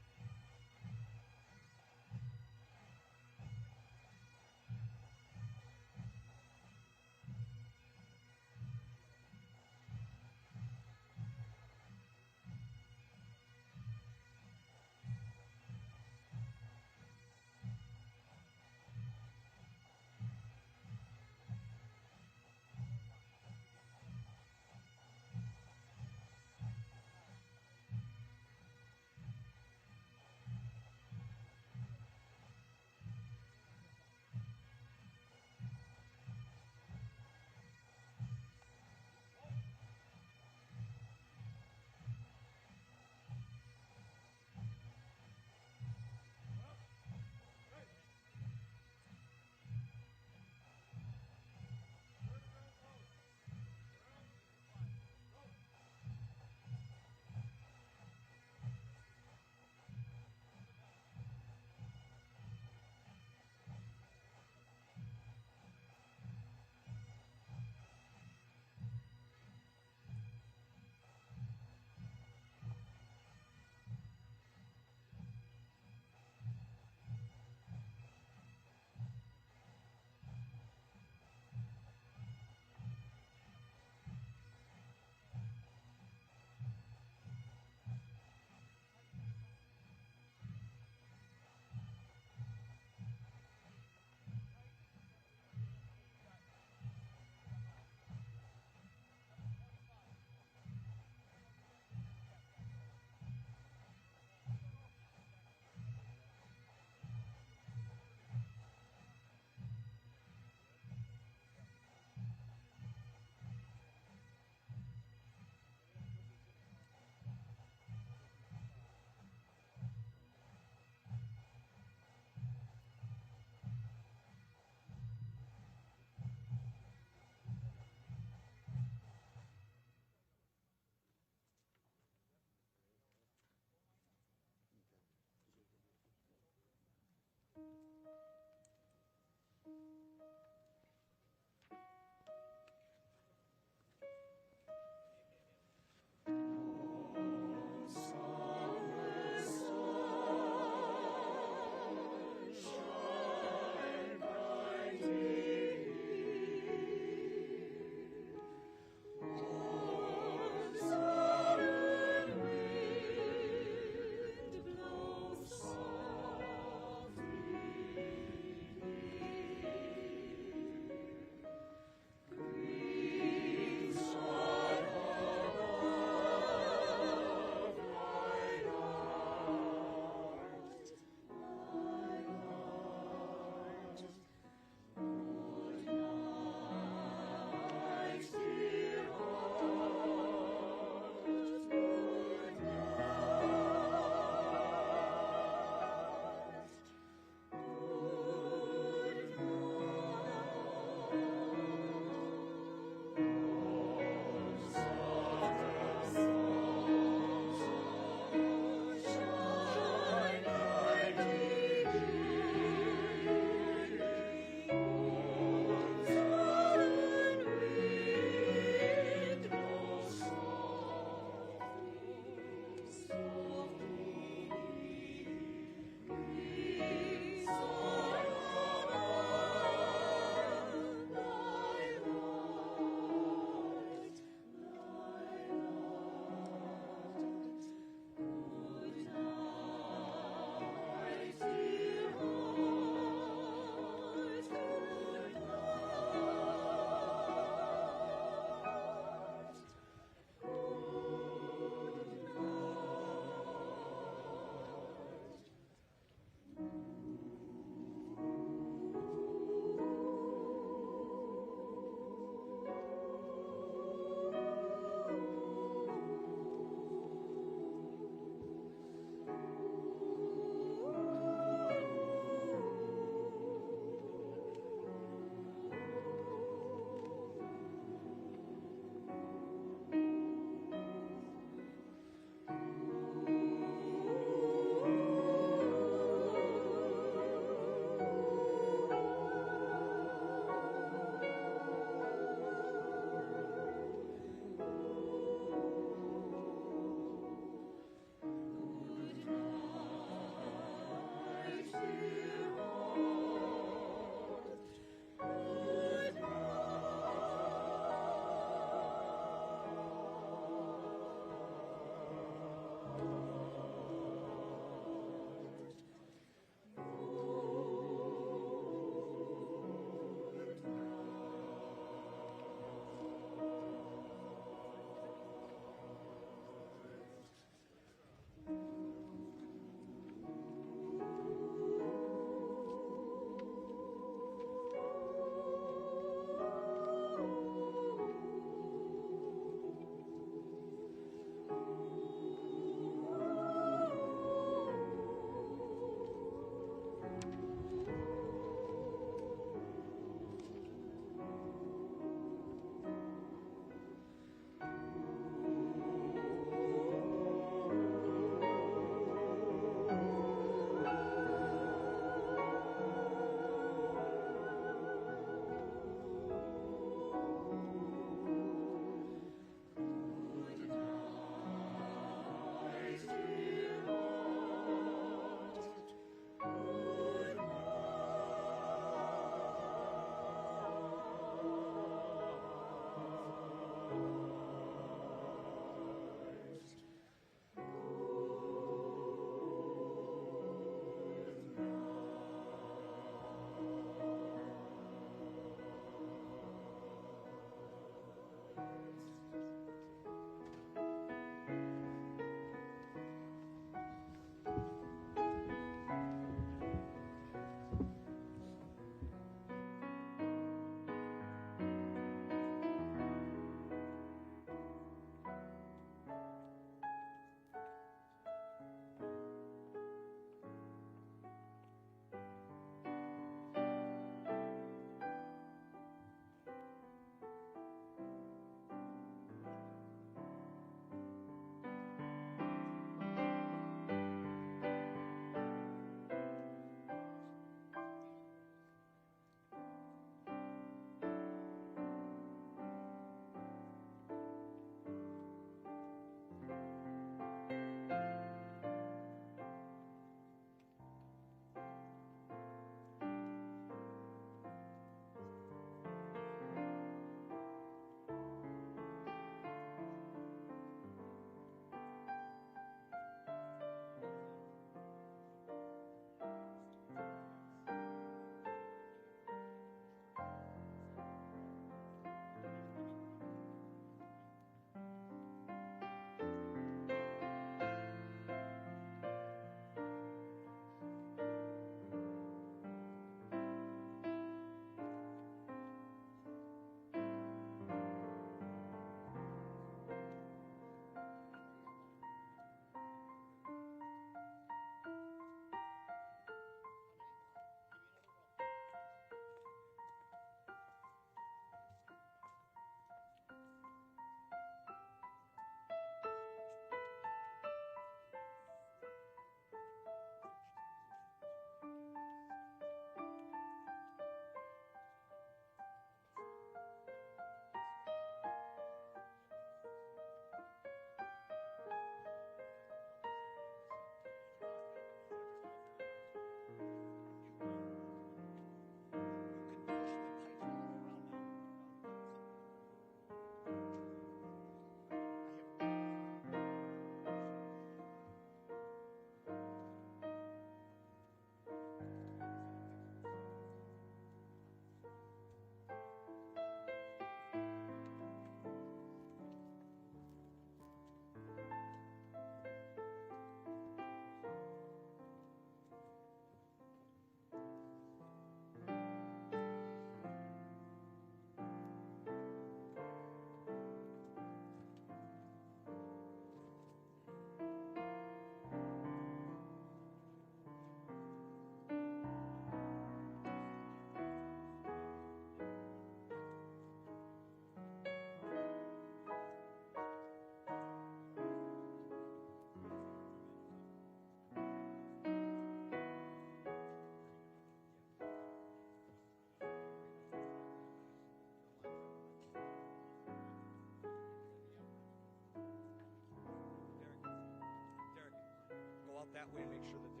out that way to make sure that